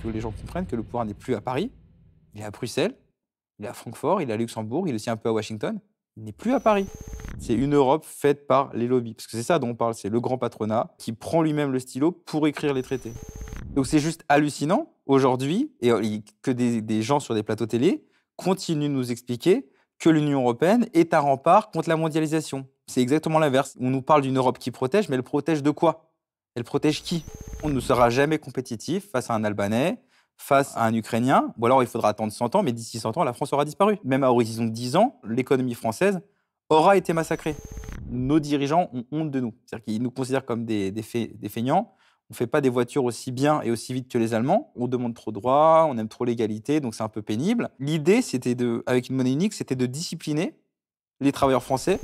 que les gens comprennent que le pouvoir n'est plus à Paris, il est à Bruxelles, il est à Francfort, il est à Luxembourg, il est aussi un peu à Washington. Il n'est plus à Paris. C'est une Europe faite par les lobbies. Parce que c'est ça dont on parle, c'est le grand patronat qui prend lui-même le stylo pour écrire les traités. Donc c'est juste hallucinant aujourd'hui, que des gens sur des plateaux télé continuent de nous expliquer que l'Union européenne est un rempart contre la mondialisation. C'est exactement l'inverse. On nous parle d'une Europe qui protège, mais elle protège de quoi? Elle protège qui? On ne sera jamais compétitif face à un Albanais, face à un Ukrainien, ou alors il faudra attendre 100 ans, mais d'ici 100 ans, la France aura disparu. Même à horizon de 10 ans, l'économie française aura été massacrée. Nos dirigeants ont honte de nous. C'est-à-dire qu'ils nous considèrent comme des feignants. On ne fait pas des voitures aussi bien et aussi vite que les Allemands. On demande trop de droits, on aime trop l'égalité, donc c'est un peu pénible. L'idée, avec une monnaie unique, c'était de discipliner les travailleurs français.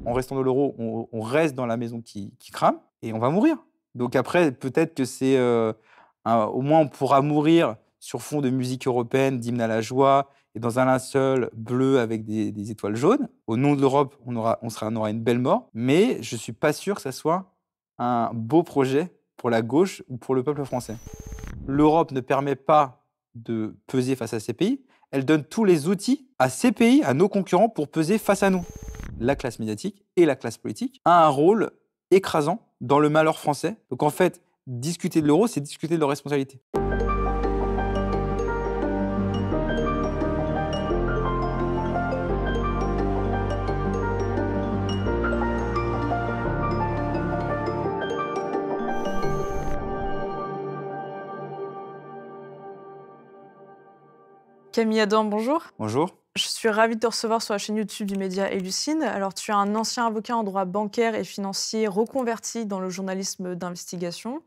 En restant dans l'euro, on reste dans la maison qui crame et on va mourir. Donc après, peut-être que au moins on pourra mourir sur fond de musique européenne, d'hymne à la joie, et dans un linceul bleu avec des étoiles jaunes. Au nom de l'Europe, on aura une belle mort, mais je ne suis pas sûr que ça soit un beau projet pour la gauche ou pour le peuple français. L'Europe ne permet pas de peser face à ces pays, elle donne tous les outils à ces pays, à nos concurrents, pour peser face à nous. La classe médiatique et la classe politique a un rôle écrasant dans le malheur français. Donc en fait, discuter de l'euro, c'est discuter de leurs responsabilités. Camille Adam, bonjour. Bonjour. Je suis ravie de te recevoir sur la chaîne YouTube du média Elucine. Alors, tu es un ancien avocat en droit bancaire et financier reconverti dans le journalisme d'investigation.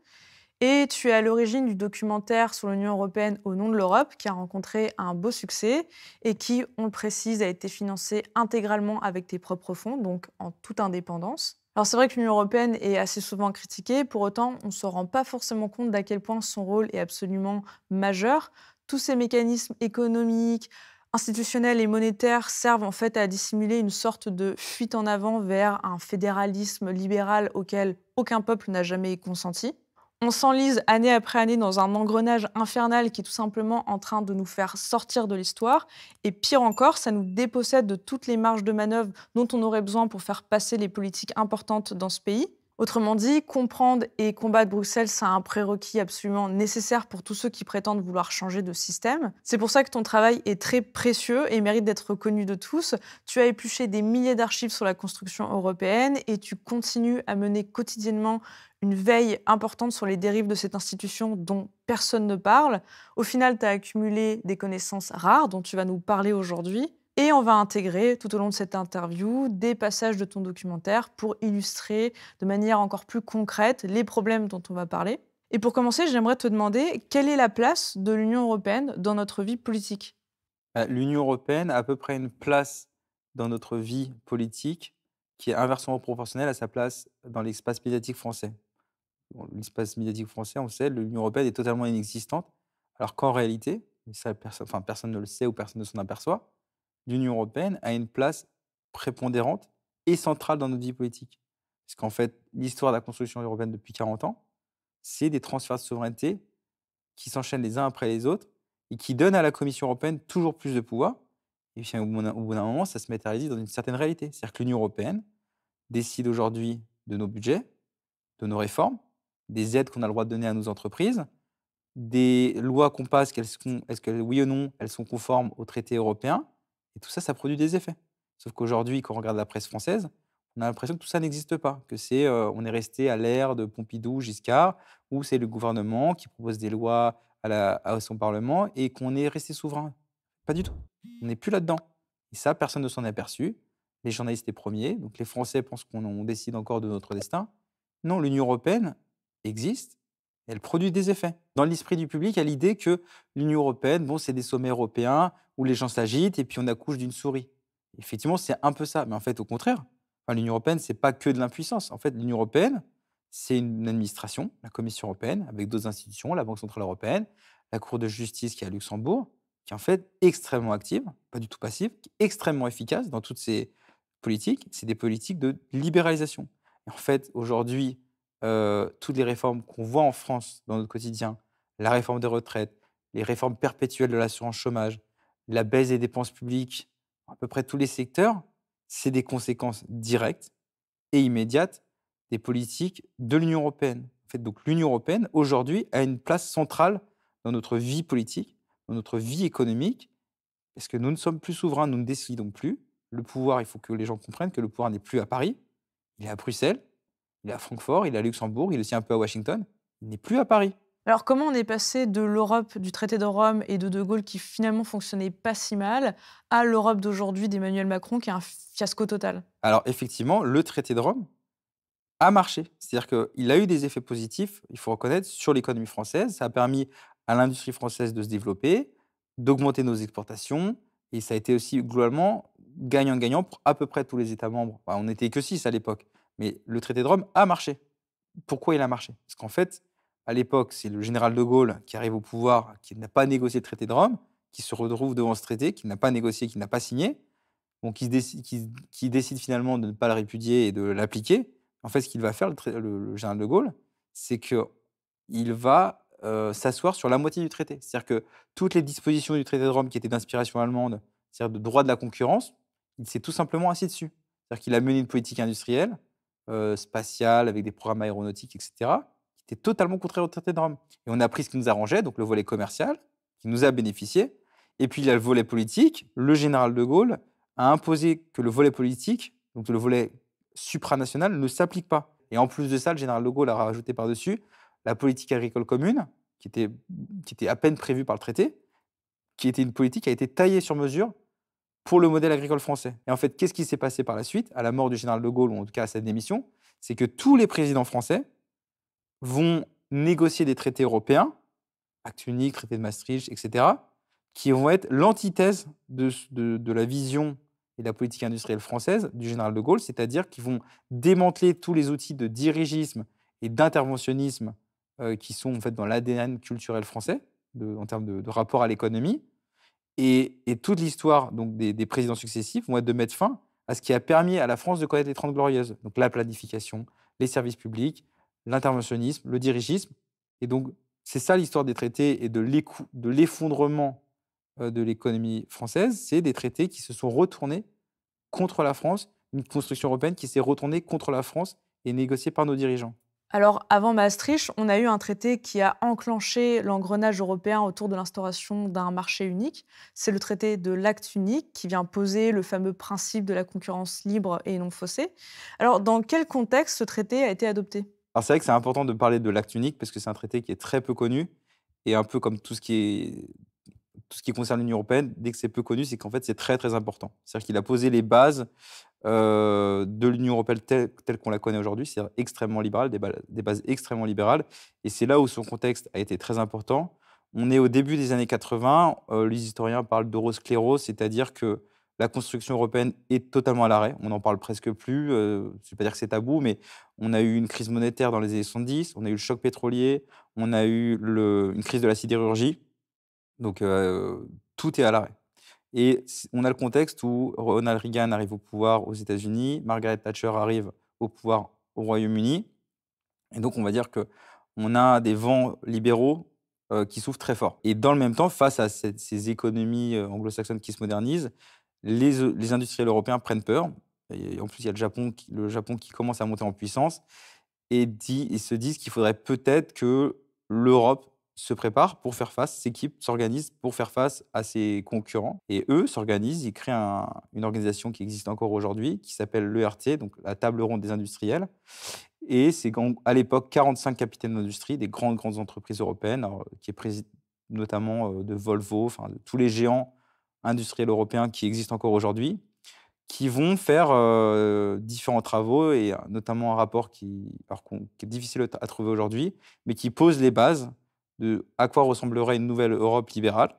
Et tu es à l'origine du documentaire sur l'Union européenne au nom de l'Europe, qui a rencontré un beau succès et qui, on le précise, a été financé intégralement avec tes propres fonds, donc en toute indépendance. Alors c'est vrai que l'Union européenne est assez souvent critiquée, pour autant on ne se rend pas forcément compte d'à quel point son rôle est absolument majeur. Tous ces mécanismes économiques, institutionnels et monétaires servent en fait à dissimuler une sorte de fuite en avant vers un fédéralisme libéral auquel aucun peuple n'a jamais consenti. On s'enlise année après année dans un engrenage infernal qui est tout simplement en train de nous faire sortir de l'histoire. Et pire encore, ça nous dépossède de toutes les marges de manœuvre dont on aurait besoin pour faire passer les politiques importantes dans ce pays. Autrement dit, comprendre et combattre Bruxelles, c'est un prérequis absolument nécessaire pour tous ceux qui prétendent vouloir changer de système. C'est pour ça que ton travail est très précieux et mérite d'être reconnu de tous. Tu as épluché des milliers d'archives sur la construction européenne et tu continues à mener quotidiennement une veille importante sur les dérives de cette institution dont personne ne parle. Au final, tu as accumulé des connaissances rares dont tu vas nous parler aujourd'hui. Et on va intégrer tout au long de cette interview des passages de ton documentaire pour illustrer de manière encore plus concrète les problèmes dont on va parler. Et pour commencer, j'aimerais te demander quelle est la place de l'Union européenne dans notre vie politique? L'Union européenne a à peu près une place dans notre vie politique qui est inversement proportionnelle à sa place dans l'espace médiatique français. Bon, l'espace médiatique français, on le sait, l'Union européenne est totalement inexistante, alors qu'en réalité, et ça personne ne le sait ou personne ne s'en aperçoit, l'Union européenne a une place prépondérante et centrale dans notre vie politique. Parce qu'en fait, l'histoire de la construction européenne depuis 40 ans, c'est des transferts de souveraineté qui s'enchaînent les uns après les autres et qui donnent à la Commission européenne toujours plus de pouvoir. Et puis au bout d'un moment, ça se matérialise dans une certaine réalité. C'est-à-dire que l'Union européenne décide aujourd'hui de nos budgets, de nos réformes, des aides qu'on a le droit de donner à nos entreprises, des lois qu'on passe, est-ce que oui ou non, elles sont conformes aux traités européens? Et tout ça, ça produit des effets. Sauf qu'aujourd'hui, quand on regarde la presse française, on a l'impression que tout ça n'existe pas, que on est resté à l'ère de Pompidou, Giscard, où c'est le gouvernement qui propose des lois à son parlement et qu'on est resté souverain. Pas du tout. On n'est plus là-dedans. Et ça, personne ne s'en est aperçu. Les journalistes les premiers, donc les Français pensent qu'on décide encore de notre destin. Non, l'Union européenne existe, elle produit des effets. Dans l'esprit du public, il y a l'idée que l'Union européenne, bon, c'est des sommets européens où les gens s'agitent et puis on accouche d'une souris. Effectivement, c'est un peu ça, mais en fait, au contraire, enfin, l'Union européenne, c'est pas que de l'impuissance. En fait, l'Union européenne, c'est une administration, la Commission européenne, avec d'autres institutions, la Banque centrale européenne, la Cour de justice qui est à Luxembourg, qui est en fait extrêmement active, pas du tout passive, qui est extrêmement efficace dans toutes ces politiques. C'est des politiques de libéralisation. Et en fait, aujourd'hui, toutes les réformes qu'on voit en France dans notre quotidien, la réforme des retraites, les réformes perpétuelles de l'assurance chômage, la baisse des dépenses publiques, à peu près tous les secteurs, c'est des conséquences directes et immédiates des politiques de l'Union européenne. En fait, donc l'Union européenne, aujourd'hui, a une place centrale dans notre vie politique, dans notre vie économique, parce que nous ne sommes plus souverains, nous ne décidons plus. Le pouvoir, il faut que les gens comprennent que le pouvoir n'est plus à Paris, il est à Bruxelles, il est à Francfort, il est à Luxembourg, il est aussi un peu à Washington. Il n'est plus à Paris. Alors, comment on est passé de l'Europe du traité de Rome et de Gaulle qui finalement fonctionnait pas si mal, à l'Europe d'aujourd'hui d'Emmanuel Macron qui est un fiasco total? Alors effectivement, le traité de Rome a marché. C'est-à-dire qu'il a eu des effets positifs, il faut reconnaître, sur l'économie française. Ça a permis à l'industrie française de se développer, d'augmenter nos exportations et ça a été aussi globalement gagnant-gagnant pour à peu près tous les États membres. Bah, on n'était que 6 à l'époque, mais le traité de Rome a marché. Pourquoi il a marché? Parce qu'en fait, à l'époque, c'est le général de Gaulle qui arrive au pouvoir, qui n'a pas négocié le traité de Rome, qui se retrouve devant ce traité, qui n'a pas négocié, qui n'a pas signé, donc qui décide finalement de ne pas le répudier et de l'appliquer. En fait, ce qu'il va faire, le général de Gaulle, c'est qu'il va, s'asseoir sur la moitié du traité. C'est-à-dire que toutes les dispositions du traité de Rome qui étaient d'inspiration allemande, c'est-à-dire de droit de la concurrence, il s'est tout simplement assis dessus. C'est-à-dire qu'il a mené une politique industrielle, spatiale, avec des programmes aéronautiques et cetera, qui était totalement contraire au traité de Rome et on a pris ce qui nous arrangeait, donc le volet commercial, qui nous a bénéficié et puis il y a le volet politique. Le général de Gaulle a imposé que le volet politique, donc le volet supranational, ne s'applique pas. Et en plus de ça, le général de Gaulle a rajouté par-dessus la politique agricole commune, qui était, qui était à peine prévue par le traité, qui était une politique qui a été taillée sur mesure pour le modèle agricole français. Et en fait, qu'est-ce qui s'est passé par la suite, à la mort du général de Gaulle, ou en tout cas à sa démission? C'est que tous les présidents français vont négocier des traités européens, Acte unique, traité de Maastricht, etc., qui vont être l'antithèse de la vision et de la politique industrielle française du général de Gaulle, c'est-à-dire qu'ils vont démanteler tous les outils de dirigisme et d'interventionnisme qui sont en fait dans l'ADN culturel français, en termes de rapport à l'économie. Et toute l'histoire donc des présidents successifs vont être de mettre fin à ce qui a permis à la France de connaître les 30 glorieuses. Donc la planification, les services publics, l'interventionnisme, le dirigisme. Et donc, c'est ça l'histoire des traités et de l'effondrement de l'économie française. C'est des traités qui se sont retournés contre la France, une construction européenne qui s'est retournée contre la France et négociée par nos dirigeants. Alors, avant Maastricht, on a eu un traité qui a enclenché l'engrenage européen autour de l'instauration d'un marché unique. C'est le traité de l'acte unique qui vient poser le fameux principe de la concurrence libre et non faussée. Alors, dans quel contexte ce traité a été adopté? Alors c'est vrai que c'est important de parler de l'acte unique parce que c'est un traité qui est très peu connu et un peu comme tout ce qui concerne l'Union européenne, dès que c'est peu connu, c'est qu'en fait, c'est très, très important. C'est-à-dire qu'il a posé les bases, de l'Union européenne telle qu'on la connaît aujourd'hui, c'est-à-dire extrêmement libérale, des bases extrêmement libérales et c'est là où son contexte a été très important. On est au début des années 80, les historiens parlent d'eurosclérose, c'est-à-dire que la construction européenne est totalement à l'arrêt. On n'en parle presque plus, je ne vais pas dire que c'est tabou, mais on a eu une crise monétaire dans les années 70, on a eu le choc pétrolier, on a eu une crise de la sidérurgie, donc tout est à l'arrêt. Et on a le contexte où Ronald Reagan arrive au pouvoir aux États-Unis, Margaret Thatcher arrive au pouvoir au Royaume-Uni. Et donc, on va dire qu'on a des vents libéraux qui souffrent très fort. Et dans le même temps, face à ces économies anglo-saxonnes qui se modernisent, les industriels européens prennent peur. Et en plus, il y a le Japon qui commence à monter en puissance et se disent qu'il faudrait peut-être que l'Europe se prépare pour faire face, s'équipe, s'organise pour faire face à ses concurrents. Et eux s'organisent, ils créent une organisation qui existe encore aujourd'hui, qui s'appelle l'ERT, donc la table ronde des industriels. Et c'est à l'époque 45 capitaines d'industrie, des grandes, grandes entreprises européennes, alors, qui est notamment de Volvo, enfin de tous les géants industriels européens qui existent encore aujourd'hui, qui vont faire, différents travaux et notamment un rapport qui est difficile à trouver aujourd'hui, mais qui pose les bases de à quoi ressemblerait une nouvelle Europe libérale.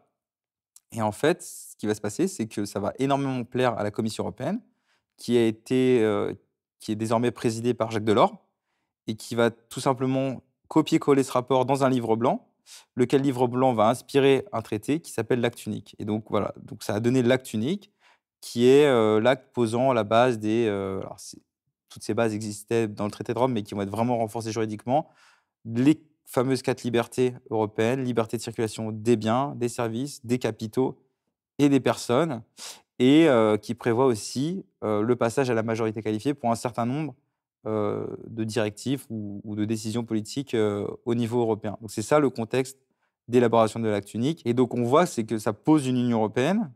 Et en fait, ce qui va se passer, c'est que ça va énormément plaire à la Commission européenne, qui a été, qui est désormais présidée par Jacques Delors et qui va tout simplement copier-coller ce rapport dans un livre blanc, lequel livre blanc va inspirer un traité qui s'appelle l'Acte unique. Et donc voilà, donc ça a donné l'Acte unique, qui est l'acte posant la base toutes ces bases existaient dans le traité de Rome, mais qui vont être vraiment renforcées juridiquement, les fameuses 4 libertés européennes, liberté de circulation des biens, des services, des capitaux et des personnes et qui prévoit aussi, le passage à la majorité qualifiée pour un certain nombre, de directives ou de décisions politiques, au niveau européen. Donc c'est ça le contexte d'élaboration de l'acte unique et donc on voit, c'est que ça pose une Union européenne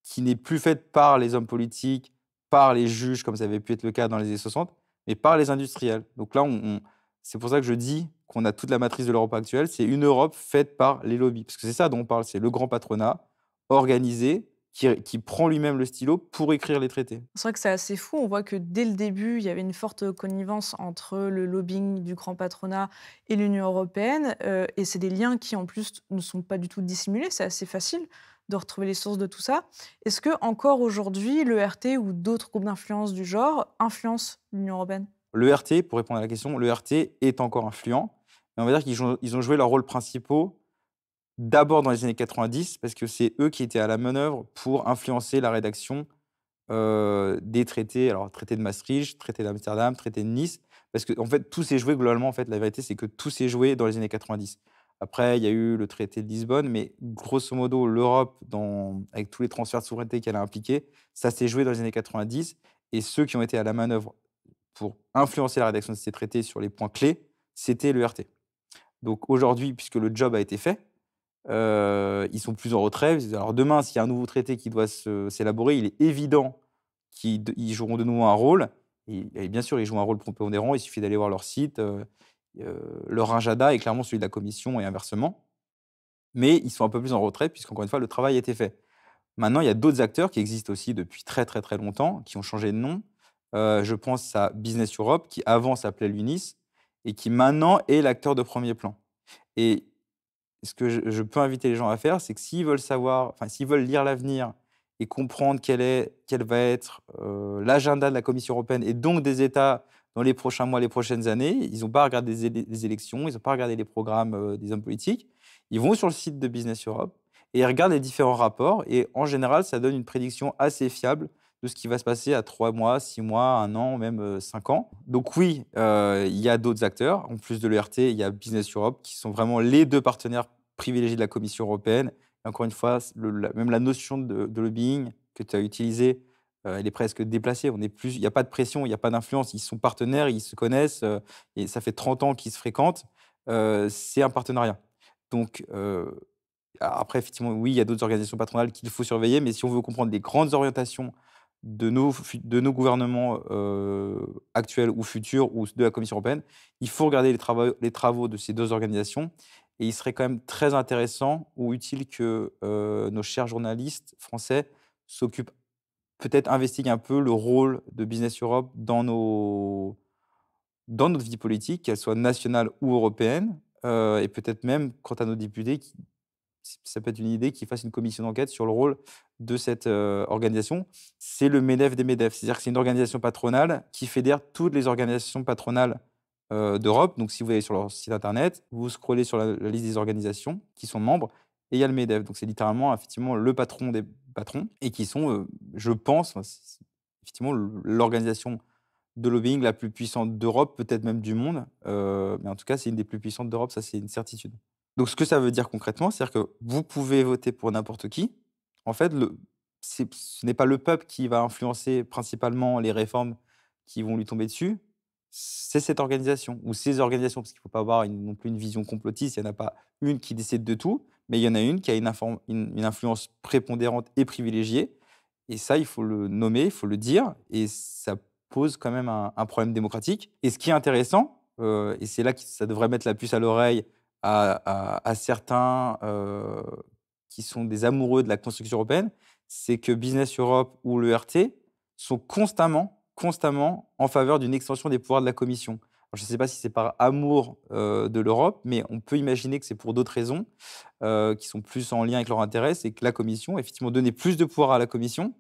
qui n'est plus faite par les hommes politiques, par les juges comme ça avait pu être le cas dans les années 60, mais par les industriels. Donc là, on c'est pour ça que je dis qu'on a toute la matrice de l'Europe actuelle, c'est une Europe faite par les lobbies. Parce que c'est ça dont on parle, c'est le grand patronat organisé qui prend lui-même le stylo pour écrire les traités. C'est vrai que c'est assez fou. On voit que dès le début, il y avait une forte connivence entre le lobbying du grand patronat et l'Union européenne. Et c'est des liens qui, en plus, ne sont pas du tout dissimulés. C'est assez facile de retrouver les sources de tout ça. Est-ce que encore aujourd'hui, l'ERT ou d'autres groupes d'influence du genre influencent l'Union européenne? L'ERT, pour répondre à la question, l'ERT est encore influent, mais on va dire qu'ils ont joué leurs rôles principaux d'abord dans les années 90 parce que c'est eux qui étaient à la manœuvre pour influencer la rédaction des traités, alors traité de Maastricht, traité d'Amsterdam, traité de Nice, parce qu'en fait, tout s'est joué globalement, en fait, la vérité, c'est que tout s'est joué dans les années 90. Après, il y a eu le traité de Lisbonne, mais grosso modo, l'Europe, avec tous les transferts de souveraineté qu'elle a impliqués, ça s'est joué dans les années 90. Et ceux qui ont été à la manœuvre pour influencer la rédaction de ces traités sur les points clés, c'était l'ERT. Donc aujourd'hui, puisque le job a été fait, ils sont plus en retrait. Alors demain, s'il y a un nouveau traité qui doit s'élaborer, il est évident qu'ils joueront de nouveau un rôle et bien sûr, ils jouent un rôle prépondérant. Il suffit d'aller voir leur site, leur agenda est clairement celui de la commission et inversement. Mais ils sont un peu plus en retrait puisqu'encore une fois, le travail a été fait. Maintenant, il y a d'autres acteurs qui existent aussi depuis très, très, très longtemps, qui ont changé de nom. Je pense à Business Europe, qui avant s'appelait l'UNIS et qui maintenant est l'acteur de premier plan. Et ce que je peux inviter les gens à faire, c'est que s'ils veulent savoir, enfin, s'ils veulent lire l'avenir et comprendre quel va être, l'agenda de la Commission européenne et donc des États dans les prochains mois, les prochaines années, ils n'ont pas à regarder les élections, ils n'ont pas à regarder les programmes, des hommes politiques. Ils vont sur le site de Business Europe et ils regardent les différents rapports et en général, ça donne une prédiction assez fiable de ce qui va se passer à 3 mois, 6 mois, 1 an, même, 5 ans. Donc oui, il y a d'autres acteurs. En plus de l'ERT, il y a Business Europe qui sont vraiment les 2 partenaires privilégiés de la Commission européenne. Et encore une fois, même la notion de lobbying que tu as utilisée, elle est presque déplacée. Il n'y a pas de pression, il n'y a pas d'influence. Ils sont partenaires, ils se connaissent et ça fait 30 ans qu'ils se fréquentent. C'est un partenariat. Donc, après, effectivement, oui, il y a d'autres organisations patronales qu'il faut surveiller, mais si on veut comprendre les grandes orientations de nos gouvernements actuels ou futurs ou de la Commission européenne, il faut regarder les travaux de ces 2 organisations et il serait quand même très intéressant ou utile que, nos chers journalistes français s'occupent peut-être investiguent un peu le rôle de Business Europe dans notre vie politique, qu'elle soit nationale ou européenne, et peut-être même quant à nos députés ça peut être une idée qu'ils fassent une commission d'enquête sur le rôle de cette, organisation. C'est le MEDEF des MEDEF. C'est-à-dire que c'est une organisation patronale qui fédère toutes les organisations patronales, d'Europe. Donc si vous allez sur leur site internet, vous scrollez sur la liste des organisations qui sont membres et il y a le MEDEF. Donc c'est littéralement, effectivement, le patron des patrons et qui sont, je pense, enfin, c'est effectivement l'organisation de lobbying la plus puissante d'Europe, peut-être même du monde, mais en tout cas, c'est une des plus puissantes d'Europe, ça, c'est une certitude. Donc ce que ça veut dire concrètement, c'est-à-dire que vous pouvez voter pour n'importe qui. En fait, ce n'est pas le peuple qui va influencer principalement les réformes qui vont lui tomber dessus, c'est cette organisation ou ces organisations, parce qu'il ne faut pas avoir non plus une vision complotiste, il n'y en a pas une qui décide de tout, mais il y en a une qui a une influence prépondérante et privilégiée et ça, il faut le nommer, il faut le dire et ça pose quand même un problème démocratique et ce qui est intéressant, et c'est là que ça devrait mettre la puce à l'oreille à certains, qui sont des amoureux de la construction européenne, c'est que Business Europe ou l'ERT sont constamment en faveur d'une extension des pouvoirs de la Commission. Alors je ne sais pas si c'est par amour, de l'Europe, mais on peut imaginer que c'est pour d'autres raisons, qui sont plus en lien avec leur intérêt. C'est que la Commission, effectivement, donner plus de pouvoir à la Commission,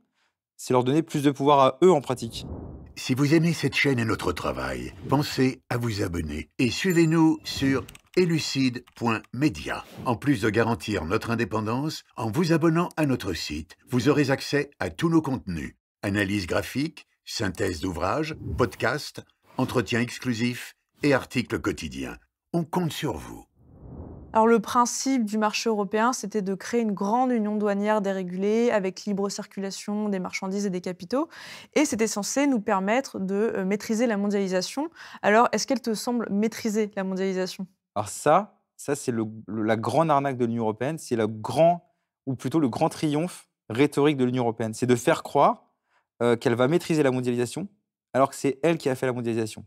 c'est leur donner plus de pouvoir à eux en pratique. Si vous aimez cette chaîne et notre travail, pensez à vous abonner et suivez-nous sur elucide.media. En plus de garantir notre indépendance, en vous abonnant à notre site, vous aurez accès à tous nos contenus, analyses graphiques, synthèse d'ouvrages, podcasts, entretiens exclusifs et articles quotidiens. On compte sur vous. Alors le principe du marché européen, c'était de créer une grande union douanière dérégulée avec libre circulation des marchandises et des capitaux. Et c'était censé nous permettre de maîtriser la mondialisation. Alors, est-ce qu'elle te semble maîtriser la mondialisation? Alors ça c'est la grande arnaque de l'Union européenne, c'est le grand ou plutôt le grand triomphe rhétorique de l'Union européenne. C'est de faire croire, qu'elle va maîtriser la mondialisation, alors que c'est elle qui a fait la mondialisation.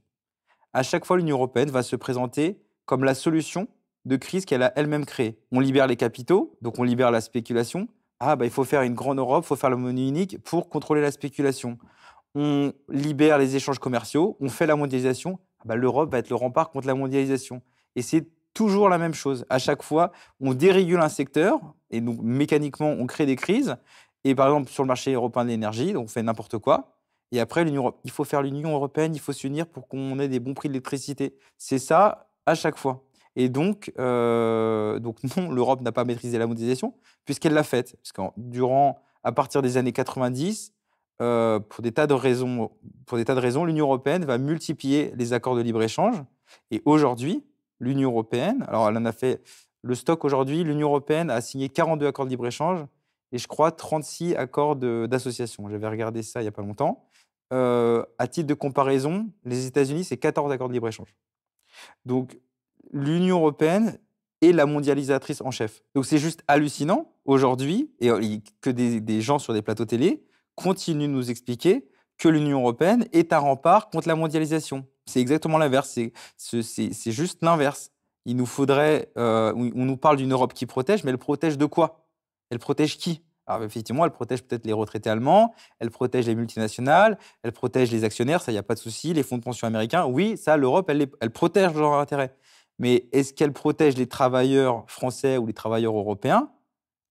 À chaque fois, l'Union européenne va se présenter comme la solution de crise qu'elle a elle-même créée. On libère les capitaux, donc on libère la spéculation. Ah, bah, il faut faire une grande Europe, il faut faire la monnaie unique pour contrôler la spéculation. On libère les échanges commerciaux, on fait la mondialisation. Ah bah, l'Europe va être le rempart contre la mondialisation. Et c'est toujours la même chose. À chaque fois, on dérégule un secteur et donc mécaniquement, on crée des crises. Et par exemple, sur le marché européen de l'énergie, donc on fait n'importe quoi. Et après, il faut faire l'Union européenne, il faut s'unir pour qu'on ait des bons prix de l'électricité. C'est ça à chaque fois. Et donc non, l'Europe n'a pas maîtrisé la mondialisation puisqu'elle l'a faite. Parce à partir des années 90, pour des tas de raisons, l'Union européenne va multiplier les accords de libre-échange. Et aujourd'hui, l'Union européenne, alors elle en a fait le stock aujourd'hui, l'Union européenne a signé 42 accords de libre-échange et je crois 36 accords d'association. J'avais regardé ça il n'y a pas longtemps. À titre de comparaison, les États-Unis, c'est 14 accords de libre-échange. Donc, l'Union européenne est la mondialisatrice en chef. Donc, c'est juste hallucinant aujourd'hui que des gens sur des plateaux télé continuent de nous expliquer que l'Union européenne est un rempart contre la mondialisation. C'est exactement l'inverse. C'est juste l'inverse. Il nous faudrait. On nous parle d'une Europe qui protège, mais elle protège de quoi? Elle protège qui? Alors, effectivement, elle protège peut-être les retraités allemands, elle protège les multinationales, elle protège les actionnaires, ça, il n'y a pas de souci, les fonds de pension américains. Oui, ça, l'Europe, elle protège leurs intérêts. Mais est-ce qu'elle protège les travailleurs français ou les travailleurs européens?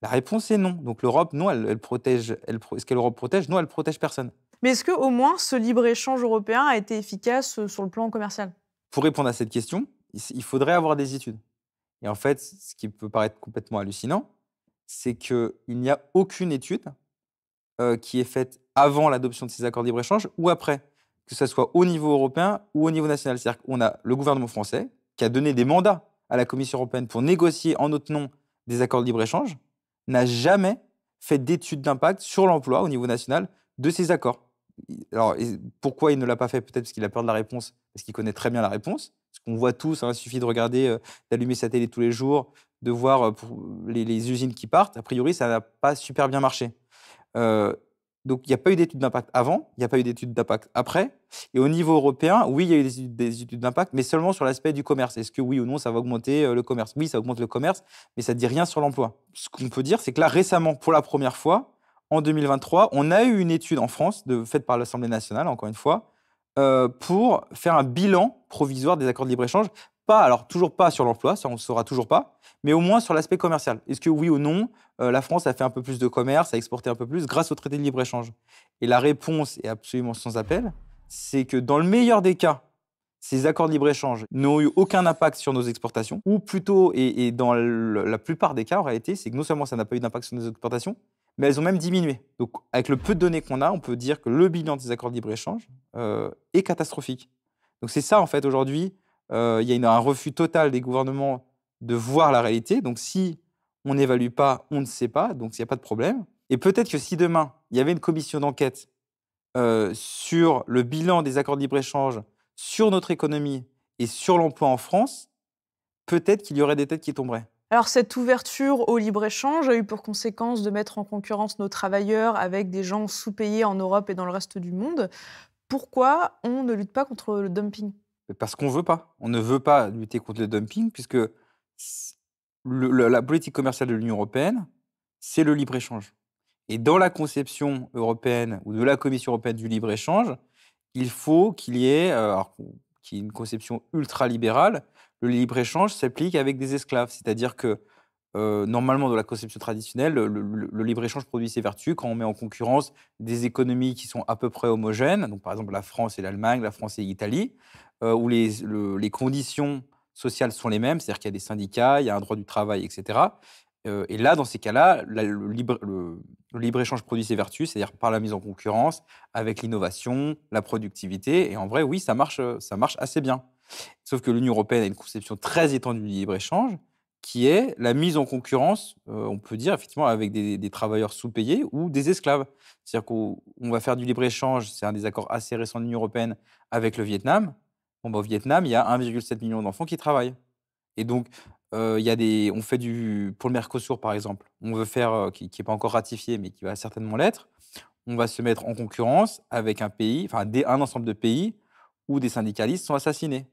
La réponse est non. Donc l'Europe, non, elle protège. Est-ce que l'Europe protège? Non, elle protège personne. Mais est-ce qu'au moins ce libre-échange européen a été efficace sur le plan commercial? Pour répondre à cette question, il faudrait avoir des études. Et en fait, ce qui peut paraître complètement hallucinant, c'est qu'il n'y a aucune étude qui est faite avant l'adoption de ces accords de libre-échange ou après, que ce soit au niveau européen ou au niveau national. C'est-à-dire qu'on a le gouvernement français qui a donné des mandats à la Commission européenne pour négocier en notre nom des accords de libre-échange, n'a jamais fait d'études d'impact sur l'emploi au niveau national de ces accords. Alors, pourquoi il ne l'a pas fait? Peut-être parce qu'il a peur de la réponse, parce qu'il connaît très bien la réponse. Parce qu'on voit tous, hein, il suffit de regarder, d'allumer sa télé tous les jours, de voir pour les usines qui partent. A priori, ça n'a pas super bien marché. Heu, donc il n'y a pas eu d'études d'impact avant, il n'y a pas eu d'études d'impact après. Et au niveau européen, oui, il y a eu des études d'impact, mais seulement sur l'aspect du commerce. Est-ce que oui ou non, ça va augmenter, le commerce? Oui, ça augmente le commerce, mais ça ne dit rien sur l'emploi. Ce qu'on peut dire, c'est que là, récemment, pour la première fois, en 2023, on a eu une étude en France faite par l'Assemblée nationale, encore une fois, pour faire un bilan provisoire des accords de libre-échange. Alors toujours pas sur l'emploi, ça on ne saura toujours pas, mais au moins sur l'aspect commercial. Est-ce que oui ou non, la France a fait un peu plus de commerce, a exporté un peu plus grâce au traité de libre-échange? Et la réponse est absolument sans appel, c'est que dans le meilleur des cas, ces accords de libre-échange n'ont eu aucun impact sur nos exportations, ou plutôt, et dans la plupart des cas en réalité, c'est que non seulement ça n'a pas eu d'impact sur nos exportations, mais elles ont même diminué. Donc avec le peu de données qu'on a, on peut dire que le bilan des accords de libre-échange est catastrophique. Donc c'est ça en fait aujourd'hui, il y a un refus total des gouvernements de voir la réalité. Donc si on n'évalue pas, on ne sait pas, donc il n'y a pas de problème. Et peut-être que si demain, il y avait une commission d'enquête sur le bilan des accords de libre-échange, sur notre économie et sur l'emploi en France, peut-être qu'il y aurait des têtes qui tomberaient. Alors cette ouverture au libre-échange a eu pour conséquence de mettre en concurrence nos travailleurs avec des gens sous-payés en Europe et dans le reste du monde. Pourquoi on ne lutte pas contre le dumping? Parce qu'on veut pas. On ne veut pas lutter contre le dumping puisque s la politique commerciale de l'Union européenne, c'est le libre-échange. Et dans la conception européenne ou de la Commission européenne du libre-échange, il faut qu'il y ait, qu'il y ait une conception ultralibérale. Le libre-échange s'applique avec des esclaves. C'est-à-dire que, normalement, dans la conception traditionnelle, le libre-échange produit ses vertus quand on met en concurrence des économies qui sont à peu près homogènes, donc par exemple la France et l'Allemagne, la France et l'Italie, où les conditions sociales sont les mêmes, c'est-à-dire qu'il y a des syndicats, il y a un droit du travail, et cetera. Et là, dans ces cas-là, le libre-échange produit ses vertus, c'est-à-dire par la mise en concurrence, avec l'innovation, la productivité. Et en vrai, oui, ça marche assez bien. Sauf que l'Union européenne a une conception très étendue du libre-échange, qui est la mise en concurrence, on peut dire effectivement avec des travailleurs sous-payés ou des esclaves. C'est-à-dire qu'on va faire du libre-échange, c'est un des accords assez récents de l'Union européenne avec le Vietnam. Bon, bah, au Vietnam, il y a 1,7 million d'enfants qui travaillent. Et donc, il y a on fait pour le Mercosur, par exemple, on veut faire, qui n'est pas encore ratifié, mais qui va certainement l'être, on va se mettre en concurrence avec un pays, enfin un ensemble de pays où des syndicalistes sont assassinés.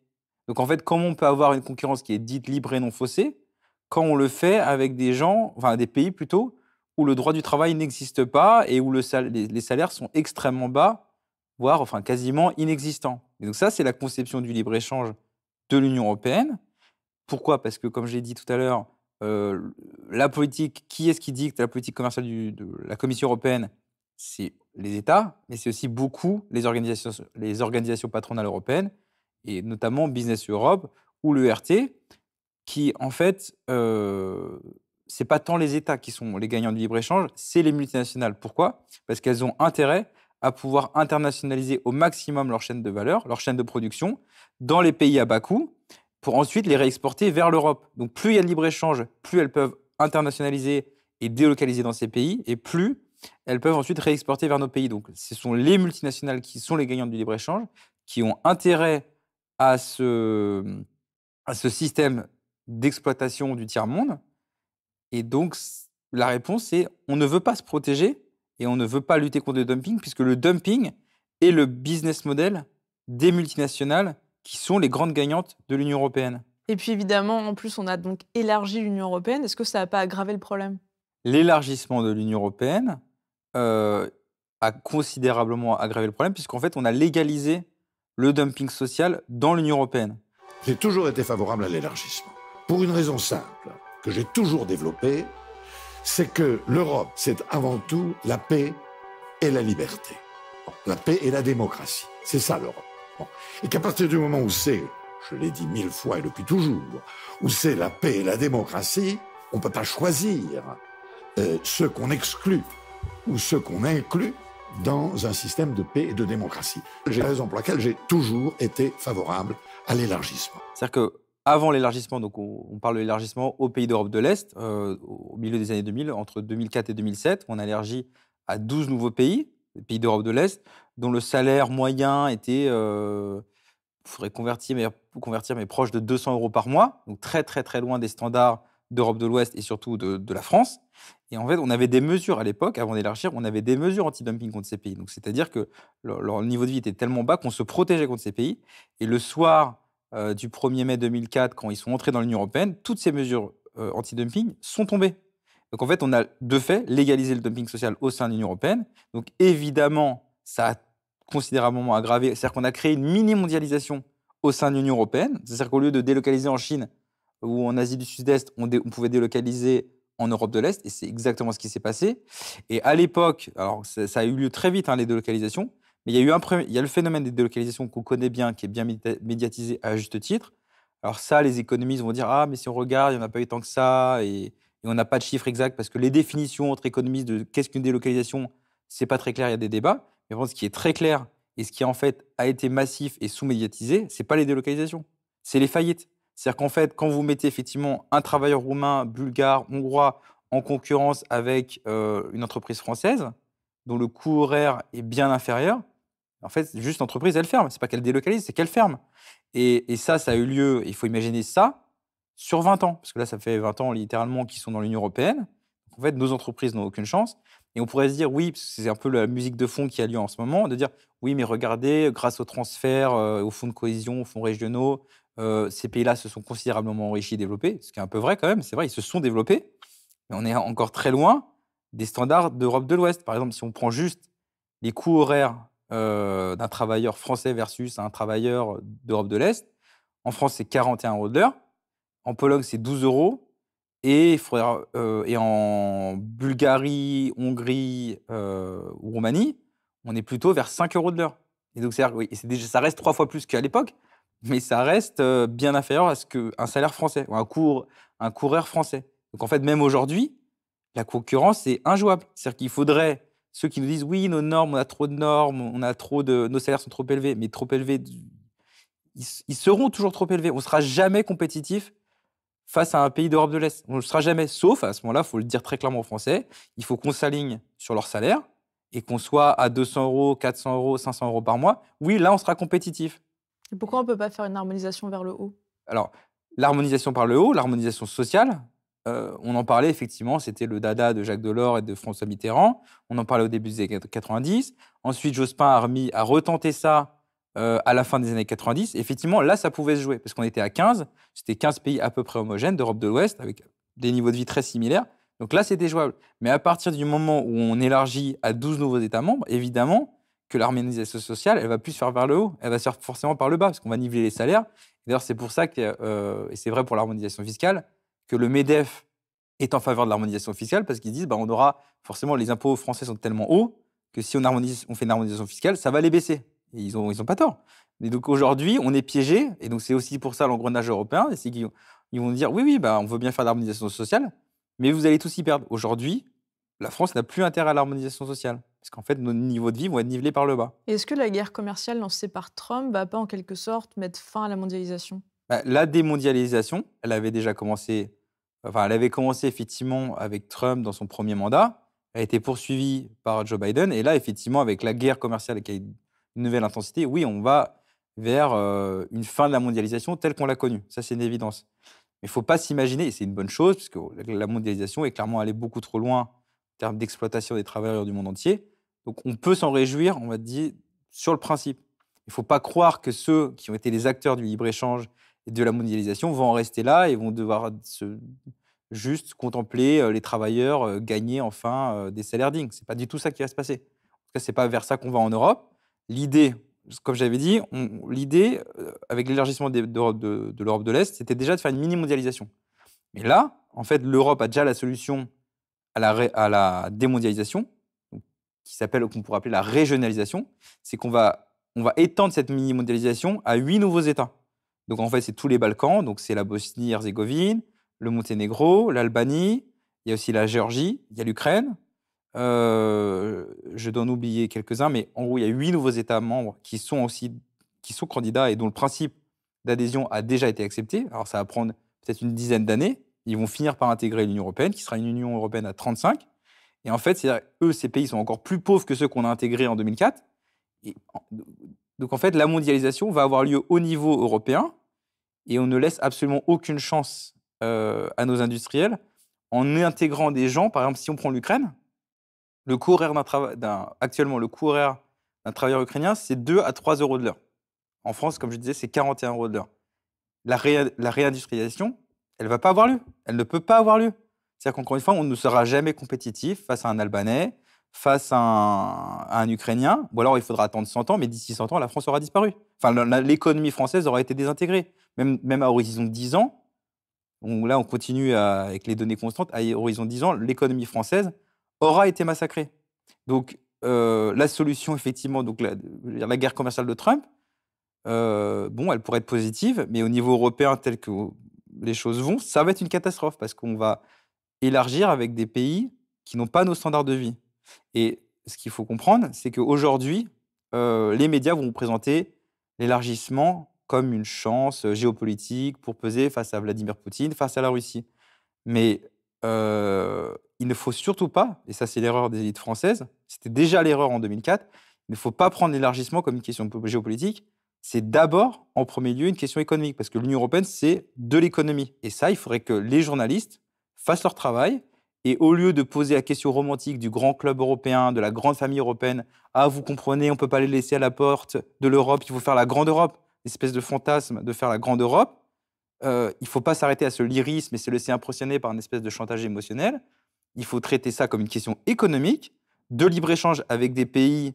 Donc en fait, comment on peut avoir une concurrence qui est dite libre et non faussée quand on le fait avec des gens, enfin des pays plutôt, où le droit du travail n'existe pas et où les salaires sont extrêmement bas, voire enfin quasiment inexistants. Et donc ça, c'est la conception du libre-échange de l'Union européenne. Pourquoi? Parce que comme je l'ai dit tout à l'heure, la politique, qui est-ce qui dicte la politique commerciale de la Commission européenne? C'est les États, mais c'est aussi beaucoup les organisations patronales européennes et notamment Business Europe ou l'ERT qui en fait, c'est pas tant les États qui sont les gagnants du libre-échange, c'est les multinationales. Pourquoi? Parce qu'elles ont intérêt à pouvoir internationaliser au maximum leur chaîne de valeur, leur chaîne de production dans les pays à bas coût pour ensuite les réexporter vers l'Europe. Donc plus il y a de libre-échange, plus elles peuvent internationaliser et délocaliser dans ces pays et plus elles peuvent ensuite réexporter vers nos pays. Donc ce sont les multinationales qui sont les gagnantes du libre-échange, qui ont intérêt à ce système d'exploitation du tiers-monde. Et donc, la réponse, c'est on ne veut pas se protéger et on ne veut pas lutter contre le dumping, puisque le dumping est le business model des multinationales qui sont les grandes gagnantes de l'Union européenne. Et puis évidemment, en plus, on a donc élargi l'Union européenne. Est-ce que ça n'a pas aggravé le problème? L'élargissement de l'Union européenne a considérablement aggravé le problème, puisqu'en fait, on a légalisé le dumping social dans l'Union européenne. J'ai toujours été favorable à l'élargissement. Pour une raison simple, que j'ai toujours développée, c'est que l'Europe, c'est avant tout la paix et la liberté. La paix et la démocratie. C'est ça l'Europe. Et qu'à partir du moment où c'est, je l'ai dit 1000 fois et depuis toujours, où c'est la paix et la démocratie, on ne peut pas choisir ceux qu'on exclut ou ceux qu'on inclut dans un système de paix et de démocratie. J'ai raison pour laquelle j'ai toujours été favorable à l'élargissement. C'est-à-dire qu'avant l'élargissement, donc on parle de l'élargissement aux pays d'Europe de l'Est, au milieu des années 2000, entre 2004 et 2007, on a élargi à 12 nouveaux pays, les pays d'Europe de l'Est, dont le salaire moyen était, il faudrait convertir, mais proche de 200 € par mois, donc très très très loin des standards d'Europe de l'Ouest et surtout de la France. Et en fait, on avait des mesures à l'époque, avant d'élargir, on avait des mesures anti-dumping contre ces pays. Donc, c'est-à-dire que leur niveau de vie était tellement bas qu'on se protégeait contre ces pays. Et le soir du 1er mai 2004, quand ils sont entrés dans l'Union européenne, toutes ces mesures anti-dumping sont tombées. Donc, en fait, on a de fait légalisé le dumping social au sein de l'Union européenne. Donc, évidemment, ça a considérablement aggravé. C'est-à-dire qu'on a créé une mini-mondialisation au sein de l'Union européenne. C'est-à-dire qu'au lieu de délocaliser en Chine ou en Asie du Sud-Est, on pouvait délocaliser en Europe de l'Est, et c'est exactement ce qui s'est passé. Et à l'époque, alors ça a eu lieu très vite, hein, les délocalisations, mais il y a le phénomène des délocalisations qu'on connaît bien, qui est bien médiatisé à juste titre. Alors ça, les économistes vont dire « Ah, mais si on regarde, il n'y en a pas eu tant que ça, et on n'a pas de chiffre exact, parce que les définitions entre économistes de qu'est-ce qu'une délocalisation, c'est pas très clair, il y a des débats. » Mais bon, ce qui est très clair, et ce qui en fait a été massif et sous-médiatisé, c'est pas les délocalisations, c'est les faillites. C'est-à-dire qu'en fait, quand vous mettez effectivement un travailleur roumain, bulgare, hongrois en concurrence avec une entreprise française, dont le coût horaire est bien inférieur, en fait, juste l'entreprise, elle ferme. C'est pas qu'elle délocalise, c'est qu'elle ferme. Et ça a eu lieu, il faut imaginer ça, sur 20 ans. Parce que là, ça fait 20 ans littéralement qu'ils sont dans l'Union européenne. Donc, en fait, nos entreprises n'ont aucune chance. Et on pourrait se dire, oui, parce que c'est un peu la musique de fond qui a lieu en ce moment, de dire, oui, mais regardez, grâce au transfert, aux fonds de cohésion, aux fonds régionaux, ces pays-là se sont considérablement enrichis et développés, ce qui est un peu vrai quand même, c'est vrai, ils se sont développés, mais on est encore très loin des standards d'Europe de l'Ouest. Par exemple, si on prend juste les coûts horaires d'un travailleur français versus un travailleur d'Europe de l'Est, en France, c'est 41 € de l'heure, en Pologne, c'est 12 €, et en Bulgarie, Hongrie ou Roumanie, on est plutôt vers 5 € de l'heure. Et donc, oui, ça reste 3 fois plus qu'à l'époque, mais ça reste bien inférieur à ce qu'un salaire français ou un coureur français. Donc en fait, même aujourd'hui, la concurrence est injouable. C'est-à-dire qu'il faudrait, ceux qui nous disent « oui, nos normes, on a trop de normes, nos salaires sont trop élevés », mais trop élevés, ils seront toujours trop élevés. On ne sera jamais compétitif face à un pays d'Europe de l'Est. On ne le sera jamais, sauf à ce moment-là, il faut le dire très clairement aux Français, il faut qu'on s'aligne sur leur salaire et qu'on soit à 200 euros, 400 euros, 500 euros par mois. Oui, là, on sera compétitif. Et pourquoi on ne peut pas faire une harmonisation vers le haut? Alors, l'harmonisation par le haut, l'harmonisation sociale, on en parlait effectivement, c'était le dada de Jacques Delors et de François Mitterrand. On en parlait au début des années 90. Ensuite, Jospin a retenté ça à la fin des années 90. Effectivement, là, ça pouvait se jouer, parce qu'on était à 15. C'était 15 pays à peu près homogènes d'Europe de l'Ouest, avec des niveaux de vie très similaires. Donc là, c'était jouable. Mais à partir du moment où on élargit à 12 nouveaux États membres, évidemment que l'harmonisation sociale, elle va plus se faire vers le haut, elle va se faire forcément par le bas, parce qu'on va niveler les salaires. D'ailleurs, c'est pour ça que, et c'est vrai pour l'harmonisation fiscale, que le MEDEF est en faveur de l'harmonisation fiscale, parce qu'ils disent on aura forcément, les impôts français sont tellement hauts que si on fait une harmonisation fiscale, ça va les baisser. Et ils ont pas tort. Et donc aujourd'hui, on est piégé, et donc c'est aussi pour ça l'engrenage européen, c'est qu'ils vont dire oui, on veut bien faire l'harmonisation sociale, mais vous allez tous y perdre. Aujourd'hui, la France n'a plus intérêt à l'harmonisation sociale, parce qu'en fait, nos niveaux de vie vont être nivelés par le bas. Et est-ce que la guerre commerciale lancée par Trump va pas en quelque sorte mettre fin à la mondialisation? La démondialisation, elle avait déjà commencé, enfin, elle avait commencé effectivement avec Trump dans son premier mandat. Elle a été poursuivie par Joe Biden. Et là, effectivement, avec la guerre commerciale qui a une nouvelle intensité, oui, on va vers une fin de la mondialisation telle qu'on l'a connue. Ça, c'est une évidence. Mais il ne faut pas s'imaginer, et c'est une bonne chose, parce que la mondialisation est clairement allée beaucoup trop loin en termes d'exploitation des travailleurs du monde entier. Donc, on peut s'en réjouir, on va dire, sur le principe. Il ne faut pas croire que ceux qui ont été les acteurs du libre-échange et de la mondialisation vont en rester là et vont devoir juste contempler les travailleurs gagner enfin des salaires dignes. Ce n'est pas du tout ça qui va se passer. En tout cas, ce n'est pas vers ça qu'on va en Europe. L'idée, comme j'avais dit, avec l'élargissement de l'Europe de l'Est, c'était déjà de faire une mini-mondialisation. Mais là, en fait, l'Europe a déjà la solution à la démondialisation, qu'on pourrait appeler la régionalisation. C'est qu'on va étendre cette mini-mondialisation à 8 nouveaux États. Donc en fait, c'est tous les Balkans, donc c'est la Bosnie-Herzégovine, le Monténégro, l'Albanie, il y a aussi la Géorgie, il y a l'Ukraine. Je dois en oublier quelques-uns, mais en gros, il y a 8 nouveaux États membres qui sont candidats et dont le principe d'adhésion a déjà été accepté. Alors ça va prendre peut-être une dizaine d'années. Ils vont finir par intégrer l'Union européenne, qui sera une Union européenne à 35. Et en fait, ces pays sont encore plus pauvres que ceux qu'on a intégrés en 2004. Et, donc en fait, la mondialisation va avoir lieu au niveau européen et on ne laisse absolument aucune chance à nos industriels en intégrant des gens. Par exemple, si on prend l'Ukraine, actuellement, le coût horaire d'un travailleur ukrainien, c'est 2 à 3 euros de l'heure. En France, comme je disais, c'est 41 euros de l'heure. La réindustrialisation, elle ne va pas avoir lieu. Elle ne peut pas avoir lieu. C'est-à-dire qu'encore une fois, on ne sera jamais compétitif face à un Albanais, face à un Ukrainien, ou alors il faudra attendre 100 ans, mais d'ici 100 ans, la France aura disparu. Enfin, l'économie française aura été désintégrée. Même à horizon de 10 ans, là, on continue avec les données constantes, à horizon de 10 ans, l'économie française aura été massacrée. Donc, la solution, effectivement, donc la guerre commerciale de Trump, elle pourrait être positive, mais au niveau européen, tel que les choses vont, ça va être une catastrophe, parce qu'on va élargir avec des pays qui n'ont pas nos standards de vie. Et ce qu'il faut comprendre, c'est qu'aujourd'hui, les médias vont présenter l'élargissement comme une chance géopolitique pour peser face à Vladimir Poutine, face à la Russie. Mais il ne faut surtout pas, et ça c'est l'erreur des élites françaises, c'était déjà l'erreur en 2004, il ne faut pas prendre l'élargissement comme une question géopolitique, c'est d'abord, en premier lieu, une question économique, parce que l'Union européenne, c'est de l'économie. Et ça, il faudrait que les journalistes fassent leur travail, et au lieu de poser la question romantique du grand club européen, de la grande famille européenne, « Ah, vous comprenez, on ne peut pas les laisser à la porte de l'Europe, il faut faire la grande Europe », l'espèce de fantasme de faire la grande Europe, il ne faut pas s'arrêter à ce lyrisme et se laisser impressionner par une espèce de chantage émotionnel. Il faut traiter ça comme une question économique, de libre-échange avec des pays,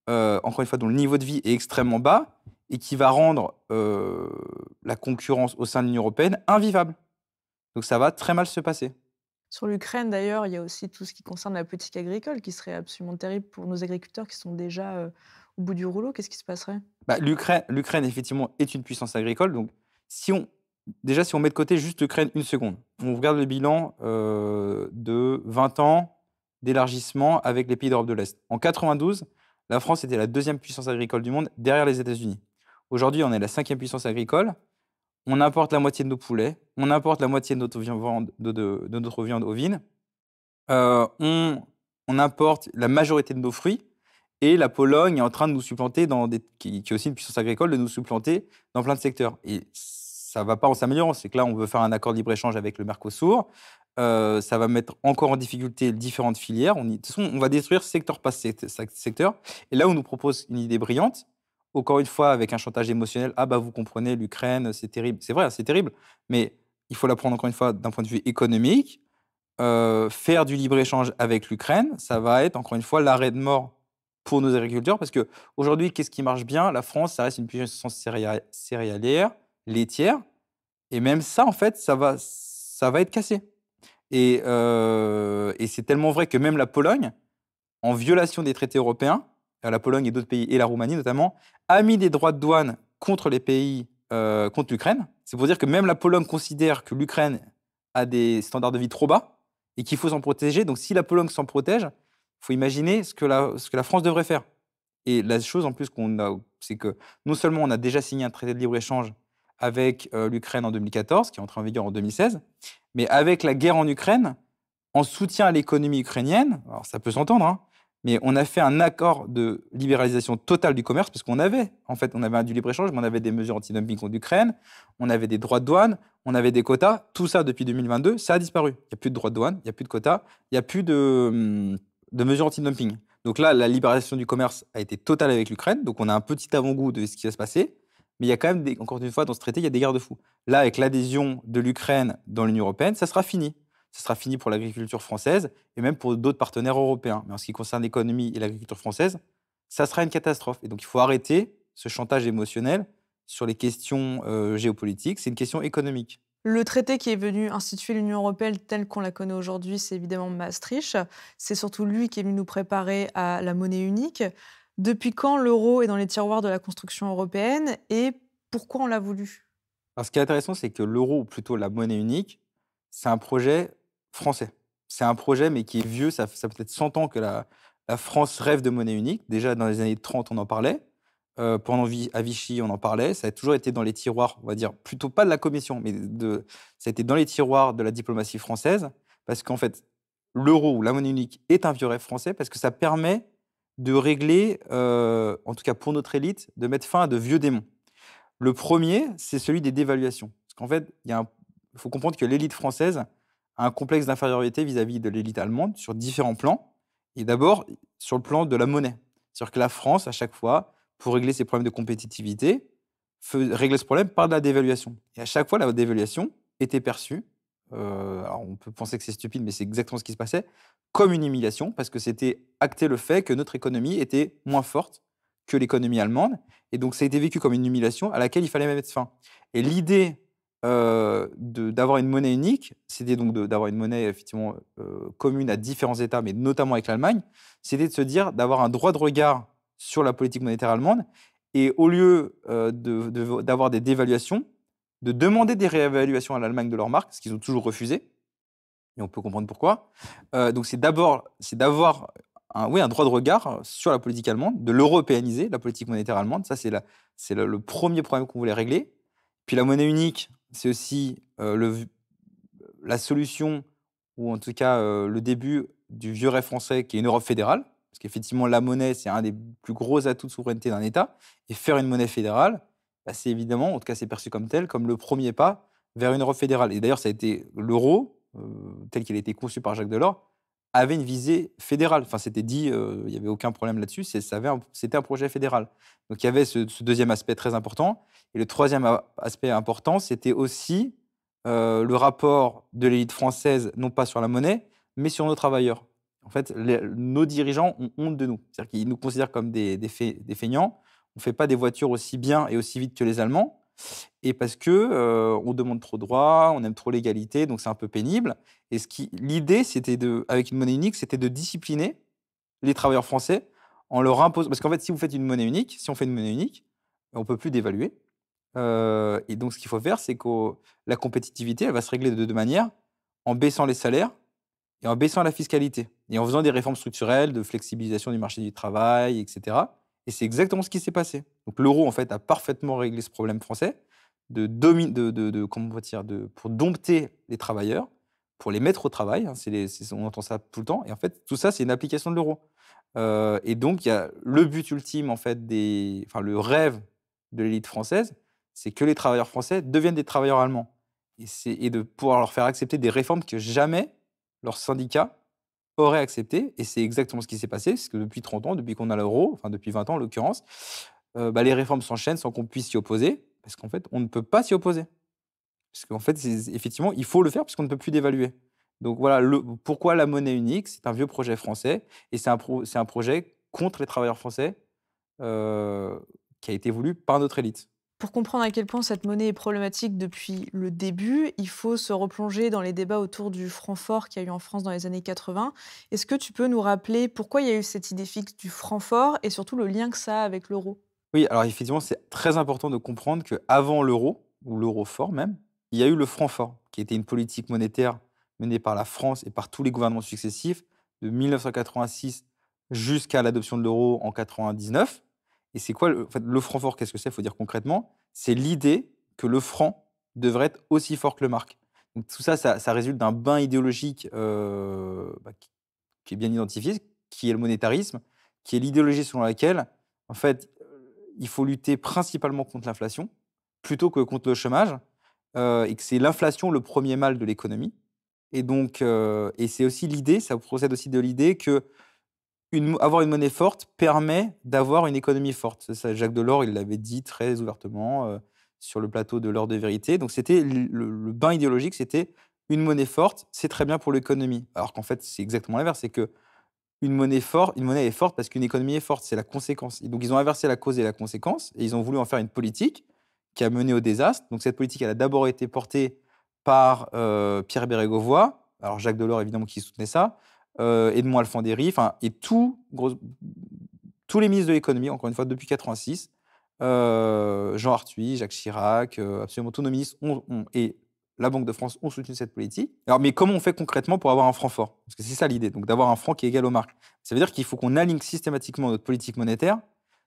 encore une fois, dont le niveau de vie est extrêmement bas et qui va rendre la concurrence au sein de l'Union européenne invivable. Donc ça va très mal se passer. Sur l'Ukraine, d'ailleurs, il y a aussi tout ce qui concerne la politique agricole qui serait absolument terrible pour nos agriculteurs qui sont déjà au bout du rouleau. Qu'est-ce qui se passerait? L'Ukraine, effectivement, est une puissance agricole. Donc, si on met de côté juste l'Ukraine une seconde, on regarde le bilan de 20 ans d'élargissement avec les pays d'Europe de l'Est. En 92, la France était la deuxième puissance agricole du monde derrière les États-Unis. Aujourd'hui, on est la 5e puissance agricole. On importe la moitié de nos poulets. On importe la moitié de notre viande, de notre viande ovine. On importe la majorité de nos fruits. Et la Pologne est en train de nous supplanter, qui est aussi une puissance agricole, de nous supplanter dans plein de secteurs. Et ça ne va pas en s'améliorant. C'est que là, on veut faire un accord de libre-échange avec le Mercosur. Ça va mettre encore en difficulté différentes filières. De toute façon, on va détruire secteur par secteur. Et là, on nous propose une idée brillante, encore une fois, avec un chantage émotionnel. Ah, bah, vous comprenez, l'Ukraine, c'est terrible. C'est vrai, c'est terrible. Mais il faut la prendre, encore une fois, d'un point de vue économique. Faire du libre-échange avec l'Ukraine, ça va être, encore une fois, l'arrêt de mort pour nos agriculteurs. Parce qu'aujourd'hui, qu'est-ce qui marche bien? La France, ça reste une puissance céréalière, laitière. Et même ça, en fait, ça va être cassé. Et c'est tellement vrai que même la Pologne, en violation des traités européens, la Pologne et d'autres pays, et la Roumanie notamment, a mis des droits de douane contre les pays, contre l'Ukraine. C'est pour dire que même la Pologne considère que l'Ukraine a des standards de vie trop bas et qu'il faut s'en protéger. Donc si la Pologne s'en protège, il faut imaginer ce que la France devrait faire. Et la chose en plus c'est que non seulement on a déjà signé un traité de libre-échange avec l'Ukraine en 2014, qui est entré en vigueur en 2016, mais avec la guerre en Ukraine, en soutien à l'économie ukrainienne, alors ça peut s'entendre, hein, mais on a fait un accord de libéralisation totale du commerce, parce qu'on avait du libre-échange, mais on avait des mesures anti-dumping contre l'Ukraine, on avait des droits de douane, on avait des quotas. Tout ça, depuis 2022, ça a disparu. Il n'y a plus de droits de douane, il n'y a plus de quotas, il n'y a plus de mesures anti-dumping. Donc là, la libéralisation du commerce a été totale avec l'Ukraine, donc on a un petit avant-goût de ce qui va se passer, mais il y a quand même, encore une fois, dans ce traité, il y a des garde-fous. Là, avec l'adhésion de l'Ukraine dans l'Union européenne, ça sera fini. Ça sera fini pour l'agriculture française et même pour d'autres partenaires européens. Mais en ce qui concerne l'économie et l'agriculture française, ça sera une catastrophe. Et donc, il faut arrêter ce chantage émotionnel sur les questions géopolitiques. C'est une question économique. Le traité qui est venu instituer l'Union européenne telle qu'on la connaît aujourd'hui, c'est évidemment Maastricht. C'est surtout lui qui est venu nous préparer à la monnaie unique. Depuis quand l'euro est dans les tiroirs de la construction européenne et pourquoi on l'a voulu? Alors, ce qui est intéressant, c'est que l'euro, ou plutôt la monnaie unique, c'est un projet français. C'est un projet, mais qui est vieux. Ça fait peut-être 100 ans que la France rêve de monnaie unique. Déjà, dans les années 30, on en parlait. À Vichy, on en parlait. Ça a toujours été dans les tiroirs, on va dire, plutôt pas de la Commission, mais ça a été dans les tiroirs de la diplomatie française. Parce qu'en fait, l'euro ou la monnaie unique est un vieux rêve français parce que ça permet de régler, en tout cas pour notre élite, de mettre fin à de vieux démons. Le premier, c'est celui des dévaluations. Parce qu'en fait, il faut comprendre que l'élite française a un complexe d'infériorité vis-à-vis de l'élite allemande sur différents plans. Et d'abord, sur le plan de la monnaie. C'est-à-dire que la France, à chaque fois, pour régler ses problèmes de compétitivité, réglait ce problème par de la dévaluation. Et à chaque fois, la dévaluation était perçue, alors on peut penser que c'est stupide, mais c'est exactement ce qui se passait, comme une humiliation, parce que c'était acter le fait que notre économie était moins forte que l'économie allemande. Et donc, ça a été vécu comme une humiliation à laquelle il fallait mettre fin. Et l'idée d'avoir une monnaie unique, c'était donc d'avoir une monnaie effectivement commune à différents États, mais notamment avec l'Allemagne, c'était de se dire d'avoir un droit de regard sur la politique monétaire allemande, et au lieu d'avoir des dévaluations, de demander des réévaluations à l'Allemagne de leur marque, ce qu'ils ont toujours refusé, et on peut comprendre pourquoi. Donc c'est d'avoir un droit de regard sur la politique allemande, de l'européaniser, la politique monétaire allemande. Ça, c'est le premier problème qu'on voulait régler. Puis la monnaie unique, c'est aussi la solution, ou en tout cas le début du vieux rêve français, qui est une Europe fédérale. Parce qu'effectivement, la monnaie, c'est un des plus gros atouts de souveraineté d'un État. Et faire une monnaie fédérale, bah, c'est évidemment, en tout cas c'est perçu comme tel, comme le premier pas vers une Europe fédérale. Et d'ailleurs, ça a été l'euro, tel qu'il a été conçu par Jacques Delors, avait une visée fédérale. Enfin, c'était dit, il n'y avait aucun problème là-dessus, c'était un projet fédéral. Donc il y avait ce deuxième aspect très important. Et le troisième aspect important, c'était aussi le rapport de l'élite française, non pas sur la monnaie, mais sur nos travailleurs. En fait, nos dirigeants ont honte de nous. C'est-à-dire qu'ils nous considèrent comme des feignants. On ne fait pas des voitures aussi bien et aussi vite que les Allemands. Et parce que on demande trop de droits, on aime trop l'égalité, donc c'est un peu pénible. Et l'idée, avec une monnaie unique, c'était de discipliner les travailleurs français en leur imposant. Parce qu'en fait, si on fait une monnaie unique, on ne peut plus dévaluer. Et donc, ce qu'il faut faire, c'est que la compétitivité, elle va se régler de deux manières, en baissant les salaires et en baissant la fiscalité, et en faisant des réformes structurelles de flexibilisation du marché du travail, etc. Et c'est exactement ce qui s'est passé. Donc l'euro, en fait, a parfaitement réglé ce problème français comment on va dire, pour dompter les travailleurs, pour les mettre au travail, hein, on entend ça tout le temps et en fait, tout ça, c'est une application de l'euro. Et donc il y a le but ultime, en fait, le rêve de l'élite française, c'est que les travailleurs français deviennent des travailleurs allemands et de pouvoir leur faire accepter des réformes que jamais leurs syndicats auraient acceptées et c'est exactement ce qui s'est passé, parce que depuis 30 ans, depuis qu'on a l'euro, enfin depuis 20 ans en l'occurrence, les réformes s'enchaînent sans qu'on puisse s'y opposer, parce qu'en fait, on ne peut pas s'y opposer. Parce qu'en fait, effectivement, il faut le faire puisqu'on ne peut plus dévaluer. Donc voilà, pourquoi la monnaie unique? C'est un vieux projet français et c'est un projet contre les travailleurs français, heu, qui a été voulu par notre élite. Pour comprendre à quel point cette monnaie est problématique depuis le début, il faut se replonger dans les débats autour du franc fort qu'il y a eu en France dans les années 80. Est-ce que tu peux nous rappeler pourquoi il y a eu cette idée fixe du franc fort et surtout le lien que ça a avec l'euro? Oui, alors effectivement, c'est très important de comprendre qu'avant l'euro, ou l'euro fort même, il y a eu le franc fort, qui était une politique monétaire menée par la France et par tous les gouvernements successifs de 1986 jusqu'à l'adoption de l'euro en 99. Et c'est quoi en fait, le franc fort? Qu'est-ce que c'est? Il faut dire concrètement, c'est l'idée que le franc devrait être aussi fort que le marque. Donc tout ça, ça résulte d'un bain idéologique qui est bien identifié, qui est le monétarisme, qui est l'idéologie selon laquelle, en fait, il faut lutter principalement contre l'inflation, plutôt que contre le chômage, et que c'est l'inflation le premier mal de l'économie. Et donc, et c'est aussi l'idée, ça procède aussi de l'idée que avoir une monnaie forte permet d'avoir une économie forte. C'est ça, Jacques Delors, il l'avait dit très ouvertement sur le plateau de l'Heure de vérité. Donc c'était le bain idéologique, c'était une monnaie forte, c'est très bien pour l'économie. Alors qu'en fait, c'est exactement l'inverse, c'est que une monnaie est forte parce qu'une économie est forte, c'est la conséquence. Et donc ils ont inversé la cause et la conséquence et ils ont voulu en faire une politique qui a mené au désastre. Donc cette politique, elle a d'abord été portée par, Pierre Bérégovoy, alors Jacques Delors évidemment qui soutenait ça, Edmond Alphandéry, enfin et tous les ministres de l'économie, encore une fois depuis 86, Jean Arthuis, Jacques Chirac, absolument tous nos ministres et la Banque de France ont soutenu cette politique. Alors, mais comment on fait concrètement pour avoir un franc fort? Parce que c'est ça l'idée, donc d'avoir un franc qui est égal aux marques. Ça veut dire qu'il faut qu'on aligne systématiquement notre politique monétaire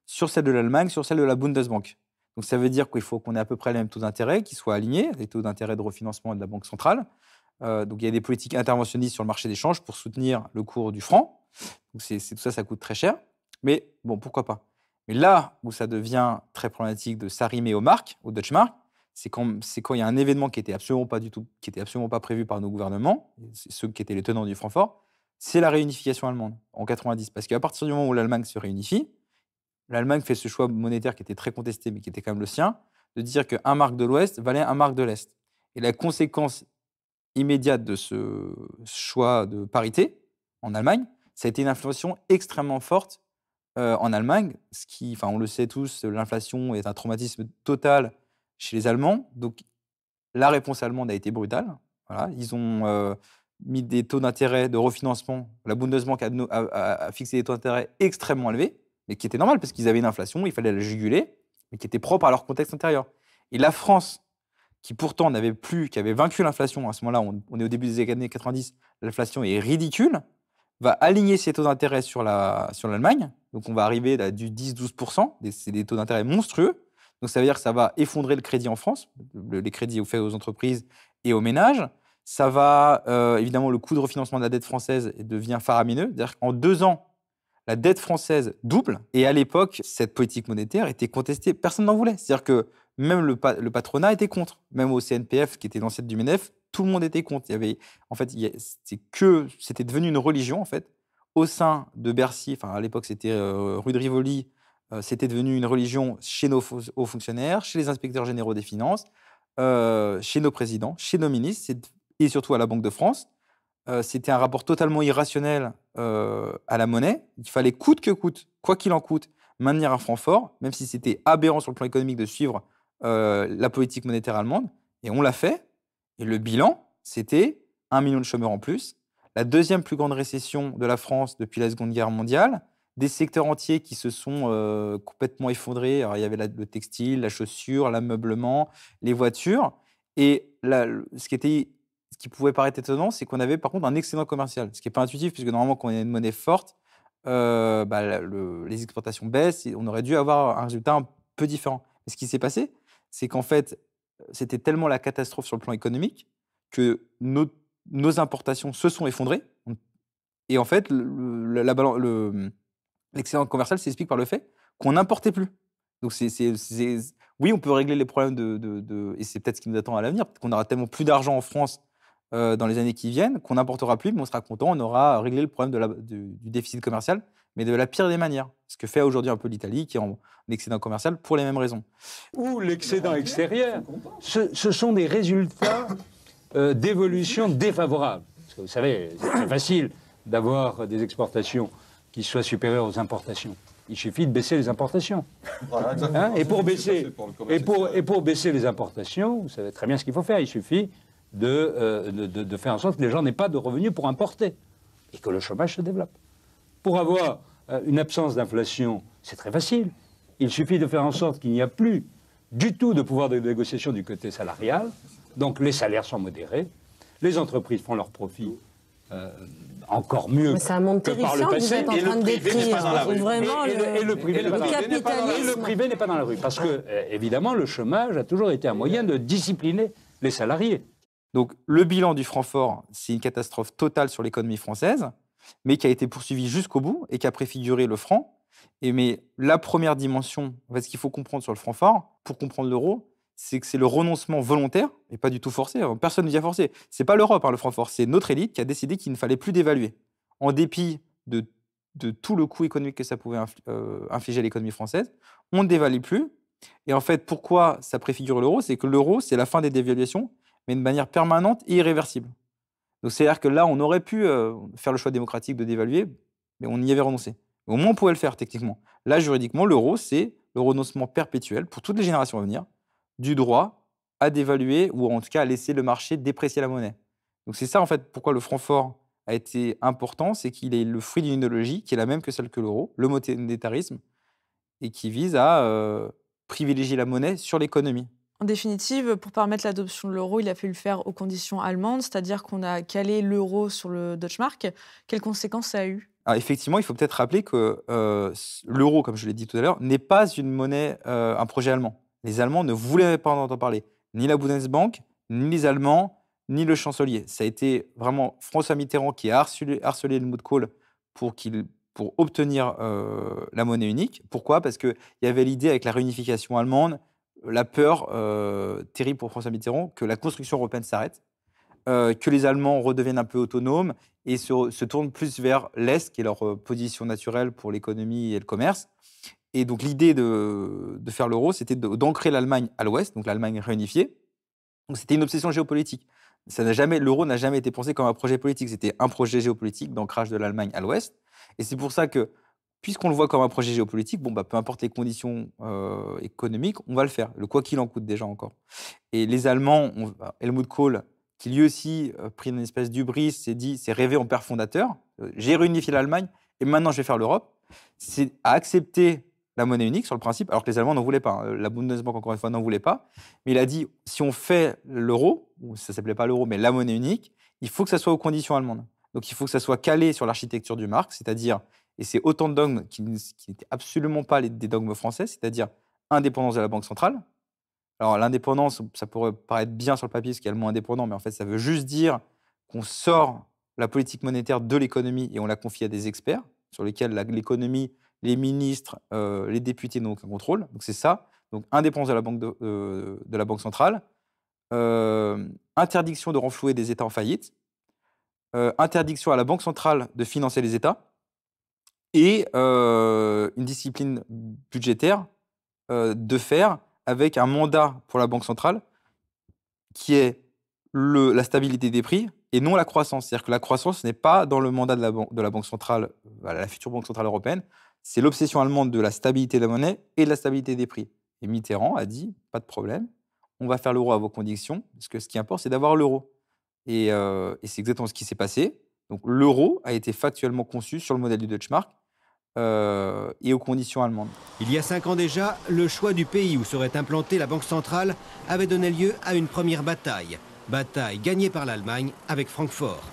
sur celle de l'Allemagne, sur celle de la Bundesbank. Donc ça veut dire qu'il faut qu'on ait à peu près les mêmes taux d'intérêt, qui soient alignés, les taux d'intérêt de refinancement de la Banque centrale. Donc il y a des politiques interventionnistes sur le marché des changes pour soutenir le cours du franc. Donc tout ça, ça coûte très cher. Mais bon, pourquoi pas? Mais là où ça devient très problématique de s'arrimer aux marques, aux Deutsche Mark, c'est quand il y a un événement qui était absolument pas prévu par nos gouvernements, c'est ceux qui étaient les tenants du franc fort, c'est la réunification allemande en 90. Parce qu'à partir du moment où l'Allemagne se réunifie, l'Allemagne fait ce choix monétaire qui était très contesté, mais qui était quand même le sien, de dire qu'un mark de l'Ouest valait un mark de l'Est. Et la conséquence immédiate de ce choix de parité en Allemagne, ça a été une inflation extrêmement forte en Allemagne, enfin, on le sait tous, l'inflation est un traumatisme total chez les Allemands. Donc, la réponse allemande a été brutale. Voilà, ils ont mis des taux d'intérêt de refinancement. La Bundesbank a fixé des taux d'intérêt extrêmement élevés, mais qui étaient normaux parce qu'ils avaient une inflation, il fallait la juguler, mais qui était propre à leur contexte intérieur. Et la France, qui pourtant qui avait vaincu l'inflation à ce moment-là, on est au début des années 90, l'inflation est ridicule, va aligner ses taux d'intérêt sur l'Allemagne. Donc on va arriver à du 10-12%, c'est des taux d'intérêt monstrueux. Donc ça veut dire que ça va effondrer le crédit en France, les crédits faits aux entreprises et aux ménages. Ça va, évidemment, le coût de refinancement de la dette française devient faramineux. C'est-à-dire qu'en 2 ans, la dette française double. Et à l'époque, cette politique monétaire était contestée. Personne n'en voulait. C'est-à-dire que même le patronat était contre. Même au CNPF, qui était l'ancêtre du MEDEF, tout le monde était contre. Il y avait, en fait, c'était devenu une religion, en fait, au sein de Bercy. Enfin, à l'époque, c'était rue de Rivoli. C'était devenu une religion chez nos hauts fonctionnaires, chez les inspecteurs généraux des finances, chez nos présidents, chez nos ministres et surtout à la Banque de France. C'était un rapport totalement irrationnel à la monnaie. Il fallait coûte que coûte, quoi qu'il en coûte, maintenir un franc fort, même si c'était aberrant sur le plan économique de suivre la politique monétaire allemande. Et on l'a fait. Et le bilan, c'était 1 million de chômeurs en plus, la deuxième plus grande récession de la France depuis la Seconde Guerre mondiale, des secteurs entiers qui se sont complètement effondrés. Alors, il y avait le textile, la chaussure, l'ameublement, les voitures. Et ce qui pouvait paraître étonnant, c'est qu'on avait par contre un excédent commercial, ce qui n'est pas intuitif, puisque normalement, quand on a une monnaie forte, les exportations baissent et on aurait dû avoir un résultat un peu différent. Mais ce qui s'est passé, c'est qu'en fait, c'était tellement la catastrophe sur le plan économique que nos importations se sont effondrées. Et en fait, l'excédent commercial s'explique par le fait qu'on n'importait plus. Donc oui, on peut régler les problèmes et c'est peut-être ce qui nous attend à l'avenir, peut-être qu'on aura tellement plus d'argent en France dans les années qui viennent qu'on n'importera plus, mais on sera content, on aura réglé le problème du déficit commercial, mais de la pire des manières. Ce que fait aujourd'hui un peu l'Italie, qui est en excédent commercial pour les mêmes raisons. Ou l'excédent extérieur, ce sont des résultats d'évolution défavorables. Parce que vous savez, c'est très facile d'avoir des exportations qui soient supérieures aux importations. Il suffit de baisser les importations. Hein, et pour baisser les importations, vous savez très bien ce qu'il faut faire. Il suffit de faire en sorte que les gens n'aient pas de revenus pour importer et que le chômage se développe. Pour avoir une absence d'inflation, c'est très facile. Il suffit de faire en sorte qu'il n'y a plus du tout de pouvoir de négociation du côté salarial. Donc les salaires sont modérés, les entreprises font leurs profits encore mieux mais c'est un monde que par le terrifiant que passé. vous êtes en train de décrire. Vraiment, le privé n'est pas dans la rue. Parce que, évidemment, le chômage a toujours été un moyen de discipliner les salariés. Donc, le bilan du Francfort, c'est une catastrophe totale sur l'économie française, mais qui a été poursuivie jusqu'au bout et qui a préfiguré le franc. Mais la première dimension, en fait, ce qu'il faut comprendre sur le Francfort, pour comprendre l'euro, c'est que c'est le renoncement volontaire, et pas du tout forcé. Personne ne vient forcer. C'est pas l'Europe, le Francfort, c'est notre élite qui a décidé qu'il ne fallait plus dévaluer. En dépit de tout le coût économique que ça pouvait infliger à l'économie française, on ne dévalue plus. Et en fait, pourquoi ça préfigure l'euro? C'est que l'euro, c'est la fin des dévaluations, mais de manière permanente et irréversible. Donc c'est-à-dire que là, on aurait pu faire le choix démocratique de dévaluer, mais on y avait renoncé. Au moins, on pouvait le faire techniquement. Là, juridiquement, l'euro, c'est le renoncement perpétuel pour toutes les générations à venir du droit à dévaluer ou en tout cas à laisser le marché déprécier la monnaie. Donc c'est ça en fait pourquoi le Francfort a été important, c'est qu'il est le fruit d'une idéologie qui est la même que celle que l'euro, le monétarisme, et qui vise à privilégier la monnaie sur l'économie. En définitive, pour permettre l'adoption de l'euro, il a fallu le faire aux conditions allemandes, c'est-à-dire qu'on a calé l'euro sur le Deutschmark. Quelles conséquences ça a eu? Alors effectivement, il faut peut-être rappeler que l'euro, comme je l'ai dit tout à l'heure, n'est pas une monnaie, un projet allemand. Les Allemands ne voulaient pas en entendre parler. Ni la Bundesbank, ni les Allemands, ni le chancelier. Ça a été vraiment François Mitterrand qui a harcelé Helmut Kohl pour obtenir la monnaie unique. Pourquoi? Parce qu'il y avait l'idée avec la réunification allemande, la peur terrible pour François Mitterrand que la construction européenne s'arrête, que les Allemands redeviennent un peu autonomes et se tournent plus vers l'Est, qui est leur position naturelle pour l'économie et le commerce. Et donc l'idée de faire l'euro, c'était d'ancrer l'Allemagne à l'ouest, donc l'Allemagne réunifiée. Donc c'était une obsession géopolitique. L'euro n'a jamais été pensé comme un projet politique, c'était un projet géopolitique d'ancrage de l'Allemagne à l'ouest. Et c'est pour ça que, puisqu'on le voit comme un projet géopolitique, peu importe les conditions économiques, on va le faire. Le quoi qu'il en coûte déjà encore. Et les Allemands, Helmut Kohl, qui lui aussi pris une espèce d'hubris, s'est rêvé en père fondateur. J'ai réunifié l'Allemagne et maintenant je vais faire l'Europe. C'est à accepter la monnaie unique sur le principe, alors que les Allemands n'en voulaient pas. La Bundesbank, encore une fois, n'en voulait pas. Mais il a dit, si on fait l'euro, ou ça ne s'appelait pas l'euro, mais la monnaie unique, il faut que ça soit aux conditions allemandes. Donc il faut que ça soit calé sur l'architecture du mark, c'est-à-dire, et c'est autant de dogmes qui n'étaient absolument pas des dogmes français, c'est-à-dire indépendance de la Banque centrale. Alors l'indépendance, ça pourrait paraître bien sur le papier, parce qu'il y a le mot indépendant, mais en fait, ça veut juste dire qu'on sort la politique monétaire de l'économie et on la confie à des experts, sur lesquels l'économie, les ministres, les députés n'ont aucun contrôle. Donc c'est ça. Donc indépendance de la Banque centrale, interdiction de renflouer des États en faillite, interdiction à la Banque centrale de financer les États et une discipline budgétaire de faire avec un mandat pour la Banque centrale qui est la stabilité des prix et non la croissance. C'est-à-dire que la croissance n'est pas dans le mandat de la Banque centrale, la future Banque centrale européenne. C'est l'obsession allemande de la stabilité de la monnaie et de la stabilité des prix. Et Mitterrand a dit, pas de problème, on va faire l'euro à vos conditions, parce que ce qui importe, c'est d'avoir l'euro. Et c'est exactement ce qui s'est passé. Donc l'euro a été factuellement conçu sur le modèle du Deutschmark et aux conditions allemandes. Il y a 5 ans déjà, le choix du pays où serait implantée la Banque centrale avait donné lieu à une première bataille. Bataille gagnée par l'Allemagne avec Francfort.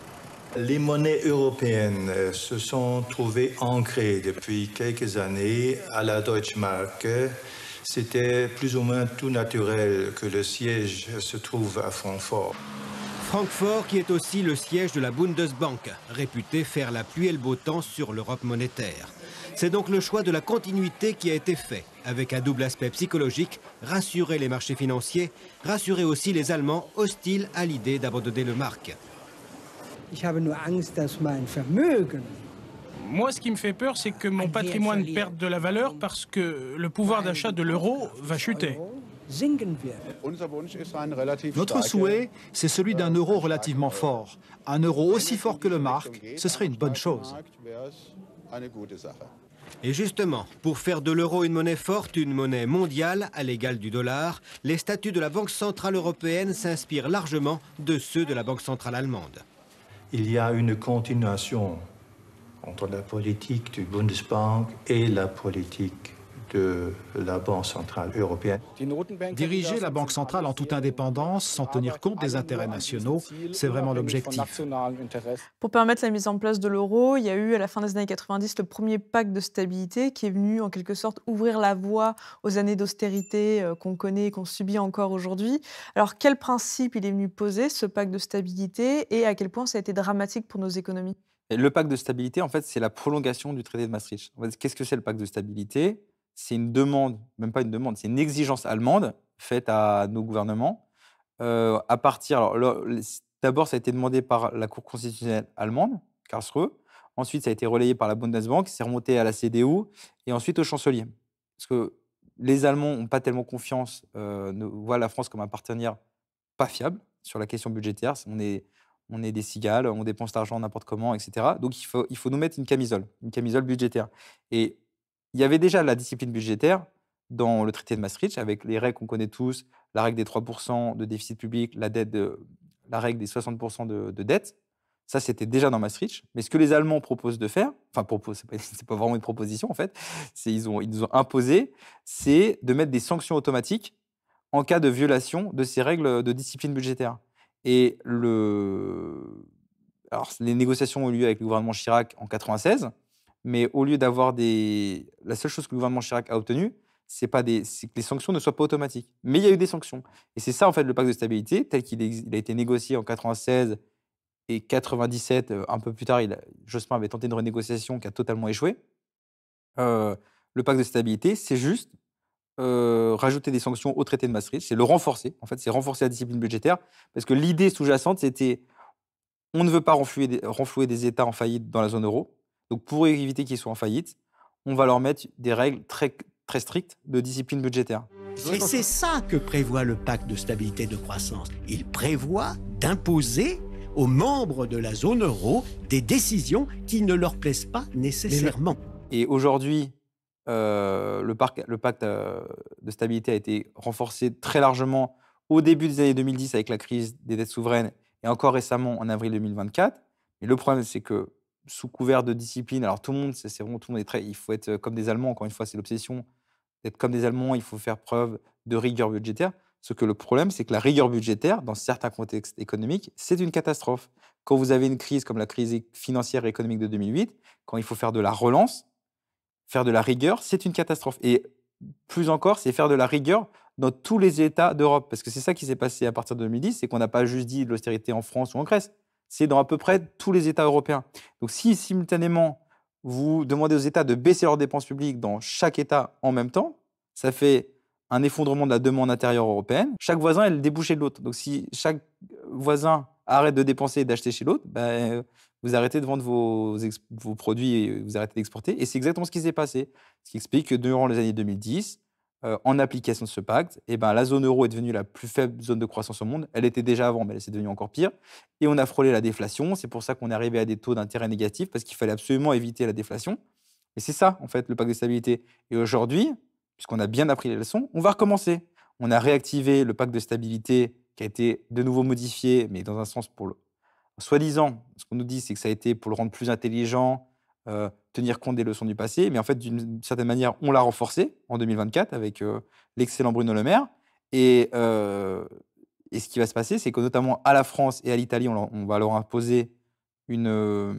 Les monnaies européennes se sont trouvées ancrées depuis quelques années à la Deutsche Mark. C'était plus ou moins tout naturel que le siège se trouve à Francfort. Francfort qui est aussi le siège de la Bundesbank, réputée faire la pluie et le beau temps sur l'Europe monétaire. C'est donc le choix de la continuité qui a été fait, avec un double aspect psychologique, rassurer les marchés financiers, rassurer aussi les Allemands hostiles à l'idée d'abandonner le mark. Moi, ce qui me fait peur, c'est que mon patrimoine perde de la valeur parce que le pouvoir d'achat de l'euro va chuter. Notre souhait, c'est celui d'un euro relativement fort. Un euro aussi fort que le mark, ce serait une bonne chose. Et justement, pour faire de l'euro une monnaie forte, une monnaie mondiale à l'égal du dollar, les statuts de la Banque centrale européenne s'inspirent largement de ceux de la Banque centrale allemande. Il y a une continuation entre la politique du Bundesbank et la politique de la Banque centrale européenne. Diriger la Banque centrale en toute indépendance, sans tenir compte des intérêts nationaux, c'est vraiment l'objectif. Pour permettre la mise en place de l'euro, il y a eu à la fin des années 90 le premier pacte de stabilité qui est venu en quelque sorte ouvrir la voie aux années d'austérité qu'on connaît et qu'on subit encore aujourd'hui. Alors quel principe il est venu poser, ce pacte de stabilité, et à quel point ça a été dramatique pour nos économies? Et le pacte de stabilité, en fait, c'est la prolongation du traité de Maastricht. En fait, qu'est-ce que c'est le pacte de stabilité? C'est une demande, même pas une demande, c'est une exigence allemande faite à nos gouvernements. À partir, alors, d'abord, ça a été demandé par la Cour constitutionnelle allemande, Karlsruhe. Ensuite, ça a été relayé par la Bundesbank, c'est remonté à la CDU et ensuite au chancelier. Parce que les Allemands n'ont pas tellement confiance, voient la France comme un partenaire pas fiable sur la question budgétaire. On est des cigales, on dépense l'argent n'importe comment, etc. Donc il faut nous mettre une camisole budgétaire. Et il y avait déjà la discipline budgétaire dans le traité de Maastricht, avec les règles qu'on connaît tous, la règle des 3% de déficit public, la règle des 60% de dette. Ça, c'était déjà dans Maastricht. Mais ce que les Allemands proposent de faire, enfin, c'est pas vraiment une proposition en fait, ils nous ont imposé, c'est de mettre des sanctions automatiques en cas de violation de ces règles de discipline budgétaire. Et alors, les négociations ont eu lieu avec le gouvernement Chirac en 96, mais au lieu d'avoir la seule chose que le gouvernement Chirac a obtenue, c'est que les sanctions ne soient pas automatiques. Mais il y a eu des sanctions. Et c'est ça, en fait, le pacte de stabilité, tel il a été négocié en 96 et 97, un peu plus tard, Jospin avait tenté une renégociation qui a totalement échoué. Le pacte de stabilité, c'est juste rajouter des sanctions au traité de Maastricht, c'est le renforcer. En fait, c'est renforcer la discipline budgétaire, parce que l'idée sous-jacente, c'était on ne veut pas renflouer des États en faillite dans la zone euro. Donc, pour éviter qu'ils soient en faillite, on va leur mettre des règles très, très strictes de discipline budgétaire. Et c'est ça que prévoit le pacte de stabilité et de croissance. Il prévoit d'imposer aux membres de la zone euro des décisions qui ne leur plaisent pas nécessairement. Et aujourd'hui, le pacte de stabilité a été renforcé très largement au début des années 2010 avec la crise des dettes souveraines et encore récemment en avril 2024. Mais le problème, c'est que sous couvert de discipline, alors tout le monde, il faut être comme des Allemands, encore une fois, c'est l'obsession d'être comme des Allemands, il faut faire preuve de rigueur budgétaire. Ce que le problème, c'est que la rigueur budgétaire, dans certains contextes économiques, c'est une catastrophe. Quand vous avez une crise comme la crise financière et économique de 2008, quand il faut faire de la relance, faire de la rigueur, c'est une catastrophe. Et plus encore, c'est faire de la rigueur dans tous les États d'Europe. Parce que c'est ça qui s'est passé à partir de 2010, c'est qu'on n'a pas juste dit de l'austérité en France ou en Grèce. C'est dans à peu près tous les États européens. Donc si simultanément, vous demandez aux États de baisser leurs dépenses publiques dans chaque État en même temps, ça fait un effondrement de la demande intérieure européenne. Chaque voisin est le débouché de l'autre. Donc si chaque voisin arrête de dépenser et d'acheter chez l'autre, vous arrêtez de vendre vos produits et vous arrêtez d'exporter. Et c'est exactement ce qui s'est passé. Ce qui explique que durant les années 2010, en application de ce pacte, la zone euro est devenue la plus faible zone de croissance au monde. Elle était déjà avant, mais elle s'est devenue encore pire. Et on a frôlé la déflation. C'est pour ça qu'on est arrivé à des taux d'intérêt négatifs, parce qu'il fallait absolument éviter la déflation. Et c'est ça, en fait, le pacte de stabilité. Et aujourd'hui, puisqu'on a bien appris les leçons, on va recommencer. On a réactivé le pacte de stabilité qui a été de nouveau modifié, mais dans un sens soi-disant, ce qu'on nous dit, c'est que ça a été pour le rendre plus intelligent, tenir compte des leçons du passé. Mais en fait, d'une certaine manière, on l'a renforcé en 2024 avec l'excellent Bruno Le Maire. Et ce qui va se passer, c'est que notamment à la France et à l'Italie, on va leur imposer une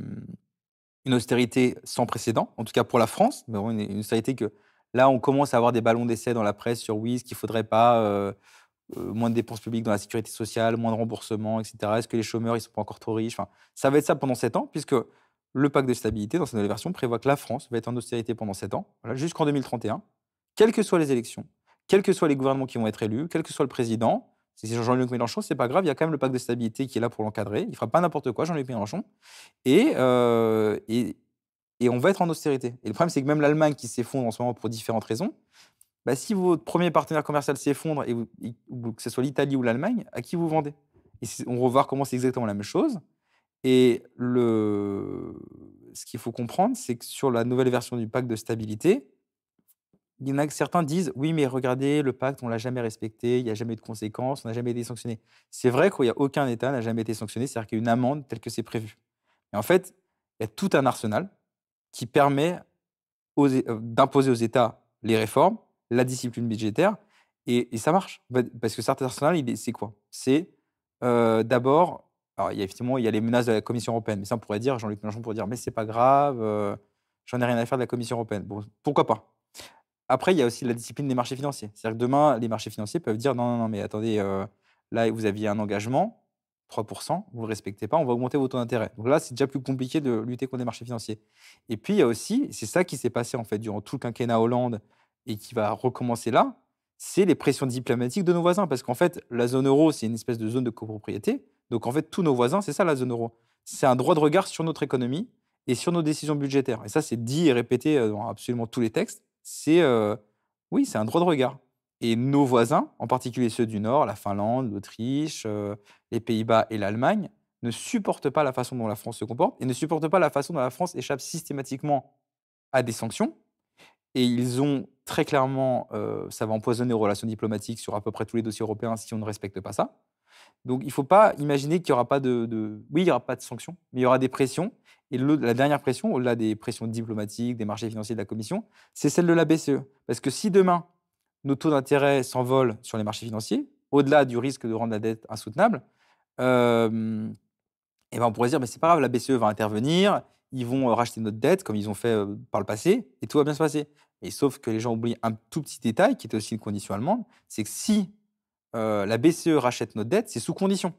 austérité sans précédent, en tout cas pour la France, mais vraiment une austérité que là, on commence à avoir des ballons d'essai dans la presse sur oui, ce qu'il ne faudrait pas, moins de dépenses publiques dans la sécurité sociale, moins de remboursements, etc. Est-ce que les chômeurs, ils ne sont pas encore trop riches? Enfin, ça va être ça pendant 7 ans, puisque le pacte de stabilité, dans sa nouvelle version, prévoit que la France va être en austérité pendant 7 ans, voilà, jusqu'en 2031, quelles que soient les élections, quels que soient les gouvernements qui vont être élus, quel que soit le président. Si c'est Jean-Luc Mélenchon, c'est pas grave, il y a quand même le pacte de stabilité qui est là pour l'encadrer. Il ne fera pas n'importe quoi, Jean-Luc Mélenchon. Et, euh, et, et on va être en austérité. Et le problème, c'est que même l'Allemagne qui s'effondre en ce moment pour différentes raisons, bah, si votre premier partenaire commercial s'effondre, ou que ce soit l'Italie ou l'Allemagne, à qui vous vendez? Et on va voir comment c'est exactement la même chose. Et ce qu'il faut comprendre, c'est que sur la nouvelle version du pacte de stabilité, il y en a que certains disent oui, mais regardez, le pacte, on ne l'a jamais respecté, il n'y a jamais eu de conséquences, on n'a jamais été sanctionné. C'est vrai qu'il n'y a aucun État n'a jamais été sanctionné, c'est-à-dire qu'il y a une amende telle que c'est prévu. Et en fait, il y a tout un arsenal qui permet d'imposer aux États les réformes, la discipline budgétaire, et ça marche. Parce que cet arsenal, c'est quoi? C'est d'abord, alors effectivement, il y a les menaces de la Commission européenne, mais ça, on pourrait dire, Jean-Luc Mélenchon pourrait dire, mais c'est pas grave, j'en ai rien à faire de la Commission européenne. Bon, pourquoi pas? Après, il y a aussi la discipline des marchés financiers. C'est-à-dire que demain, les marchés financiers peuvent dire non, non, non, mais attendez, là, vous aviez un engagement, 3%, vous ne le respectez pas, on va augmenter vos taux d'intérêt. Donc là, c'est déjà plus compliqué de lutter contre les marchés financiers. Et puis, il y a aussi, c'est ça qui s'est passé en fait durant tout le quinquennat Hollande et qui va recommencer là, c'est les pressions diplomatiques de nos voisins. Parce qu'en fait, la zone euro, c'est une espèce de zone de copropriété. Donc en fait, tous nos voisins, c'est ça la zone euro. C'est un droit de regard sur notre économie et sur nos décisions budgétaires. Et ça, c'est dit et répété dans absolument tous les textes. C'est oui, c'est un droit de regard. Et nos voisins, en particulier ceux du Nord, la Finlande, l'Autriche, les Pays-Bas et l'Allemagne, ne supportent pas la façon dont la France se comporte et ne supportent pas la façon dont la France échappe systématiquement à des sanctions. Et ils ont très clairement, ça va empoisonner aux relations diplomatiques sur à peu près tous les dossiers européens si on ne respecte pas ça. Donc il ne faut pas imaginer qu'il n'y aura pas oui, il n'y aura pas de sanctions, mais il y aura des pressions. Et la dernière pression, au-delà des pressions diplomatiques, des marchés financiers de la Commission, c'est celle de la BCE. Parce que si demain, nos taux d'intérêt s'envolent sur les marchés financiers, au-delà du risque de rendre la dette insoutenable, et ben on pourrait se dire, mais c'est pas grave, la BCE va intervenir, ils vont racheter notre dette comme ils ont fait par le passé, et tout va bien se passer. Et sauf que les gens oublient un tout petit détail, qui était aussi une condition allemande, c'est que si la BCE rachète notre dette, c'est sous condition.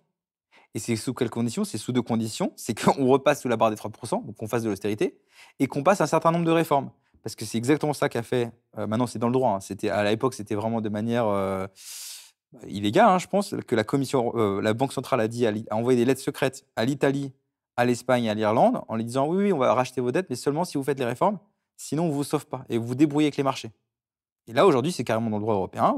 Et c'est sous quelles conditions? C'est sous deux conditions. C'est qu'on repasse sous la barre des 3%, donc qu'on fasse de l'austérité, et qu'on passe un certain nombre de réformes. Parce que c'est exactement ça qu'a fait, maintenant c'est dans le droit, hein, à l'époque c'était vraiment de manière illégale, hein, je pense, que la Banque centrale a envoyé des lettres secrètes à l'Italie, à l'Espagne et à l'Irlande, en lui disant oui, oui, on va racheter vos dettes, mais seulement si vous faites les réformes, sinon on ne vous sauve pas, et vous vous débrouillez avec les marchés. Et là, aujourd'hui, c'est carrément dans le droit européen,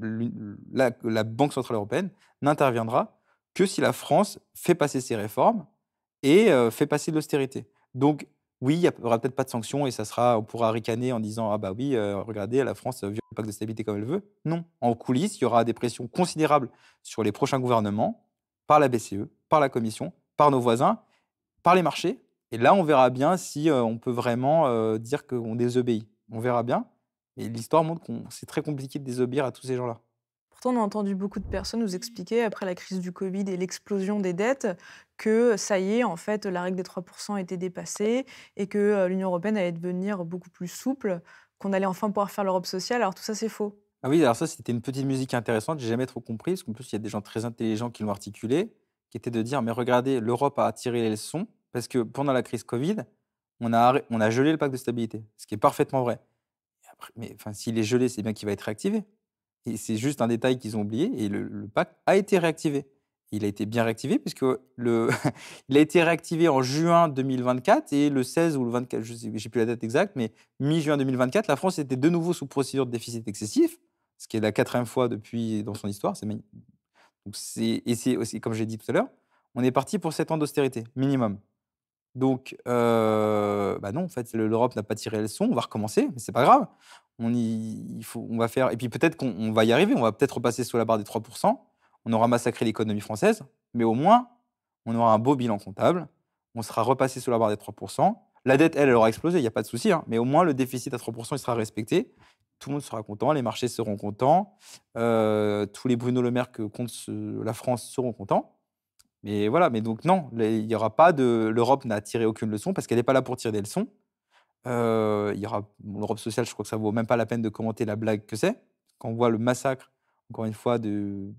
la Banque centrale européenne n'interviendra que si la France fait passer ses réformes et fait passer de l'austérité. Donc, oui, il n'y aura peut-être pas de sanctions et on pourra ricaner en disant « Ah bah oui, regardez, la France viole le pacte de stabilité comme elle veut ». Non, en coulisses, il y aura des pressions considérables sur les prochains gouvernements, par la BCE, par la Commission, par nos voisins, par les marchés. Et là, on verra bien si on peut vraiment dire qu'on désobéit. On verra bien. Et l'histoire montre que c'est très compliqué de désobéir à tous ces gens-là. Pourtant, on a entendu beaucoup de personnes nous expliquer, après la crise du Covid et l'explosion des dettes, que ça y est, en fait, la règle des 3% était dépassée et que l'Union européenne allait devenir beaucoup plus souple, qu'on allait enfin pouvoir faire l'Europe sociale. Alors tout ça, c'est faux. Ah oui, alors ça, c'était une petite musique intéressante, j'ai jamais trop compris, parce qu'en plus, il y a des gens très intelligents qui l'ont articulé, qui était de dire, mais regardez, l'Europe a tiré les leçons, parce que pendant la crise Covid, on a gelé le pacte de stabilité, ce qui est parfaitement vrai. Mais enfin, s'il est gelé, c'est bien qu'il va être réactivé. Et c'est juste un détail qu'ils ont oublié, et le pacte a été réactivé. Il a été bien réactivé, puisque il a été réactivé en juin 2024, et le 16 ou le 24, je n'ai plus la date exacte, mais mi-juin 2024, la France était de nouveau sous procédure de déficit excessif, ce qui est la 4e fois depuis dans son histoire. Donc c'est aussi, comme j'ai dit tout à l'heure, on est parti pour 7 ans d'austérité, minimum. Donc, bah non, en fait, l'Europe n'a pas tiré les leçons, on va recommencer, mais c'est pas grave. On va faire, et puis peut-être qu'on va y arriver, on va peut-être repasser sous la barre des 3%, on aura massacré l'économie française, mais au moins, on aura un beau bilan comptable, on sera repassé sous la barre des 3%. La dette, elle aura explosé, il n'y a pas de souci, hein, mais au moins le déficit à 3%, il sera respecté. Tout le monde sera content, les marchés seront contents, tous les Bruno Le Maire que compte la France seront contents. Mais voilà, mais donc non, il y aura pas de l'Europe n'a tiré aucune leçon parce qu'elle n'est pas là pour tirer des leçons. Il y aura bon, l'Europe sociale, je crois que ça vaut même pas la peine de commenter la blague que c'est. Quand on voit le massacre, encore une fois, il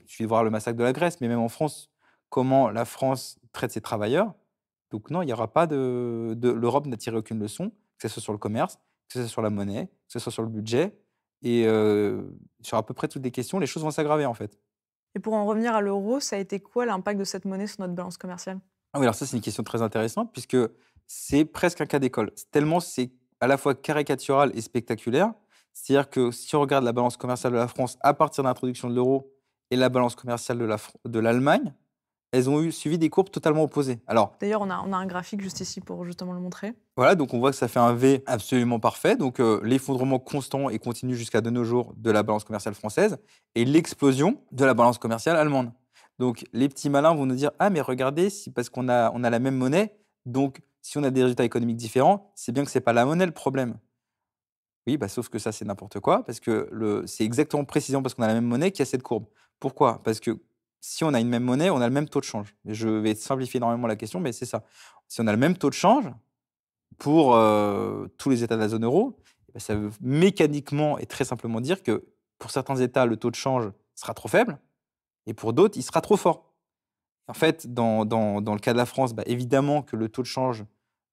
suffit de voir le massacre de la Grèce, mais même en France, comment la France traite ses travailleurs. Donc non, il y aura pas l'Europe n'a tiré aucune leçon, que ce soit sur le commerce, que ce soit sur la monnaie, que ce soit sur le budget et sur à peu près toutes les questions, les choses vont s'aggraver, en fait. Et pour en revenir à l'euro, ça a été quoi l'impact de cette monnaie sur notre balance commerciale? Ah oui, alors ça, c'est une question très intéressante puisque c'est presque un cas d'école. Tellement c'est à la fois caricatural et spectaculaire. C'est-à-dire que si on regarde la balance commerciale de la France à partir de l'introduction de l'euro et la balance commerciale de l'Allemagne, elles ont suivi des courbes totalement opposées. Alors, D'ailleurs, on a un graphique juste ici pour justement le montrer. voilà, donc on voit que ça fait un V absolument parfait. Donc l'effondrement constant et continu jusqu'à de nos jours de la balance commerciale française et l'explosion de la balance commerciale allemande. Donc les petits malins vont nous dire ah mais regardez, si parce qu'on a la même monnaie, donc si on a des résultats économiques différents, c'est bien que c'est pas la monnaie le problème. Oui, bah, sauf que ça c'est n'importe quoi parce que c'est exactement précisément parce qu'on a la même monnaie qu'il y a cette courbe. Pourquoi? Parce que si on a une même monnaie, on a le même taux de change. Je vais simplifier énormément la question, mais c'est ça. Si on a le même taux de change, pour tous les États de la zone euro, bah, ça veut mécaniquement et très simplement dire que pour certains États, le taux de change sera trop faible et pour d'autres, il sera trop fort. En fait, dans le cas de la France, bah, évidemment que le taux de change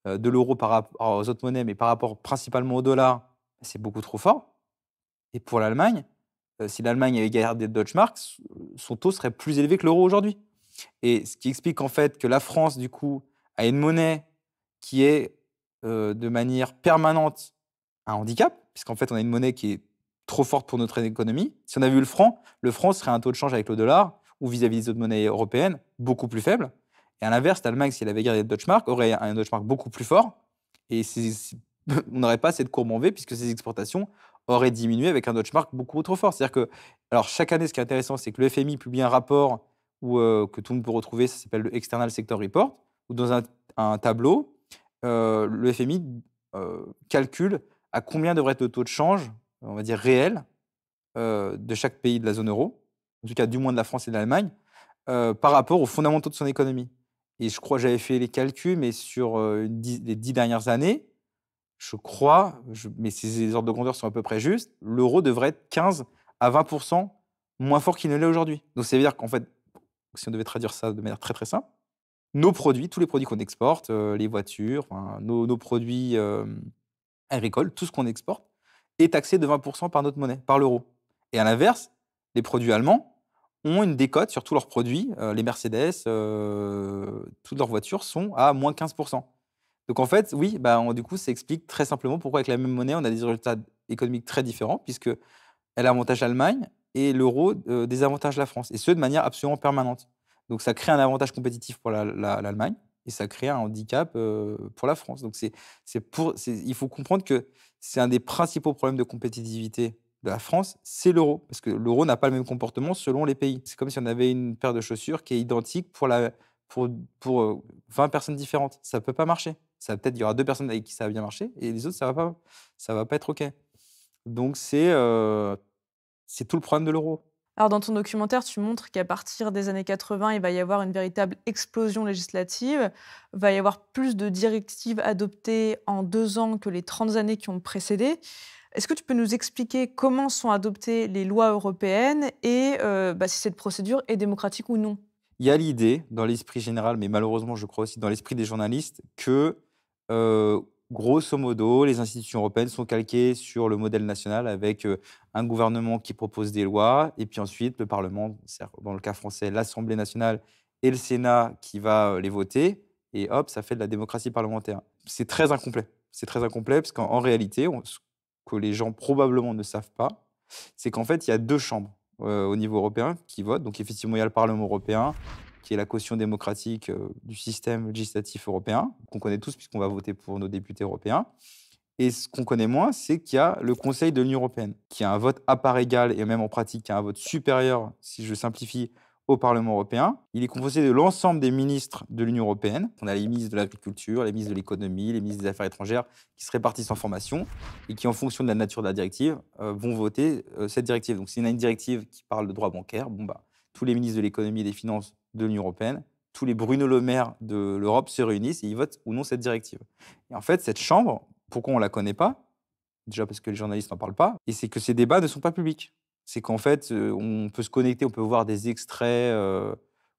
de l'euro par rapport aux autres monnaies, mais par rapport principalement au dollar, bah, c'est beaucoup trop fort. Et pour l'Allemagne, si l'Allemagne avait gardé le Deutsche Mark, son taux serait plus élevé que l'euro aujourd'hui. Et ce qui explique en fait que la France, du coup, a une monnaie qui est de manière permanente un handicap, puisqu'en fait, on a une monnaie qui est trop forte pour notre économie. Si on avait eu le franc serait un taux de change avec le dollar ou vis-à-vis des autres monnaies européennes beaucoup plus faible. Et à l'inverse, l'Allemagne, si elle avait gardé le Deutsche Mark, aurait un Deutsche Mark beaucoup plus fort. Et on n'aurait pas cette courbe en V puisque ses exportations auraient diminué avec un Deutsche Mark beaucoup trop fort. C'est-à-dire que, alors chaque année, ce qui est intéressant, c'est que le FMI publie un rapport que tout le monde peut retrouver, ça s'appelle le External Sector Report, où dans un tableau, le FMI calcule à combien devrait être le taux de change, on va dire réel, de chaque pays de la zone euro, en tout cas du moins de la France et de l'Allemagne, par rapport aux fondamentaux de son économie. Et je crois, j'avais fait les calculs, mais sur les 10 dernières années, je crois, mais ces ordres de grandeur sont à peu près justes, l'euro devrait être 15 à 20% moins fort qu'il ne l'est aujourd'hui. Donc ça veut dire qu'en fait, si on devait traduire ça de manière très très simple, nos produits, tous les produits qu'on exporte, les voitures, enfin, nos produits agricoles, tout ce qu'on exporte, est taxé de 20% par notre monnaie, par l'euro. Et à l'inverse, les produits allemands ont une décote sur tous leurs produits, les Mercedes, toutes leurs voitures sont à moins 15%. Donc en fait, oui, bah, du coup, ça explique très simplement pourquoi avec la même monnaie, on a des résultats économiques très différents, puisque elle avantage l'Allemagne et l'euro désavantage la France, et ce, de manière absolument permanente. Donc ça crée un avantage compétitif pour l'Allemagne et ça crée un handicap pour la France. Donc il faut comprendre que c'est un des principaux problèmes de compétitivité de la France, c'est l'euro. Parce que l'euro n'a pas le même comportement selon les pays. C'est comme si on avait une paire de chaussures qui est identique pour 20 personnes différentes. Ça ne peut pas marcher. Il y aura 2 personnes avec qui ça va bien marcher et les autres, ça va pas être OK. Donc c'est tout le problème de l'euro. Alors, dans ton documentaire, tu montres qu'à partir des années 80, il va y avoir une véritable explosion législative. Il va y avoir plus de directives adoptées en 2 ans que les 30 années qui ont précédé. Est-ce que tu peux nous expliquer comment sont adoptées les lois européennes et si cette procédure est démocratique ou non? Il y a l'idée, dans l'esprit général, mais malheureusement, je crois aussi dans l'esprit des journalistes, que, grosso modo, les institutions européennes sont calquées sur le modèle national avec un gouvernement qui propose des lois et puis ensuite le Parlement, dans le cas français, l'Assemblée nationale et le Sénat qui va les voter et hop, ça fait de la démocratie parlementaire. C'est très incomplet. C'est très incomplet parce qu'en réalité, ce que les gens probablement ne savent pas, c'est qu'en fait, il y a 2 chambres au niveau européen qui votent. Donc effectivement, il y a le Parlement européen, qui est la caution démocratique du système législatif européen, qu'on connaît tous puisqu'on va voter pour nos députés européens. Et ce qu'on connaît moins, c'est qu'il y a le Conseil de l'Union européenne, qui a un vote à part égale et même en pratique, qui a un vote supérieur, si je simplifie, au Parlement européen. Il est composé de l'ensemble des ministres de l'Union européenne. On a les ministres de l'Agriculture, les ministres de l'Économie, les ministres des Affaires étrangères, qui se répartissent en formation et qui, en fonction de la nature de la directive, vont voter cette directive. Donc, s'il y a une directive qui parle de droit bancaire, tous les ministres de l'Économie et des Finances de l'Union européenne tous les Bruno Le Maire de l'Europe se réunissent et ils votent ou non cette directive. Et en fait, cette chambre, pourquoi on ne la connaît pas? Déjà parce que les journalistes n'en parlent pas, et c'est que ces débats ne sont pas publics. C'est qu'en fait, on peut se connecter, on peut voir des extraits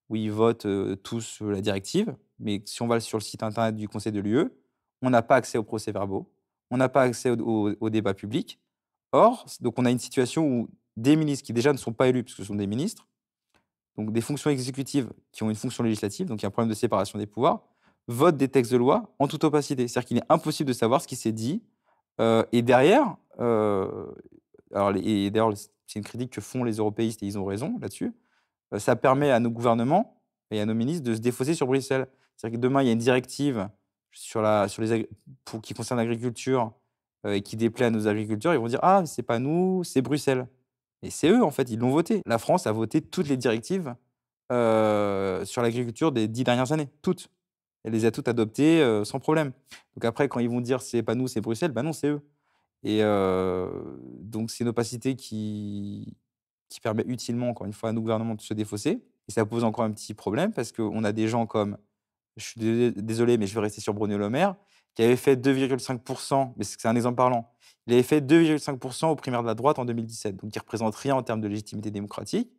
où ils votent tous la directive, mais si on va sur le site internet du Conseil de l'UE, on n'a pas accès aux procès-verbaux, on n'a pas accès au débat public. Or, donc on a une situation où des ministres qui déjà ne sont pas élus, parce que ce sont des ministres, donc des fonctions exécutives qui ont une fonction législative, donc il y a un problème de séparation des pouvoirs, votent des textes de loi en toute opacité. C'est-à-dire qu'il est impossible de savoir ce qui s'est dit. Et derrière, et d'ailleurs, c'est une critique que font les européistes et ils ont raison là-dessus, ça permet à nos gouvernements et à nos ministres de se défausser sur Bruxelles. C'est-à-dire que demain, il y a une directive qui concerne l'agriculture et qui déplaît à nos agriculteurs, ils vont dire « Ah, c'est pas nous, c'est Bruxelles ». Et c'est eux, en fait, ils l'ont voté. La France a voté toutes les directives sur l'agriculture des 10 dernières années, toutes. Elle les a toutes adoptées sans problème. Donc après, quand ils vont dire c'est pas nous, c'est Bruxelles, ben non, c'est eux. Et donc c'est une opacité qui permet utilement, encore une fois, à nos gouvernements de se défausser. Et ça pose encore un petit problème parce qu'on a des gens comme, je suis désolé, mais je vais rester sur Bruno Le Maire, qui avait fait 2,5%, mais c'est un exemple parlant, il avait fait 2,5% aux primaires de la droite en 2017, donc il ne représente rien en termes de légitimité démocratique.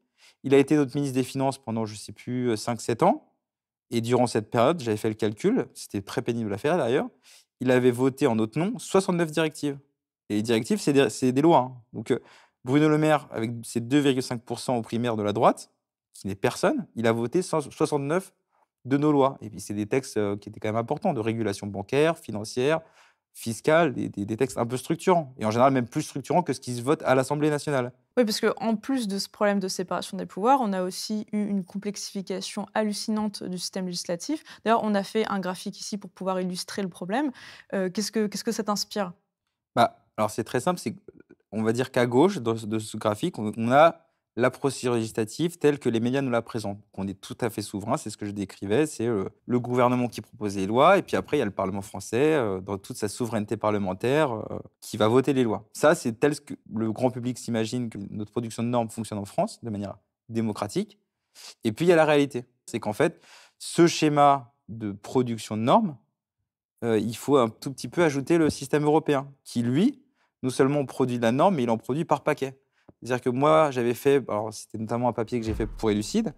Il a été notre ministre des Finances pendant, je ne sais plus, 5-7 ans. Et durant cette période, j'avais fait le calcul, c'était très pénible à faire d'ailleurs, il avait voté en notre nom 69 directives. Et les directives, c'est des lois. Hein. Donc Bruno Le Maire, avec ses 2,5% aux primaires de la droite, qui n'est personne, il a voté 69 de nos lois. Et puis c'est des textes qui étaient quand même importants, de régulation bancaire, financière, fiscale, des textes un peu structurants. Et en général, même plus structurants que ce qui se vote à l'Assemblée nationale. Oui, parce qu'en plus de ce problème de séparation des pouvoirs, on a aussi eu une complexification hallucinante du système législatif. D'ailleurs, on a fait un graphique ici pour pouvoir illustrer le problème. Qu'est-ce que ça t'inspire? Alors, c'est très simple. On va dire qu'à gauche, de ce graphique, on a la procédure législative telle que les médias nous la présentent. On est tout à fait souverain, c'est ce que je décrivais, c'est le gouvernement qui propose les lois, et puis après, il y a le Parlement français, dans toute sa souveraineté parlementaire, qui va voter les lois. Ça, c'est tel que le grand public s'imagine que notre production de normes fonctionne en France, de manière démocratique. Et puis, il y a la réalité. C'est qu'en fait, ce schéma de production de normes, il faut un tout petit peu ajouter le système européen, qui, lui, non seulement produit de la norme, mais il en produit par paquet. C'est-à-dire que moi, j'avais fait, alors c'était notamment un papier que j'ai fait pour Elucide,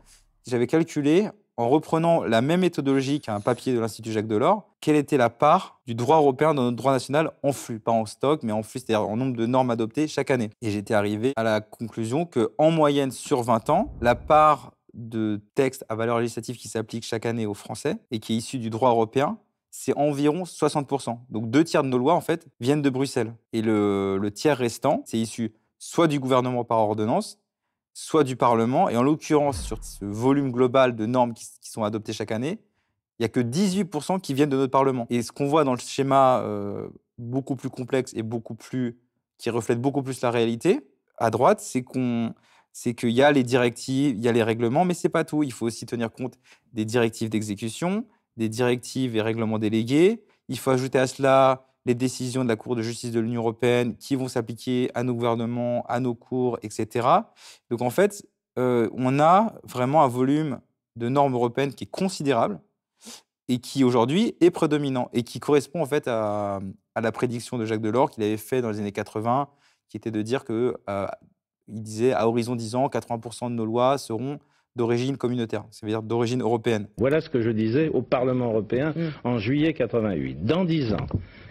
j'avais calculé, en reprenant la même méthodologie qu'un papier de l'Institut Jacques Delors, quelle était la part du droit européen dans notre droit national en flux, pas en stock, mais en flux, c'est-à-dire en nombre de normes adoptées chaque année. Et j'étais arrivé à la conclusion qu'en moyenne, sur 20 ans, la part de textes à valeur législative qui s'applique chaque année aux Français et qui est issue du droit européen, c'est environ 60%. Donc 2 tiers de nos lois, en fait, viennent de Bruxelles. Et le tiers restant, c'est issu soit du gouvernement par ordonnance, soit du Parlement. Et en l'occurrence, sur ce volume global de normes qui sont adoptées chaque année, il n'y a que 18% qui viennent de notre Parlement. Et ce qu'on voit dans le schéma beaucoup plus complexe et qui reflète beaucoup plus la réalité, à droite, c'est qu'il y a les directives, il y a les règlements, mais ce n'est pas tout. Il faut aussi tenir compte des directives d'exécution, des directives et règlements délégués. Il faut ajouter à cela les décisions de la Cour de justice de l'Union européenne qui vont s'appliquer à nos gouvernements, à nos cours, etc. Donc en fait, on a vraiment un volume de normes européennes qui est considérable et qui aujourd'hui est prédominant et qui correspond en fait à la prédiction de Jacques Delors qu'il avait fait dans les années 80, qui était de dire que, il disait à horizon 10 ans, 80% de nos lois seront d'origine communautaire, c'est-à-dire d'origine européenne. Voilà ce que je disais au Parlement européen en juillet 88. Dans 10 ans,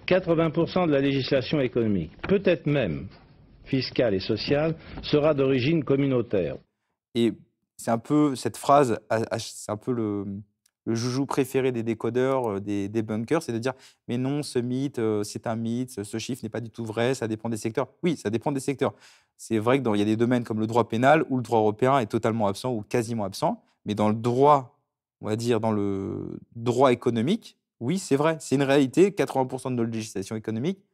80% de la législation économique, peut-être même fiscale et sociale, sera d'origine communautaire. Et c'est un peu cette phrase, c'est un peu le joujou préféré des décodeurs, des bunkers, c'est de dire « mais non, ce mythe, c'est un mythe, ce chiffre n'est pas du tout vrai, ça dépend des secteurs ». Oui, ça dépend des secteurs. C'est vrai qu'il y a des domaines comme le droit pénal où le droit européen est totalement absent ou quasiment absent, mais dans le droit, on va dire dans le droit économique, oui, c'est vrai, c'est une réalité, 80% de notre législation économique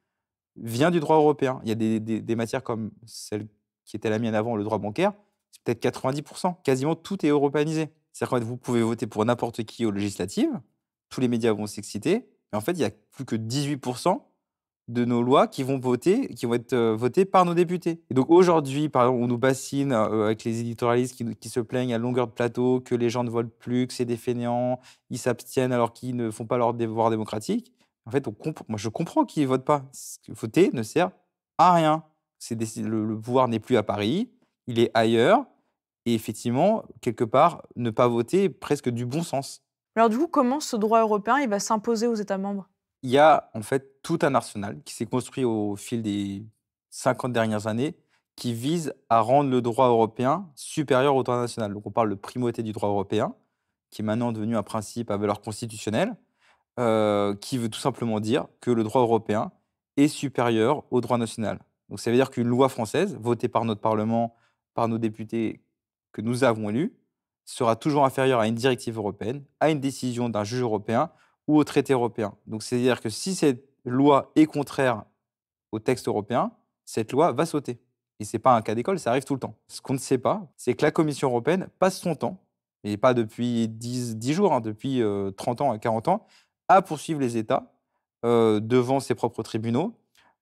vient du droit européen. Il y a des matières comme celle qui était la mienne avant, le droit bancaire, c'est peut-être 90%, quasiment tout est européanisé. C'est-à-dire que vous pouvez voter pour n'importe qui aux législatives, tous les médias vont s'exciter, mais en fait, il n'y a plus que 18% de nos lois qui vont être votées par nos députés. Et donc aujourd'hui, par exemple, on nous bassine avec les éditorialistes qui se plaignent à longueur de plateau que les gens ne votent plus, que c'est des fainéants, ils s'abstiennent alors qu'ils ne font pas leur devoir démocratique. En fait, moi je comprends qu'ils ne votent pas. Voter ne sert à rien. Le pouvoir n'est plus à Paris, il est ailleurs. Et effectivement, quelque part, ne pas voter est presque du bon sens. Alors du coup, comment ce droit européen il va s'imposer aux États membres? Il y a en fait tout un arsenal qui s'est construit au fil des 50 dernières années qui vise à rendre le droit européen supérieur au droit national. Donc on parle de primauté du droit européen, qui est maintenant devenu un principe à valeur constitutionnelle, qui veut tout simplement dire que le droit européen est supérieur au droit national. Donc ça veut dire qu'une loi française, votée par notre Parlement, par nos députés que nous avons élus, sera toujours inférieure à une directive européenne, à une décision d'un juge européen ou au traité européen. Donc c'est-à-dire que si cette loi est contraire au texte européen, cette loi va sauter. Et ce n'est pas un cas d'école, ça arrive tout le temps. Ce qu'on ne sait pas, c'est que la Commission européenne passe son temps, et pas depuis 10 jours, hein, depuis 30 ans à 40 ans, à poursuivre les États devant ses propres tribunaux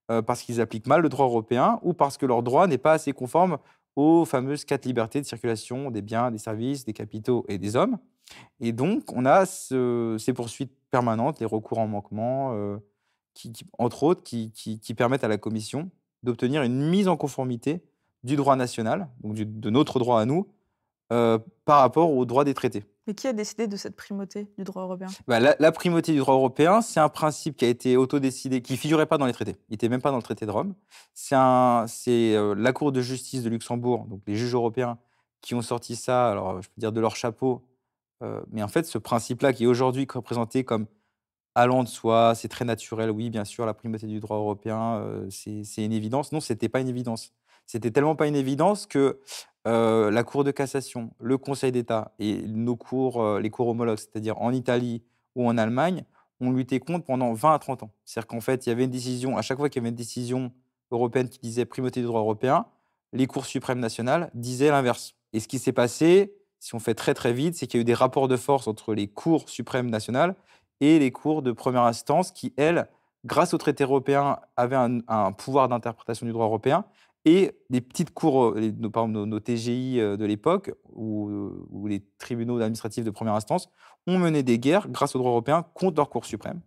parce qu'ils appliquent mal le droit européen ou parce que leur droit n'est pas assez conforme aux fameuses 4 libertés de circulation des biens, des services, des capitaux et des hommes. Et donc, on a ces poursuites permanentes, les recours en manquement, entre autres, qui permettent à la Commission d'obtenir une mise en conformité du droit national, donc de notre droit à nous, par rapport au droit des traités. Mais qui a décidé de cette primauté du droit européen? La primauté du droit européen, c'est un principe qui a été autodécidé, qui ne figurait pas dans les traités. Il n'était même pas dans le traité de Rome. C'est la Cour de justice de Luxembourg, donc les juges européens, qui ont sorti ça, alors je peux dire de leur chapeau. Mais en fait, ce principe-là, qui est aujourd'hui représenté comme allant de soi, c'est très naturel, oui, bien sûr, la primauté du droit européen, c'est une évidence. Non, ce n'était pas une évidence. C'était tellement pas une évidence que la Cour de cassation, le Conseil d'État et nos cours, les cours homologues, c'est-à-dire en Italie ou en Allemagne, ont lutté contre pendant 20 à 30 ans. C'est-à-dire qu'en fait, il y avait une décision, à chaque fois qu'il y avait une décision européenne qui disait primauté du droit européen, les cours suprêmes nationales disaient l'inverse. Et ce qui s'est passé, si on fait très très vite, c'est qu'il y a eu des rapports de force entre les cours suprêmes nationales et les cours de première instance qui, elles, grâce au traité européen, avaient un pouvoir d'interprétation du droit européen. Et les petites cours, par exemple nos TGI de l'époque, ou les tribunaux administratifs de première instance, ont mené des guerres grâce au droit européen contre leur Cour suprême.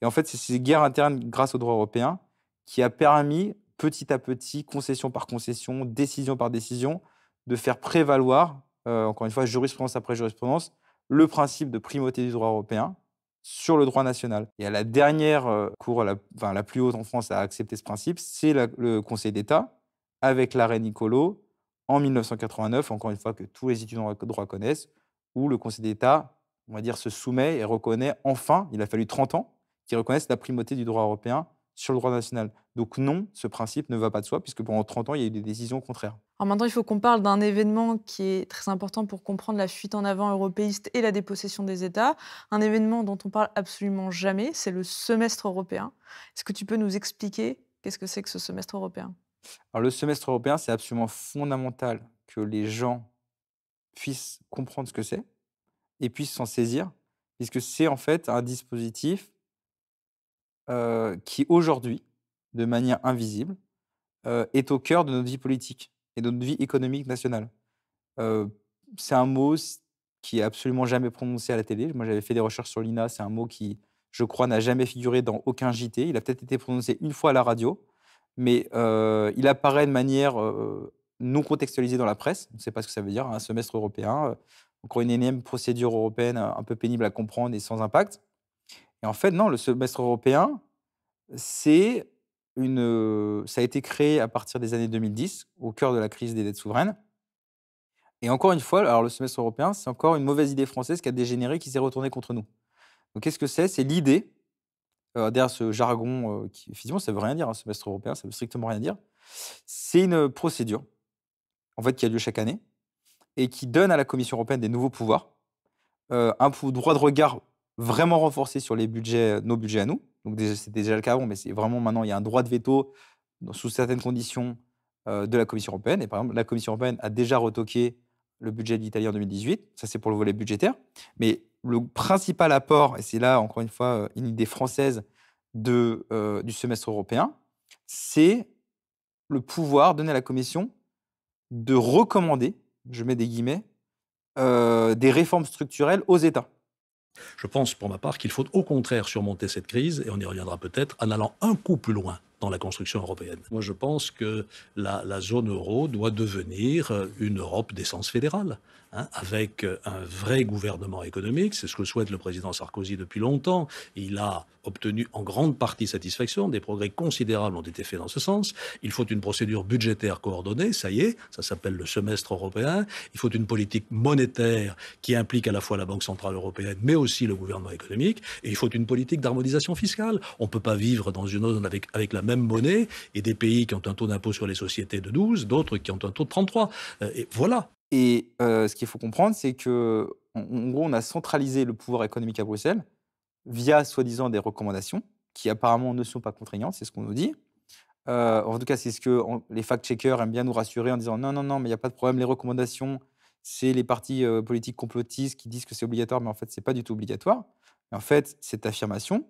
Et en fait, c'est ces guerres internes grâce au droit européen qui a permis, petit à petit, concession par concession, décision par décision, de faire prévaloir, encore une fois, jurisprudence après jurisprudence, le principe de primauté du droit européen sur le droit national. Et à la dernière cour, la plus haute en France à accepter ce principe, c'est le Conseil d'État, avec l'arrêt Nicolo, en 1989, encore une fois que tous les étudiants en droit connaissent, où le Conseil d'État, on va dire, se soumet et reconnaît enfin, il a fallu 30 ans, qu'ils reconnaissent la primauté du droit européen sur le droit national. Donc non, ce principe ne va pas de soi, puisque pendant 30 ans, il y a eu des décisions contraires. Alors maintenant, il faut qu'on parle d'un événement qui est très important pour comprendre la fuite en avant européiste et la dépossession des États. Un événement dont on parle absolument jamais, c'est le semestre européen. Est-ce que tu peux nous expliquer qu'est-ce que c'est que ce semestre européen? Alors le semestre européen, c'est absolument fondamental que les gens puissent comprendre ce que c'est et puissent s'en saisir, puisque c'est en fait un dispositif qui aujourd'hui, de manière invisible, est au cœur de notre vie politique et de notre vie économique nationale. C'est un mot qui est absolument jamais prononcé à la télé. Moi, j'avais fait des recherches sur l'INA, c'est un mot qui, je crois, n'a jamais figuré dans aucun JT. Il a peut-être été prononcé une fois à la radio, mais il apparaît de manière non contextualisée dans la presse. On ne sait pas ce que ça veut dire, un semestre européen. Encore une énième procédure européenne un peu pénible à comprendre et sans impact. Et en fait, non, le semestre européen, ça a été créé à partir des années 2010, au cœur de la crise des dettes souveraines. Et encore une fois, alors le semestre européen, c'est encore une mauvaise idée française qui a dégénéré, qui s'est retournée contre nous. Donc qu'est-ce que c'est? C'est l'idée, derrière ce jargon qui, effectivement, ça ne veut rien dire, un semestre européen, ça ne veut strictement rien dire. C'est une procédure, en fait, qui a lieu chaque année et qui donne à la Commission européenne des nouveaux pouvoirs, un droit de regard vraiment renforcé sur les budgets, nos budgets à nous. Donc c'était déjà le cas avant, mais c'est vraiment maintenant, il y a un droit de veto sous certaines conditions de la Commission européenne. Et par exemple, la Commission européenne a déjà retoqué le budget de l'Italie en 2018. Ça, c'est pour le volet budgétaire. Mais le principal apport, et c'est là, encore une fois, une idée française du semestre européen, c'est le pouvoir donné à la Commission de recommander, je mets des guillemets, des réformes structurelles aux États. Je pense pour ma part qu'il faut au contraire surmonter cette crise, et on y reviendra peut-être, en allant un coup plus loin dans la construction européenne. Moi, je pense que la zone euro doit devenir une Europe d'essence fédérale, avec un vrai gouvernement économique. C'est ce que souhaite le président Sarkozy depuis longtemps. Il a obtenu en grande partie satisfaction. Des progrès considérables ont été faits dans ce sens. Il faut une procédure budgétaire coordonnée, ça y est, ça s'appelle le semestre européen. Il faut une politique monétaire qui implique à la fois la Banque centrale européenne, mais aussi le gouvernement économique. Et il faut une politique d'harmonisation fiscale. On ne peut pas vivre dans une zone avec la même monnaie et des pays qui ont un taux d'impôt sur les sociétés de 12, d'autres qui ont un taux de 33. Et voilà. Et ce qu'il faut comprendre, c'est que, en gros, on a centralisé le pouvoir économique à Bruxelles via, soi-disant, des recommandations qui apparemment ne sont pas contraignantes, c'est ce qu'on nous dit. En tout cas, c'est ce que les fact-checkers aiment bien nous rassurer en disant non, non, non, mais il n'y a pas de problème, les recommandations, c'est les partis politiques complotistes qui disent que c'est obligatoire, mais en fait, ce n'est pas du tout obligatoire. Mais en fait, cette affirmation,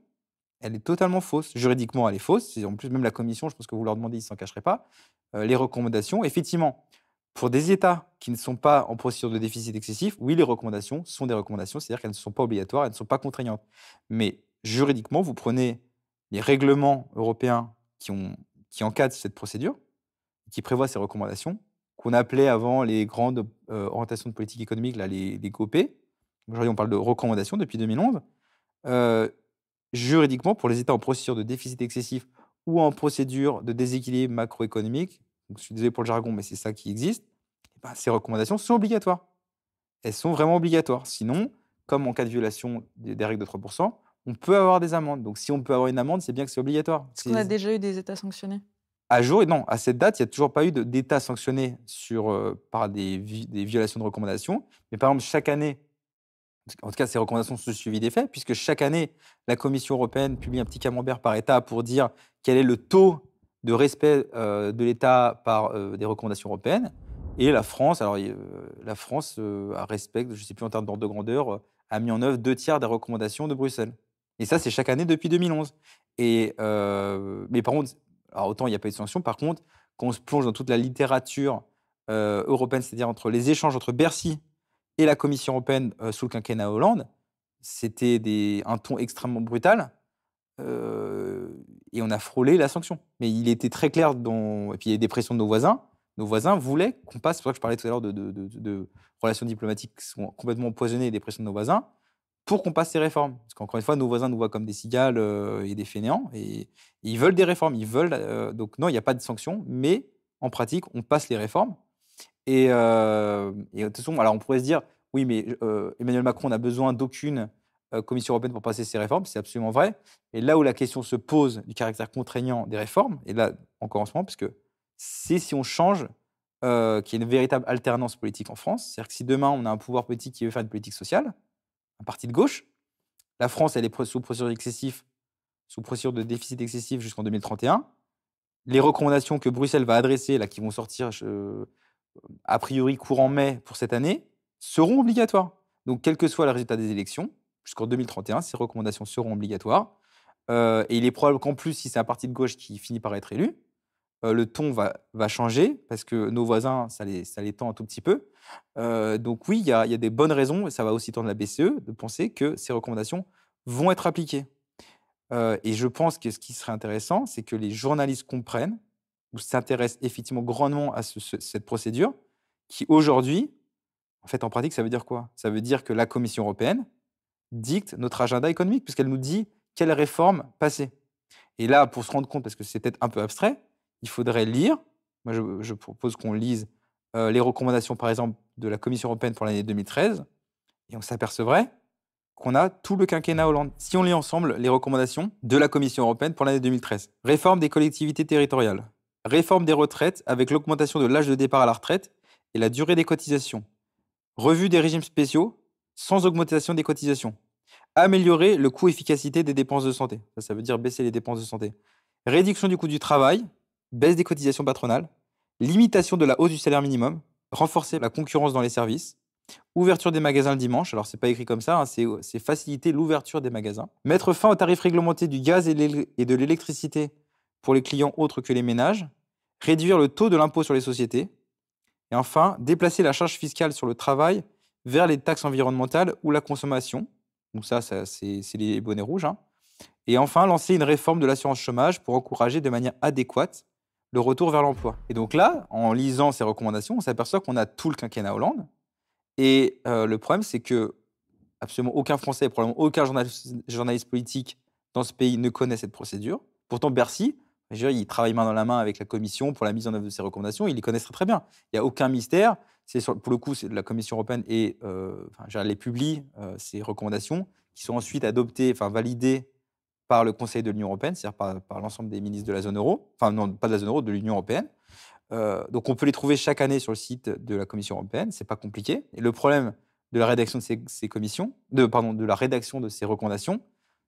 elle est totalement fausse. Juridiquement, elle est fausse. En plus, même la Commission, je pense que vous leur demandez, ils ne s'en cacheraient pas. Les recommandations, effectivement, pour des États qui ne sont pas en procédure de déficit excessif, oui, les recommandations sont des recommandations, c'est-à-dire qu'elles ne sont pas obligatoires, elles ne sont pas contraignantes. Mais juridiquement, vous prenez les règlements européens qui encadrent cette procédure, qui prévoient ces recommandations, qu'on appelait avant les grandes orientations de politique économique, là, les GOP. Aujourd'hui, on parle de recommandations depuis 2011. Juridiquement, pour les États en procédure de déficit excessif ou en procédure de déséquilibre macroéconomique, donc je suis désolé pour le jargon, mais c'est ça qui existe, ces recommandations sont obligatoires. Elles sont vraiment obligatoires. Sinon, comme en cas de violation des règles de 3%, on peut avoir des amendes. Donc si on peut avoir une amende, c'est bien que c'est obligatoire. Est-ce qu'on a déjà eu des États sanctionnés? À jour, non, à cette date, il n'y a toujours pas eu d'État sanctionné par des violations de recommandations. Mais par exemple, chaque année, en tout cas, ces recommandations sont suivies des faits, puisque chaque année, la Commission européenne publie un petit camembert par État pour dire quel est le taux de respect de l'État par des recommandations européennes. Et la France, respecte, je ne sais plus en termes d'ordre de grandeur, a mis en œuvre 2/3 des recommandations de Bruxelles. Et ça, c'est chaque année depuis 2011. Mais par contre, alors autant il n'y a pas eu de sanction, par contre, quand on se plonge dans toute la littérature européenne, c'est-à-dire entre les échanges entre Bercy et la Commission européenne sous le quinquennat Hollande, c'était un ton extrêmement brutal. Et on a frôlé la sanction. Mais il était très clair, et puis il y a des pressions de nos voisins. Nos voisins voulaient qu'on passe, c'est pour ça que je parlais tout à l'heure de relations diplomatiques qui sont complètement empoisonnées et des pressions de nos voisins, pour qu'on passe ces réformes. Parce qu'encore une fois, nos voisins nous voient comme des cigales et des fainéants, et ils veulent des réformes. Donc non, il n'y a pas de sanction, mais en pratique, on passe les réformes. Et de toute façon, alors on pourrait se dire, oui, mais Emmanuel Macron n'a besoin d'aucune Commission européenne pour passer ces réformes, c'est absolument vrai. Et là où la question se pose du caractère contraignant des réformes, et là encore en ce moment, parce que c'est si on change qu'il y ait une véritable alternance politique en France. C'est-à-dire que si demain on a un pouvoir politique qui veut faire une politique sociale, un parti de gauche, la France elle est sous procédure de déficit excessif jusqu'en 2031. Les recommandations que Bruxelles va adresser, là, qui vont sortir a priori courant mai pour cette année, seront obligatoires. Donc quel que soit le résultat des élections, jusqu'en 2031, ces recommandations seront obligatoires. Et il est probable qu'en plus, si c'est un parti de gauche qui finit par être élu, le ton va changer, parce que nos voisins, ça les tend un tout petit peu. Donc oui, il y a des bonnes raisons, et ça va aussi tendre la BCE, de penser que ces recommandations vont être appliquées. Et je pense que ce qui serait intéressant, c'est que les journalistes comprennent ou s'intéressent effectivement grandement à cette procédure, qui aujourd'hui, en fait, en pratique, ça veut dire quoi? Ça veut dire que la Commission européenne dicte notre agenda économique, puisqu'elle nous dit quelles réformes passer. Et là, pour se rendre compte, parce que c'est peut-être un peu abstrait, il faudrait lire, moi je propose qu'on lise les recommandations, par exemple, de la Commission européenne pour l'année 2013, et on s'apercevrait qu'on a tout le quinquennat Hollande. Si on lit ensemble les recommandations de la Commission européenne pour l'année 2013. Réforme des collectivités territoriales. Réforme des retraites avec l'augmentation de l'âge de départ à la retraite et la durée des cotisations. Revue des régimes spéciaux sans augmentation des cotisations. Améliorer le coût-efficacité des dépenses de santé. Ça veut dire baisser les dépenses de santé. Réduction du coût du travail, baisse des cotisations patronales, limitation de la hausse du salaire minimum, renforcer la concurrence dans les services, Ouverture des magasins le dimanche, alors c'est pas écrit comme ça, hein, c'est faciliter l'ouverture des magasins. Mettre fin aux tarifs réglementés du gaz et de l'électricité pour les clients autres que les ménages. Réduire le taux de l'impôt sur les sociétés. Et enfin, déplacer la charge fiscale sur le travail vers les taxes environnementales ou la consommation. Donc ça c'est les bonnets rouges, hein. Et enfin, lancer une réforme de l'assurance chômage pour encourager de manière adéquate le retour vers l'emploi. Et donc là, en lisant ces recommandations, on s'aperçoit qu'on a tout le quinquennat Hollande. Et le problème, c'est que absolument aucun Français, probablement aucun journaliste politique dans ce pays ne connaît cette procédure. Pourtant, Bercy, je veux dire, il travaille main dans la main avec la Commission pour la mise en œuvre de ces recommandations. Ils les connaissent très, très bien. Il n'y a aucun mystère. Pour le coup, la Commission européenne les publie, ces recommandations, qui sont ensuite adoptées, validées par le Conseil de l'Union européenne, c'est-à-dire par l'ensemble des ministres de la zone euro. Enfin, non, pas de la zone euro, de l'Union européenne. Donc, on peut les trouver chaque année sur le site de la Commission européenne. C'est pas compliqué. Et le problème de la rédaction de de la rédaction de ces recommandations,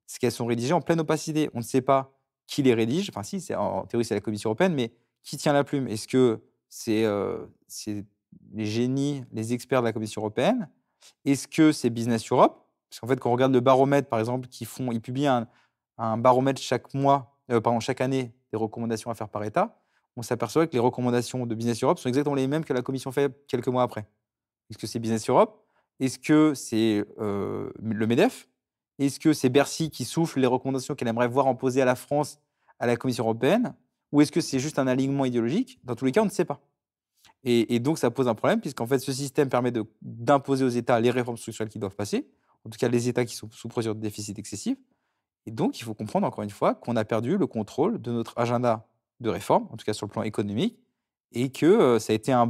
c'est qu'elles sont rédigées en pleine opacité. On ne sait pas qui les rédige. Enfin, si, en théorie, c'est la Commission européenne, mais qui tient la plume? Est-ce que c'est les génies, les experts de la Commission européenne? Est-ce que c'est Business Europe? Parce qu'en fait, quand on regarde le baromètre, par exemple, ils publient un baromètre chaque année des recommandations à faire par État. On s'aperçoit que les recommandations de Business Europe sont exactement les mêmes que la Commission fait quelques mois après. Est-ce que c'est Business Europe? Est-ce que c'est le MEDEF? Est-ce que c'est Bercy qui souffle les recommandations qu'elle aimerait voir imposées à la France, à la Commission européenne? Ou est-ce que c'est juste un alignement idéologique? Dans tous les cas, on ne sait pas. Et donc, ça pose un problème, puisqu'en fait, ce système permet d'imposer aux États les réformes structurelles qui doivent passer, en tout cas les États qui sont sous procédure de déficit excessif. Et donc, il faut comprendre, encore une fois, qu'on a perdu le contrôle de notre agenda de réforme, en tout cas sur le plan économique, et que ça a été un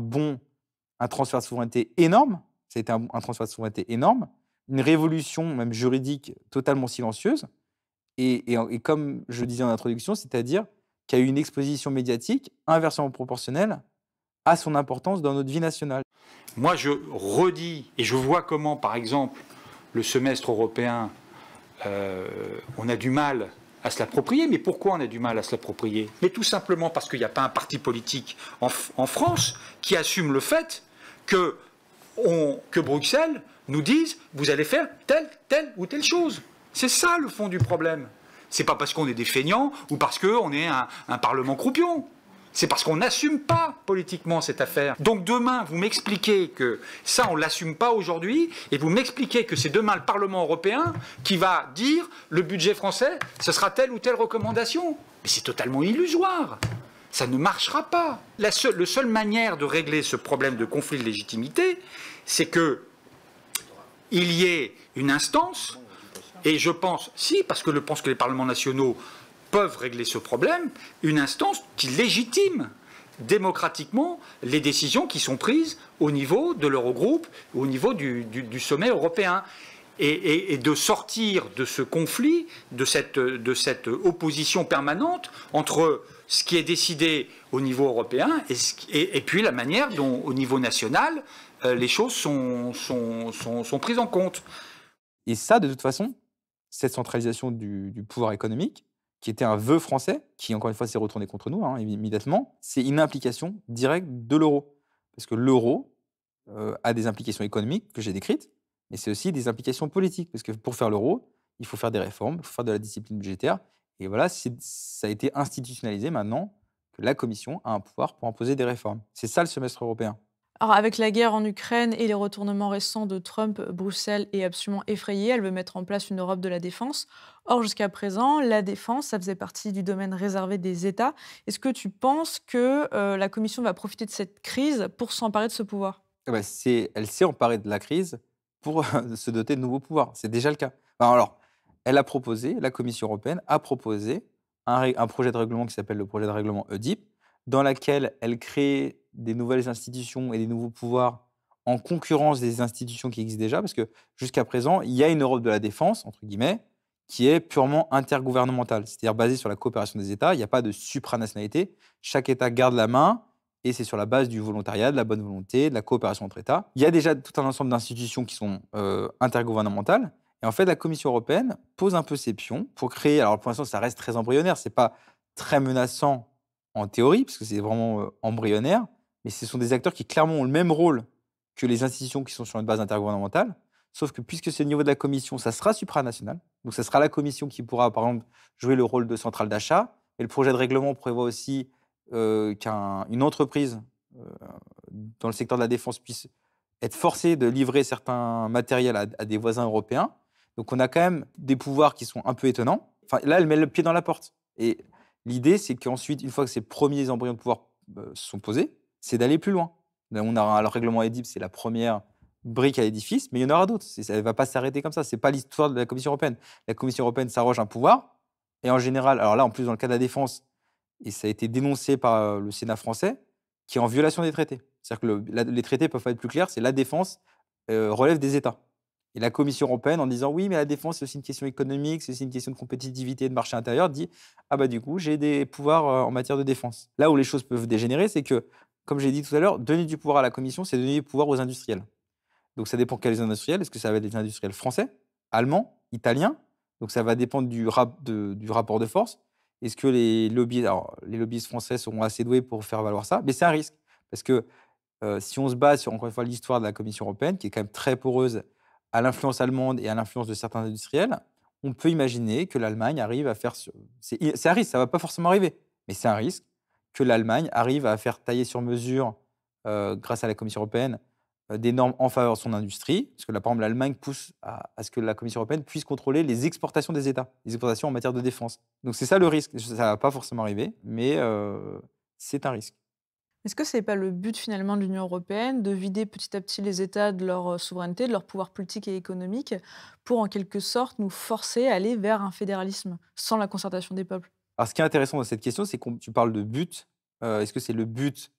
transfert de souveraineté énorme, ça a été un transfert de souveraineté énorme, une révolution même juridique totalement silencieuse, et comme je le disais en introduction, c'est-à-dire qu'il y a eu une exposition médiatique inversement proportionnelle à son importance dans notre vie nationale. Moi, je redis, et je vois comment, par exemple, le semestre européen, on a du mal à se l'approprier. Mais pourquoi on a du mal à se l'approprier? Mais tout simplement parce qu'il n'y a pas un parti politique en France qui assume le fait que Bruxelles nous dise « vous allez faire telle ou telle chose ». C'est ça le fond du problème. C'est pas parce qu'on est des feignants ou parce qu'on est un parlement croupion. C'est parce qu'on n'assume pas politiquement cette affaire. Donc demain, vous m'expliquez que ça, on ne l'assume pas aujourd'hui, et vous m'expliquez que c'est demain le Parlement européen qui va dire le budget français, ce sera telle ou telle recommandation. Mais c'est totalement illusoire. Ça ne marchera pas. La seule manière de régler ce problème de conflit de légitimité, c'est qu'il y ait une instance, et je pense, parce que je pense que les parlements nationaux peuvent régler ce problème, une instance qui légitime démocratiquement les décisions qui sont prises au niveau de l'Eurogroupe, au niveau du sommet européen, et de sortir de ce conflit, de cette opposition permanente entre ce qui est décidé au niveau européen et puis la manière dont, au niveau national, les choses sont prises en compte. Et ça, de toute façon, cette centralisation du pouvoir économique, qui était un vœu français, qui encore une fois s'est retourné contre nous, immédiatement, c'est une implication directe de l'euro. Parce que l'euro a des implications économiques que j'ai décrites, mais c'est aussi des implications politiques. Parce que pour faire l'euro, il faut faire des réformes, il faut faire de la discipline budgétaire. Et voilà, ça a été institutionnalisé maintenant que la Commission a un pouvoir pour imposer des réformes. C'est ça le semestre européen. Alors, avec la guerre en Ukraine et les retournements récents de Trump, Bruxelles est absolument effrayée. Elle veut mettre en place une Europe de la défense. Or, jusqu'à présent, la défense, ça faisait partie du domaine réservé des États. Est-ce que tu penses que la Commission va profiter de cette crise pour s'emparer de ce pouvoir? Elle s'est emparée de la crise pour se doter de nouveaux pouvoirs. C'est déjà le cas. Alors, la Commission européenne a proposé un projet de règlement qui s'appelle le projet de règlement EDIP, dans lequel elle crée des nouvelles institutions et des nouveaux pouvoirs en concurrence des institutions qui existent déjà, parce que jusqu'à présent, il y a une Europe de la défense, entre guillemets, qui est purement intergouvernementale, c'est-à-dire basée sur la coopération des États. Il n'y a pas de supranationalité. Chaque État garde la main, et c'est sur la base du volontariat, de la bonne volonté, de la coopération entre États. Il y a déjà tout un ensemble d'institutions qui sont intergouvernementales, et en fait, la Commission européenne pose un peu ses pions pour créer, alors pour l'instant, ça reste très embryonnaire, c'est pas très menaçant en théorie, parce que c'est vraiment embryonnaire, mais ce sont des acteurs qui clairement ont le même rôle que les institutions qui sont sur une base intergouvernementale, sauf que puisque c'est au niveau de la Commission, ça sera supranational. Donc, ça sera la Commission qui pourra, par exemple, jouer le rôle de centrale d'achat. Et le projet de règlement prévoit aussi qu'une entreprise dans le secteur de la défense puisse être forcée de livrer certains matériels à des voisins européens. Donc, on a quand même des pouvoirs qui sont un peu étonnants. Enfin, là, elle met le pied dans la porte. Et l'idée, c'est qu'ensuite, une fois que ces premiers embryons de pouvoir sont posés, c'est d'aller plus loin. Là, on a le règlement EDIP, c'est la première brique à l'édifice, mais il y en aura d'autres. Ça ne va pas s'arrêter comme ça. Ce n'est pas l'histoire de la Commission européenne. La Commission européenne s'arroge un pouvoir, et en général, alors là, en plus, dans le cas de la défense, et ça a été dénoncé par le Sénat français, qui est en violation des traités. C'est-à-dire que les traités peuvent pas être plus clairs, c'est la défense relève des États. Et la Commission européenne, en disant oui, mais la défense, c'est aussi une question économique, c'est aussi une question de compétitivité et de marché intérieur, dit ah bah du coup, j'ai des pouvoirs en matière de défense. Là où les choses peuvent dégénérer, c'est que, comme j'ai dit tout à l'heure, donner du pouvoir à la Commission, c'est donner du pouvoir aux industriels. Donc ça dépend quels industriels. Est-ce que ça va être des industriels français, allemands, italiens? Donc ça va dépendre du rapport de force. Est-ce que les lobbyistes français seront assez doués pour faire valoir ça? Mais c'est un risque. Parce que si on se base sur, encore une fois, l'histoire de la Commission européenne, qui est quand même très poreuse à l'influence allemande et à l'influence de certains industriels, on peut imaginer que l'Allemagne arrive à faire... C'est un risque, ça ne va pas forcément arriver, mais c'est un risque que l'Allemagne arrive à faire tailler sur mesure, grâce à la Commission européenne, des normes en faveur de son industrie. Parce que là, par exemple, l'Allemagne pousse à ce que la Commission européenne puisse contrôler les exportations des États, les exportations en matière de défense. Donc c'est ça le risque. Ça ne va pas forcément arriver, mais c'est un risque. Est-ce que ce n'est pas le but finalement de l'Union européenne de vider petit à petit les États de leur souveraineté, de leur pouvoir politique et économique, pour en quelque sorte nous forcer à aller vers un fédéralisme sans la concertation des peuples? Alors ce qui est intéressant dans cette question, c'est que tu parles de but. Est-ce que c'est le but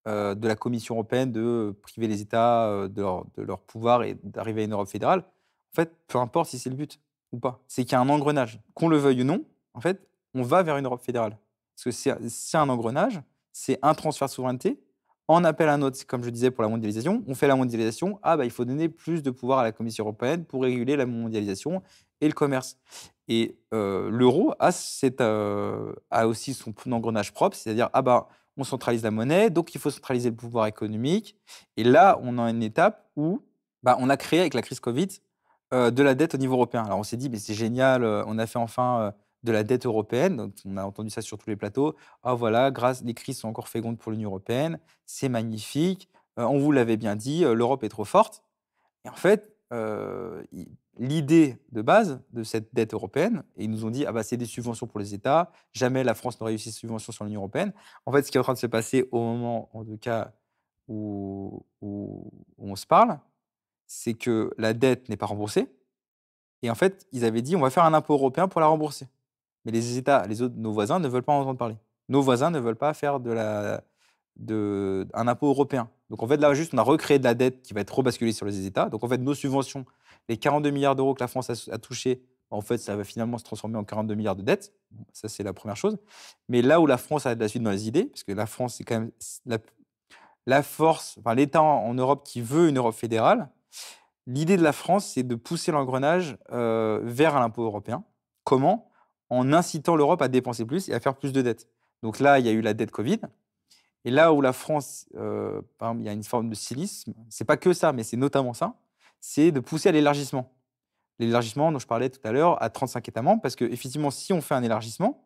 de la Commission européenne de priver les États de leur pouvoir et d'arriver à une Europe fédérale? En fait, peu importe si c'est le but ou pas. C'est qu'il y a un engrenage. Qu'on le veuille ou non, en fait, on va vers une Europe fédérale. Parce que c'est un engrenage, c'est un transfert de souveraineté. En appel à un autre, comme je disais pour la mondialisation, on fait la mondialisation, il faut donner plus de pouvoir à la Commission européenne pour réguler la mondialisation et le commerce. Et l'euro a aussi son engrenage propre, c'est-à-dire, on centralise la monnaie, donc il faut centraliser le pouvoir économique. Et là, on a une étape où on a créé, avec la crise Covid, de la dette au niveau européen. Alors on s'est dit, mais c'est génial, on a fait enfin de la dette européenne. Donc, on a entendu ça sur tous les plateaux. Voilà, les crises sont encore fécondes pour l'Union européenne, c'est magnifique, on vous l'avait bien dit, l'Europe est trop forte. Et en fait, l'idée de base de cette dette européenne, et ils nous ont dit, c'est des subventions pour les États, jamais la France n'aurait eu ces subventions sur l'Union européenne. En fait, ce qui est en train de se passer au moment, en tout cas, où on se parle, c'est que la dette n'est pas remboursée. Et en fait, ils avaient dit, on va faire un impôt européen pour la rembourser. Mais les États, nos voisins ne veulent pas en entendre parler. Nos voisins ne veulent pas faire un impôt européen. Donc en fait, là, juste, on a recréé de la dette qui va être rebasculée sur les États. Donc en fait, nos subventions, les 42 milliards d'euros que la France a touchés, en fait, ça va finalement se transformer en 42 milliards de dettes. Ça, c'est la première chose. Mais là où la France a de la suite dans les idées, parce que la France, c'est quand même la force, l'État en Europe qui veut une Europe fédérale, l'idée de la France, c'est de pousser l'engrenage vers l'impôt européen. Comment? En incitant l'Europe à dépenser plus et à faire plus de dettes. Donc là, il y a eu la dette Covid. Et là où la France, par exemple, il y a une forme de cynisme, c'est pas que ça, mais c'est notamment ça, c'est de pousser à l'élargissement. L'élargissement dont je parlais tout à l'heure à 35 États membres, parce qu'effectivement, si on fait un élargissement,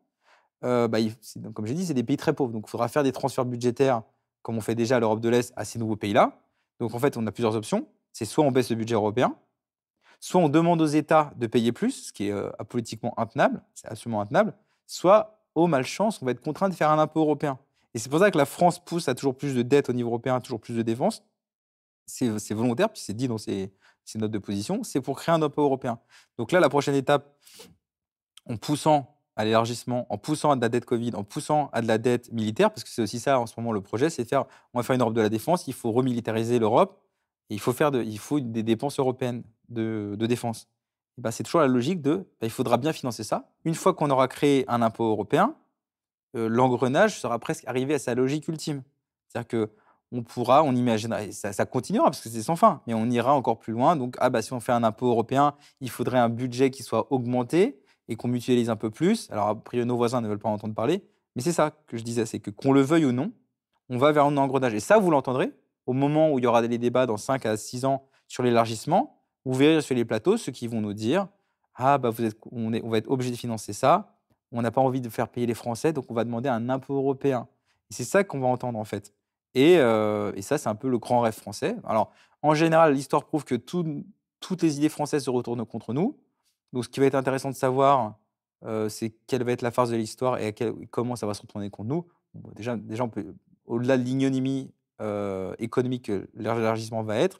comme j'ai dit, c'est des pays très pauvres. Donc il faudra faire des transferts budgétaires, comme on fait déjà à l'Europe de l'Est, à ces nouveaux pays-là. Donc en fait, on a plusieurs options. C'est soit on baisse le budget européen, soit on demande aux États de payer plus, ce qui est politiquement intenable, c'est absolument intenable, soit, au malchance, on va être contraint de faire un impôt européen. Et c'est pour ça que la France pousse à toujours plus de dettes au niveau européen, toujours plus de défenses. C'est volontaire, puis c'est dit dans ses notes de position, c'est pour créer un impôt européen. Donc là, la prochaine étape, en poussant à l'élargissement, en poussant à de la dette Covid, en poussant à de la dette militaire, parce que c'est aussi ça en ce moment le projet, c'est on va faire une Europe de la défense, il faut remilitariser l'Europe, et il faut des dépenses européennes de défense. C'est toujours la logique il faudra bien financer ça. Une fois qu'on aura créé un impôt européen, l'engrenage sera presque arrivé à sa logique ultime. C'est-à-dire qu'on imaginera, et ça continuera parce que c'est sans fin, mais on ira encore plus loin. Donc, si on fait un impôt européen, il faudrait un budget qui soit augmenté et qu'on mutualise un peu plus. Alors, a priori, nos voisins ne veulent pas en entendre parler, mais c'est ça que je disais, c'est que qu'on le veuille ou non, on va vers un engrenage. Et ça, vous l'entendrez au moment où il y aura les débats dans 5 à 6 ans sur l'élargissement, vous verrez sur les plateaux ceux qui vont nous dire « Ah, bah, on va être obligé de financer ça, on n'a pas envie de faire payer les Français, donc on va demander un impôt européen. » Et c'est ça qu'on va entendre, en fait. Et ça, c'est un peu le grand rêve français. Alors, en général, l'histoire prouve que toutes les idées françaises se retournent contre nous. Donc, ce qui va être intéressant de savoir, c'est quelle va être la phase de l'histoire et comment ça va se retourner contre nous. Bon, déjà, on peut, au-delà de l'ignominie économique que l'élargissement va être,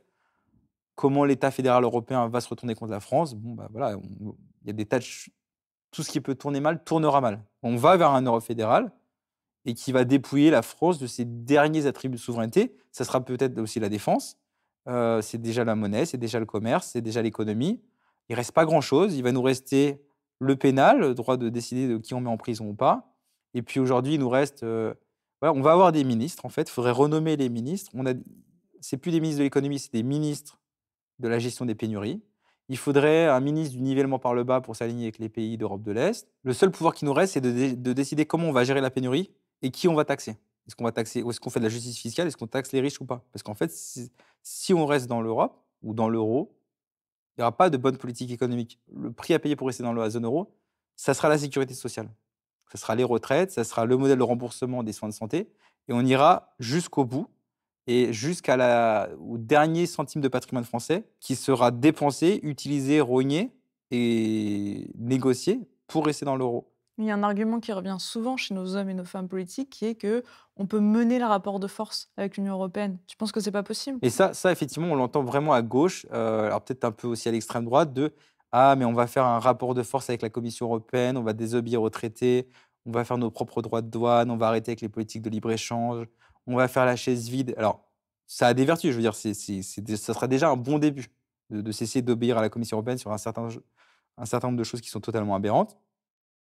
comment l'État fédéral européen va se retourner contre la France. Bon, bah voilà, il y a des tas de tout ce qui peut tourner mal tournera mal. On va vers un Europe fédéral et qui va dépouiller la France de ses derniers attributs de souveraineté. Ça sera peut-être aussi la défense. C'est déjà la monnaie, c'est déjà le commerce, c'est déjà l'économie. Il ne reste pas grand-chose. Il va nous rester le pénal, le droit de décider de qui on met en prison ou pas. Et puis aujourd'hui, il nous reste... voilà, on va avoir des ministres, en fait. Il faudrait renommer les ministres. C'est plus des ministres de l'économie, c'est des ministres de la gestion des pénuries. Il faudrait un ministre du nivellement par le bas pour s'aligner avec les pays d'Europe de l'Est. Le seul pouvoir qui nous reste, c'est de décider comment on va gérer la pénurie et qui on va taxer. Est-ce qu'on va taxer, ou est-ce qu'on fait de la justice fiscale, est-ce qu'on taxe les riches ou pas? Parce qu'en fait, si on reste dans l'Europe ou dans l'euro, il n'y aura pas de bonne politique économique. Le prix à payer pour rester dans la zone euro, ça sera la sécurité sociale. Ça sera les retraites, ça sera le modèle de remboursement des soins de santé, et on ira jusqu'au bout et au dernier centime de patrimoine français qui sera dépensé, utilisé, rogné et négocié pour rester dans l'euro. Il y a un argument qui revient souvent chez nos hommes et nos femmes politiques qui est qu'on peut mener le rapport de force avec l'Union européenne. Tu penses que c'est pas possible? Et ça, effectivement, on l'entend vraiment à gauche, alors peut-être un peu aussi à l'extrême droite, Ah, mais on va faire un rapport de force avec la Commission européenne, on va désobéir aux traités, on va faire nos propres droits de douane, on va arrêter avec les politiques de libre-échange, on va faire la chaise vide. Alors, ça a des vertus, je veux dire, ça sera déjà un bon début de cesser d'obéir à la Commission européenne sur un certain nombre de choses qui sont totalement aberrantes.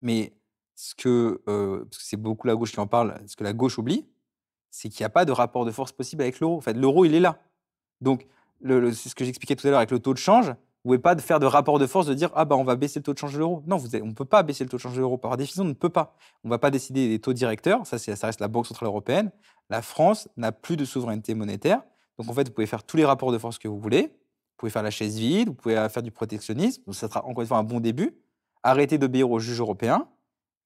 Mais parce que c'est beaucoup la gauche qui en parle, ce que la gauche oublie, c'est qu'il n'y a pas de rapport de force possible avec l'euro. En fait, l'euro, il est là. Donc, c'est ce que j'expliquais tout à l'heure avec le taux de change. Vous ne pouvez pas faire de rapport de force de dire ah bah on va baisser le taux de change de l'euro. Non, on ne peut pas baisser le taux de change de l'euro. Par définition, on ne peut pas. On ne va pas décider des taux directeurs. Ça reste la Banque centrale européenne. La France n'a plus de souveraineté monétaire. Donc en fait, vous pouvez faire tous les rapports de force que vous voulez. Vous pouvez faire la chaise vide. Vous pouvez faire du protectionnisme. Donc ça sera encore une fois un bon début. Arrêtez d'obéir aux juges européens.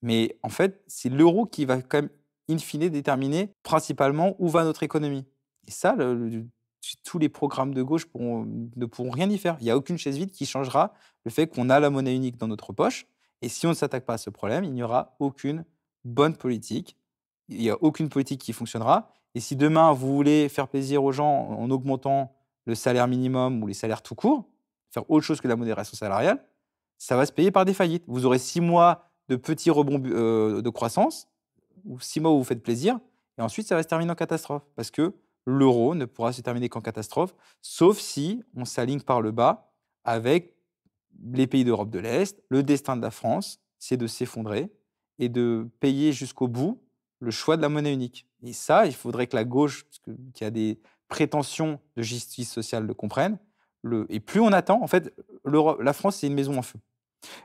Mais en fait, c'est l'euro qui va quand même, in fine, déterminer principalement où va notre économie. Et ça, tous les programmes de gauche ne pourront rien y faire. Il n'y a aucune chaise vide qui changera le fait qu'on a la monnaie unique dans notre poche. Et si on ne s'attaque pas à ce problème, il n'y aura aucune bonne politique. Il n'y a aucune politique qui fonctionnera. Et si demain, vous voulez faire plaisir aux gens en augmentant le salaire minimum ou les salaires tout court, faire autre chose que la modération salariale, ça va se payer par des faillites. Vous aurez 6 mois de petits rebonds de croissance, ou 6 mois où vous faites plaisir, et ensuite ça va se terminer en catastrophe, parce que l'euro ne pourra se terminer qu'en catastrophe, sauf si on s'aligne par le bas avec les pays d'Europe de l'Est. Le destin de la France, c'est de s'effondrer et de payer jusqu'au bout le choix de la monnaie unique. Et ça, il faudrait que la gauche, qui a des prétentions de justice sociale, le comprenne. Et plus on attend, en fait, la France, c'est une maison en feu.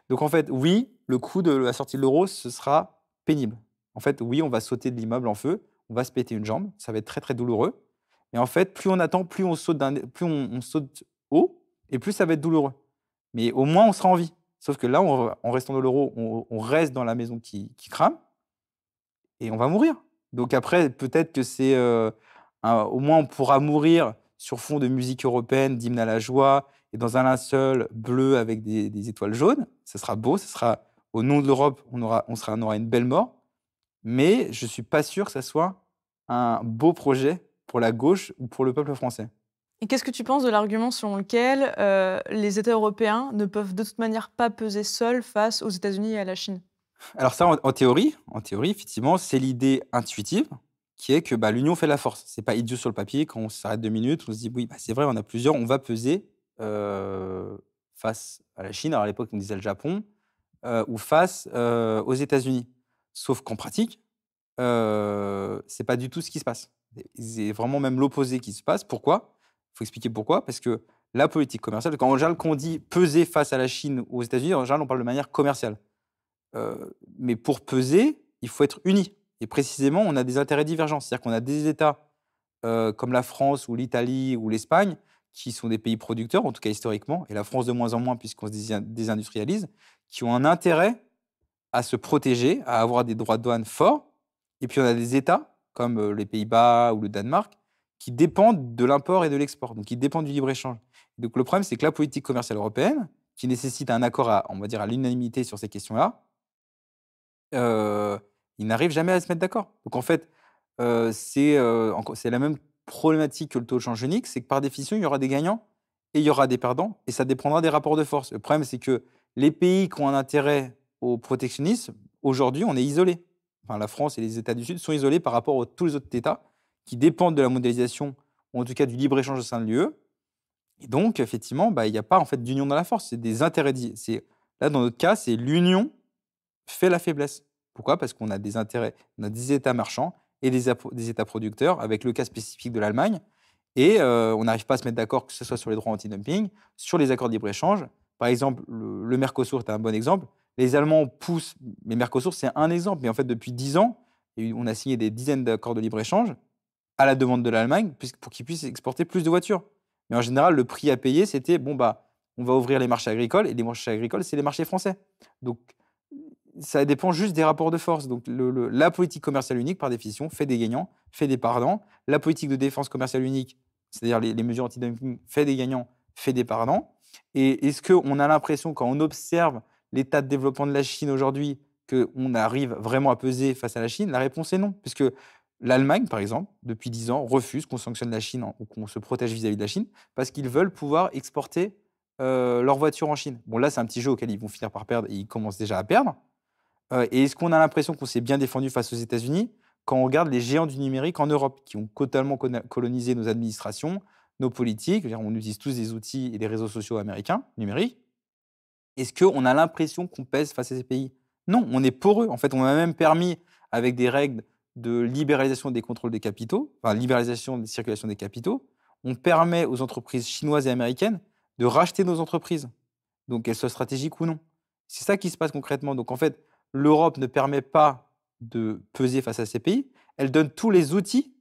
Donc en fait, oui, le coût de la sortie de l'euro, ce sera pénible. En fait, oui, on va sauter de l'immeuble en feu, on va se péter une jambe, ça va être très très douloureux. Mais en fait, plus on attend, plus on saute haut, et plus ça va être douloureux. Mais au moins, on sera en vie. Sauf que là, en restant dans l'euro, on reste dans la maison qui crame, et on va mourir. Donc après, peut-être que c'est... au moins, on pourra mourir sur fond de musique européenne, d'hymne à la joie, et dans un linceul bleu avec des étoiles jaunes. Ça sera beau, ça sera au nom de l'Europe, on aura une belle mort. Mais je ne suis pas sûr que ça soit un beau projet pour la gauche ou pour le peuple français. Et qu'est-ce que tu penses de l'argument selon lequel les États européens ne peuvent de toute manière pas peser seuls face aux États-Unis et à la Chine? Alors ça, en théorie, effectivement, c'est l'idée intuitive qui est que l'union fait la force. C'est pas idiot sur le papier. Quand on s'arrête 2 minutes, on se dit oui, c'est vrai, on a plusieurs, on va peser face à la Chine. Alors à l'époque, on disait le Japon, ou face aux États-Unis. Sauf qu'en pratique, c'est pas du tout ce qui se passe. C'est vraiment même l'opposé qui se passe. Pourquoi? Il faut expliquer pourquoi. Parce que la politique commerciale, quand on dit peser face à la Chine ou aux États-Unis, en général, on parle de manière commerciale. Mais pour peser, il faut être unis. Et précisément, on a des intérêts divergents. C'est-à-dire qu'on a des États comme la France ou l'Italie ou l'Espagne, qui sont des pays producteurs, en tout cas historiquement, et la France de moins en moins puisqu'on se désindustrialise, qui ont un intérêt à se protéger, à avoir des droits de douane forts. Et puis on a des États, comme les Pays-Bas ou le Danemark, qui dépendent de l'import et de l'export, donc qui dépendent du libre-échange. Donc le problème, c'est que la politique commerciale européenne, qui nécessite un accord on va dire, à l'unanimité sur ces questions-là, ils n'arrivent jamais à se mettre d'accord. Donc en fait, c'est la même problématique que le taux de change unique, c'est que par définition, il y aura des gagnants et il y aura des perdants, et ça dépendra des rapports de force. Le problème, c'est que les pays qui ont un intérêt au protectionnisme, aujourd'hui, on est isolés. Enfin, la France et les États du Sud sont isolés par rapport à tous les autres États qui dépendent de la mondialisation, ou en tout cas du libre-échange au sein de l'UE. Et donc, effectivement, il n'y a pas en fait d'union dans la force, c'est des intérêts. Là, dans notre cas, c'est l'union fait la faiblesse. Pourquoi? Parce qu'on a des intérêts, on a des États marchands et des États producteurs, avec le cas spécifique de l'Allemagne, et on n'arrive pas à se mettre d'accord, que ce soit sur les droits anti-dumping, sur les accords de libre-échange. Par exemple, le Mercosur est un bon exemple. Les Allemands poussent, mais Mercosur, c'est un exemple. Mais en fait, depuis 10 ans, on a signé des dizaines d'accords de libre-échange à la demande de l'Allemagne pour qu'ils puissent exporter plus de voitures. Mais en général, le prix à payer, c'était, on va ouvrir les marchés agricoles, et les marchés agricoles, c'est les marchés français. Donc, ça dépend juste des rapports de force. Donc, la politique commerciale unique, par définition, fait des gagnants, fait des perdants. La politique de défense commerciale unique, c'est-à-dire les mesures anti-dumping, fait des gagnants, fait des perdants. Et est-ce qu'on a l'impression, quand on observe l'état de développement de la Chine aujourd'hui, qu'on arrive vraiment à peser face à la Chine? La réponse est non. Puisque l'Allemagne, par exemple, depuis 10 ans, refuse qu'on sanctionne la Chine ou qu'on se protège vis-à-vis de la Chine, parce qu'ils veulent pouvoir exporter leurs voitures en Chine. Bon, là, c'est un petit jeu auquel ils vont finir par perdre, et ils commencent déjà à perdre. Et est-ce qu'on a l'impression qu'on s'est bien défendu face aux États-Unis quand on regarde les géants du numérique en Europe, qui ont totalement colonisé nos administrations, nos politiques? On utilise tous des outils et des réseaux sociaux américains, numériques. Est-ce qu'on a l'impression qu'on pèse face à ces pays? Non, on est poreux. En fait, on a même permis, avec des règles de libéralisation des contrôles des capitaux, enfin libéralisation de circulation des capitaux, on permet aux entreprises chinoises et américaines de racheter nos entreprises, donc qu'elles soient stratégiques ou non. C'est ça qui se passe concrètement. Donc en fait, l'Europe ne permet pas de peser face à ces pays, elle donne tous les outils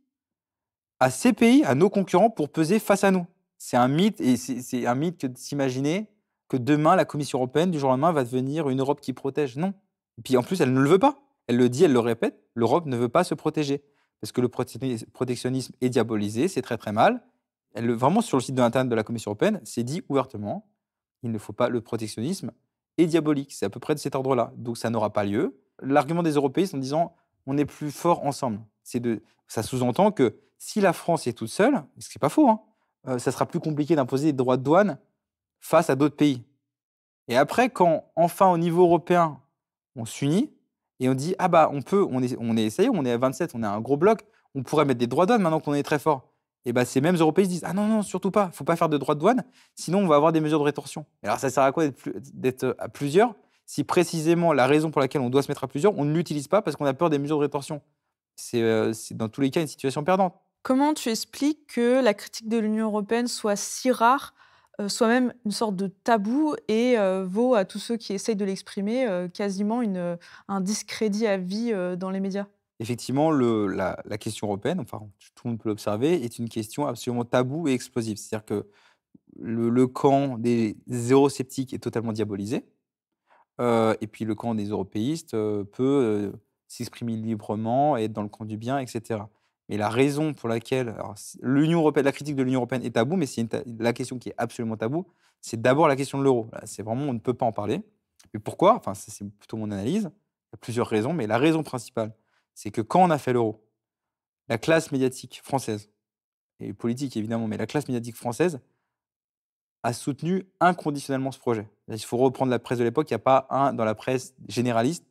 à ces pays, à nos concurrents, pour peser face à nous. C'est un mythe, et c'est un mythe que de s'imaginer que demain, la Commission européenne, du jour au lendemain, va devenir une Europe qui protège. Non. Et puis en plus, elle ne le veut pas. Elle le dit, elle le répète, l'Europe ne veut pas se protéger. Parce que le protectionnisme est diabolisé, c'est très très mal. Vraiment, sur le site de l'Internet de la Commission européenne, c'est dit ouvertement, il ne faut pas, le protectionnisme est diabolique. C'est à peu près de cet ordre-là. Donc ça n'aura pas lieu. L'argument des européistes en disant, on est plus fort ensemble. Ça sous-entend que si la France est toute seule, ce qui n'est pas faux, ça sera plus compliqué d'imposer des droits de douane face à d'autres pays. Et après, quand enfin au niveau européen, on s'unit et on dit, ça y est, on est à 27, on est un gros bloc, on pourrait mettre des droits de douane maintenant qu'on est très fort. Et ces mêmes Européens disent, ah non, non, surtout pas, il ne faut pas faire de droits de douane, sinon on va avoir des mesures de rétorsion. Et alors ça sert à quoi d'être à plusieurs si précisément la raison pour laquelle on doit se mettre à plusieurs, on ne l'utilise pas parce qu'on a peur des mesures de rétorsion? C'est dans tous les cas une situation perdante. Comment tu expliques que la critique de l'Union européenne soit si rare, soit même une sorte de tabou, et vaut à tous ceux qui essayent de l'exprimer quasiment un discrédit à vie dans les médias? Effectivement, la question européenne, enfin, tout le monde peut l'observer, est une question absolument taboue et explosive. C'est-à-dire que le camp des eurosceptiques est totalement diabolisé, et puis le camp des européistes peut s'exprimer librement, être dans le camp du bien, etc. Mais la raison pour laquelle l'Union européenne, la critique de l'Union européenne est taboue, mais la question qui est absolument taboue, c'est d'abord la question de l'euro. C'est vraiment, on ne peut pas en parler. Mais pourquoi? Enfin, c'est plutôt mon analyse. Il y a plusieurs raisons, mais la raison principale, c'est que quand on a fait l'euro, la classe médiatique française, et politique évidemment, mais la classe médiatique française a soutenu inconditionnellement ce projet. Il faut reprendre la presse de l'époque, il n'y a pas dans la presse généraliste,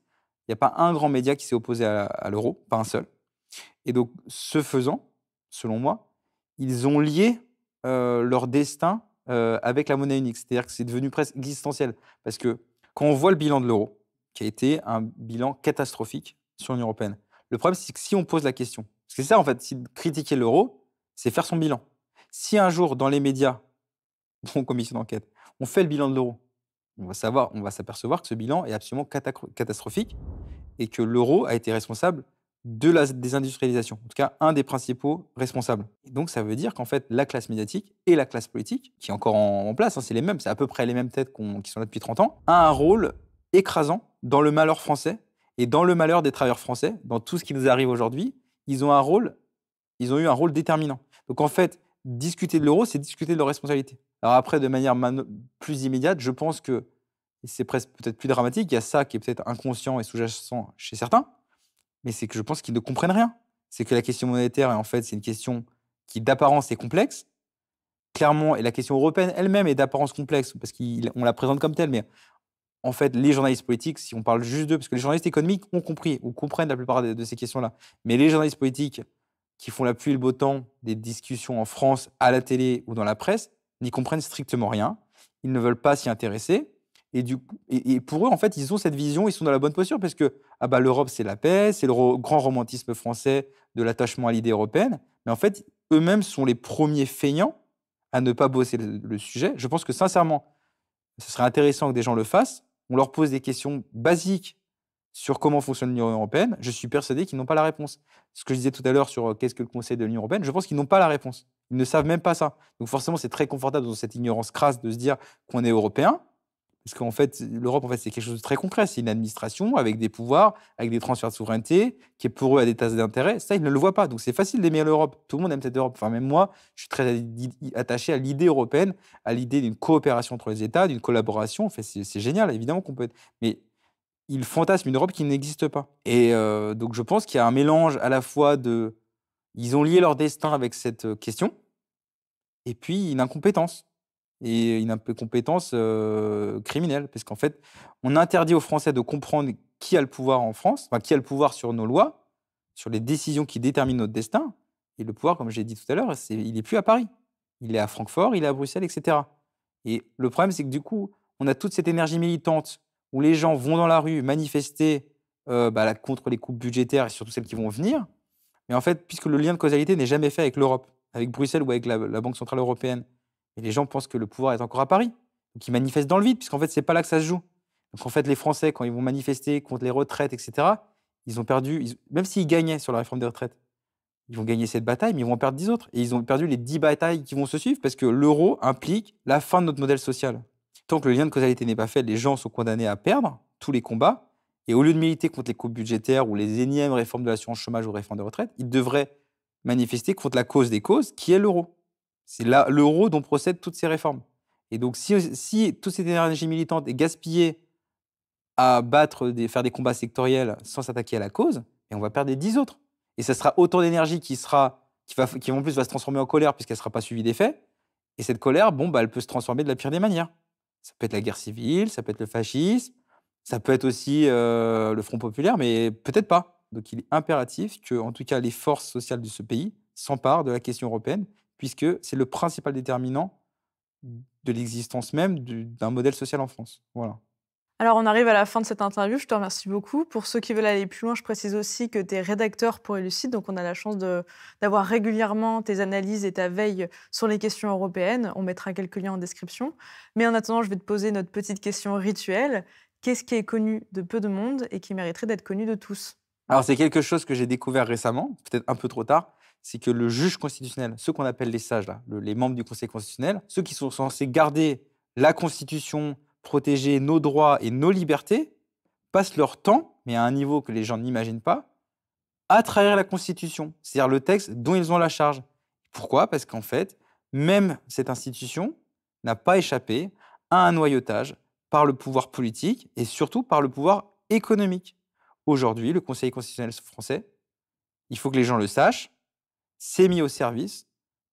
il n'y a pas un grand média qui s'est opposé à l'euro, pas un seul. Et donc, ce faisant, selon moi, ils ont lié leur destin avec la monnaie unique. C'est-à-dire que c'est devenu presque existentiel. Parce que quand on voit le bilan de l'euro, qui a été un bilan catastrophique sur l'Union européenne, le problème, c'est que si on pose la question, parce que c'est ça, en fait, si critiquer l'euro, c'est faire son bilan. Si un jour, dans les médias, en commission d'enquête, on fait le bilan de l'euro, on va s'apercevoir que ce bilan est absolument catastrophique et que l'euro a été responsable de la désindustrialisation. En tout cas, un des principaux responsables. Et donc, ça veut dire qu'en fait, la classe médiatique et la classe politique, qui est encore en place, c'est les mêmes, c'est à peu près les mêmes têtes qui sont là depuis 30 ans, a un rôle écrasant dans le malheur français et dans le malheur des travailleurs français, dans tout ce qui nous arrive aujourd'hui. Ils ont eu un rôle déterminant. Donc, en fait, discuter de l'euro, c'est discuter de leurs responsabilités. Alors après, de manière plus immédiate, je pense que c'est presque peut-être plus dramatique. Il y a ça qui est peut-être inconscient et sous-jacent chez certains, mais c'est que je pense qu'ils ne comprennent rien. C'est que la question monétaire, en fait, c'est une question qui, d'apparence, est complexe. Clairement, et la question européenne elle-même est d'apparence complexe, parce qu'on la présente comme telle, mais en fait, les journalistes politiques, si on parle juste d'eux, parce que les journalistes économiques ont compris, ou comprennent la plupart de ces questions-là, mais les journalistes politiques qui font la pluie et le beau temps des discussions en France, à la télé ou dans la presse, n'y comprennent strictement rien. Ils ne veulent pas s'y intéresser. Et pour eux, en fait, ils ont cette vision, ils sont dans la bonne posture parce que l'Europe, c'est la paix, c'est le grand romantisme français de l'attachement à l'idée européenne. Mais en fait, eux-mêmes sont les premiers feignants à ne pas bosser le sujet. Je pense que sincèrement, ce serait intéressant que des gens le fassent. On leur pose des questions basiques sur comment fonctionne l'Union européenne. Je suis persuadé qu'ils n'ont pas la réponse. Ce que je disais tout à l'heure sur qu'est-ce que le Conseil de l'Union européenne, je pense qu'ils n'ont pas la réponse. Ils ne savent même pas ça. Donc forcément, c'est très confortable dans cette ignorance crasse de se dire qu'on est européen. Parce qu'en fait, l'Europe, c'est quelque chose de très concret. C'est une administration avec des pouvoirs, avec des transferts de souveraineté, qui est pour eux à des tasses d'intérêt. Ça, ils ne le voient pas. Donc, c'est facile d'aimer l'Europe. Tout le monde aime cette Europe. Enfin, même moi, je suis très attaché à l'idée européenne, à l'idée d'une coopération entre les États, d'une collaboration. En fait, c'est génial, évidemment qu'on peut être. Mais ils fantasment une Europe qui n'existe pas. Et donc, je pense qu'il y a un mélange à la fois de. Ils ont lié leur destin avec cette question, et puis une incompétence. Et une incompétence criminelle. Parce qu'en fait, on interdit aux Français de comprendre qui a le pouvoir en France, enfin, qui a le pouvoir sur nos lois, sur les décisions qui déterminent notre destin. Et le pouvoir, comme j'ai dit tout à l'heure, il n'est plus à Paris. Il est à Francfort, il est à Bruxelles, etc. Et le problème, c'est que du coup, on a toute cette énergie militante où les gens vont dans la rue manifester contre les coupes budgétaires et surtout celles qui vont venir. Mais en fait, puisque le lien de causalité n'est jamais fait avec l'Europe, avec Bruxelles ou avec la Banque Centrale Européenne, et les gens pensent que le pouvoir est encore à Paris. Donc ils manifestent dans le vide, puisqu'en fait, c'est pas là que ça se joue. Donc en fait, les Français, quand ils vont manifester contre les retraites, etc., ils ont perdu, même s'ils gagnaient sur la réforme des retraites, ils vont gagner cette bataille, mais ils vont perdre 10 autres. Et ils ont perdu les 10 batailles qui vont se suivre, parce que l'euro implique la fin de notre modèle social. Tant que le lien de causalité n'est pas fait, les gens sont condamnés à perdre tous les combats. Et au lieu de militer contre les coupes budgétaires ou les énièmes réformes de l'assurance chômage ou réformes des retraites, ils devraient manifester contre la cause des causes, qui est l'euro. C'est là l'euro dont procèdent toutes ces réformes. Et donc, si toute cette énergie militante est gaspillée à faire des combats sectoriels sans s'attaquer à la cause, et on va perdre les 10 autres. Et ça sera autant d'énergie qui en plus va se transformer en colère puisqu'elle ne sera pas suivie d'effet. Et cette colère, elle peut se transformer de la pire des manières. Ça peut être la guerre civile, ça peut être le fascisme, ça peut être aussi le Front populaire, mais peut-être pas. Donc, il est impératif que, en tout cas, les forces sociales de ce pays s'emparent de la question européenne, puisque c'est le principal déterminant de l'existence même d'un modèle social en France. Voilà. Alors, on arrive à la fin de cette interview. Je te remercie beaucoup. Pour ceux qui veulent aller plus loin, je précise aussi que tu es rédacteur pour Elucide, donc on a la chance d'avoir régulièrement tes analyses et ta veille sur les questions européennes. On mettra quelques liens en description. Mais en attendant, je vais te poser notre petite question rituelle. Qu'est-ce qui est connu de peu de monde et qui mériterait d'être connu de tous ? Alors, c'est quelque chose que j'ai découvert récemment, peut-être un peu trop tard. C'est que le juge constitutionnel, ceux qu'on appelle les sages, là, les membres du Conseil constitutionnel, ceux qui sont censés garder la Constitution, protéger nos droits et nos libertés, passent leur temps, mais à un niveau que les gens n'imaginent pas, à trahir la Constitution, c'est-à-dire le texte dont ils ont la charge. Pourquoi ? Parce qu'en fait, même cette institution n'a pas échappé à un noyautage par le pouvoir politique et surtout par le pouvoir économique. Aujourd'hui, le Conseil constitutionnel français, il faut que les gens le sachent, s'est mis au service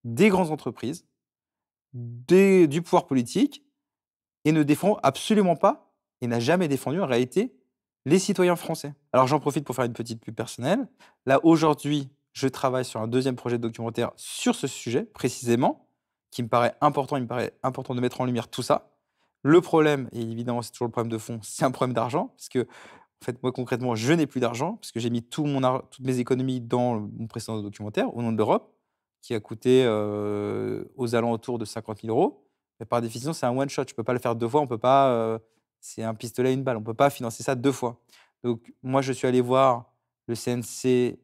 des grandes entreprises, du pouvoir politique, et ne défend absolument pas, et n'a jamais défendu en réalité, les citoyens français. Alors j'en profite pour faire une petite pub personnelle. Là, aujourd'hui, je travaille sur un deuxième projet de documentaire sur ce sujet, précisément, qui me paraît important. Il me paraît important de mettre en lumière tout ça. Le problème, et évidemment c'est toujours le problème de fond, c'est un problème d'argent, parce que en fait, moi, concrètement, je n'ai plus d'argent parce que j'ai mis toutes mes économies dans mon précédent documentaire, Au nom de l'Europe, qui a coûté aux alentours de 50 000 €. Mais par définition, c'est un one-shot. Je ne peux pas le faire deux fois. On peut pas, c'est un pistolet à une balle. On ne peut pas financer ça deux fois. Donc, moi, je suis allé voir le CNC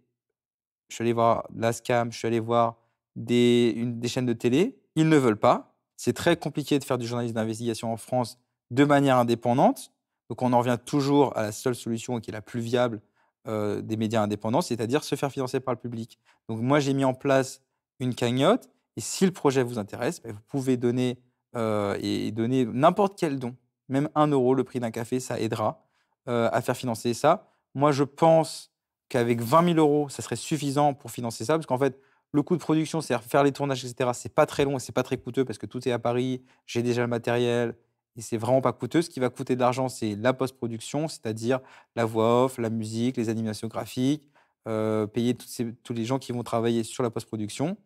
je suis allé voir l'ASCAM, je suis allé voir des chaînes de télé. Ils ne veulent pas. C'est très compliqué de faire du journalisme d'investigation en France de manière indépendante. Donc on en revient toujours à la seule solution qui est la plus viable des médias indépendants, c'est-à-dire se faire financer par le public. Donc moi, j'ai mis en place une cagnotte. Et si le projet vous intéresse, vous pouvez donner et donner n'importe quel don, même 1 €, le prix d'un café, ça aidera à faire financer ça. Moi, je pense qu'avec 20 000 €, ça serait suffisant pour financer ça, parce qu'en fait, le coût de production, c'est-à-dire faire les tournages, etc., c'est pas très long et c'est pas très coûteux parce que tout est à Paris, j'ai déjà le matériel et c'est vraiment pas coûteux. Ce qui va coûter de l'argent, c'est la post-production, c'est-à-dire la voix off, la musique, les animations graphiques, payer tous les gens qui vont travailler sur la post-production.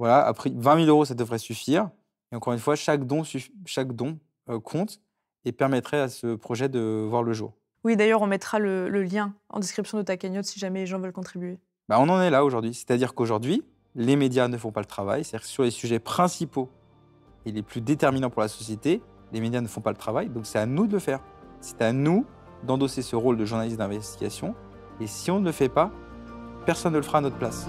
Voilà, après 20 000 €, ça devrait suffire. Et encore une fois, chaque don compte et permettrait à ce projet de voir le jour. Oui, d'ailleurs, on mettra le lien en description de ta cagnotte si jamais les gens veulent contribuer. On en est là aujourd'hui. C'est-à-dire qu'aujourd'hui, les médias ne font pas le travail. C'est-à-dire que sur les sujets principaux et les plus déterminants pour la société, les médias ne font pas le travail. Donc c'est à nous de le faire. C'est à nous d'endosser ce rôle de journaliste d'investigation. Et si on ne le fait pas, personne ne le fera à notre place.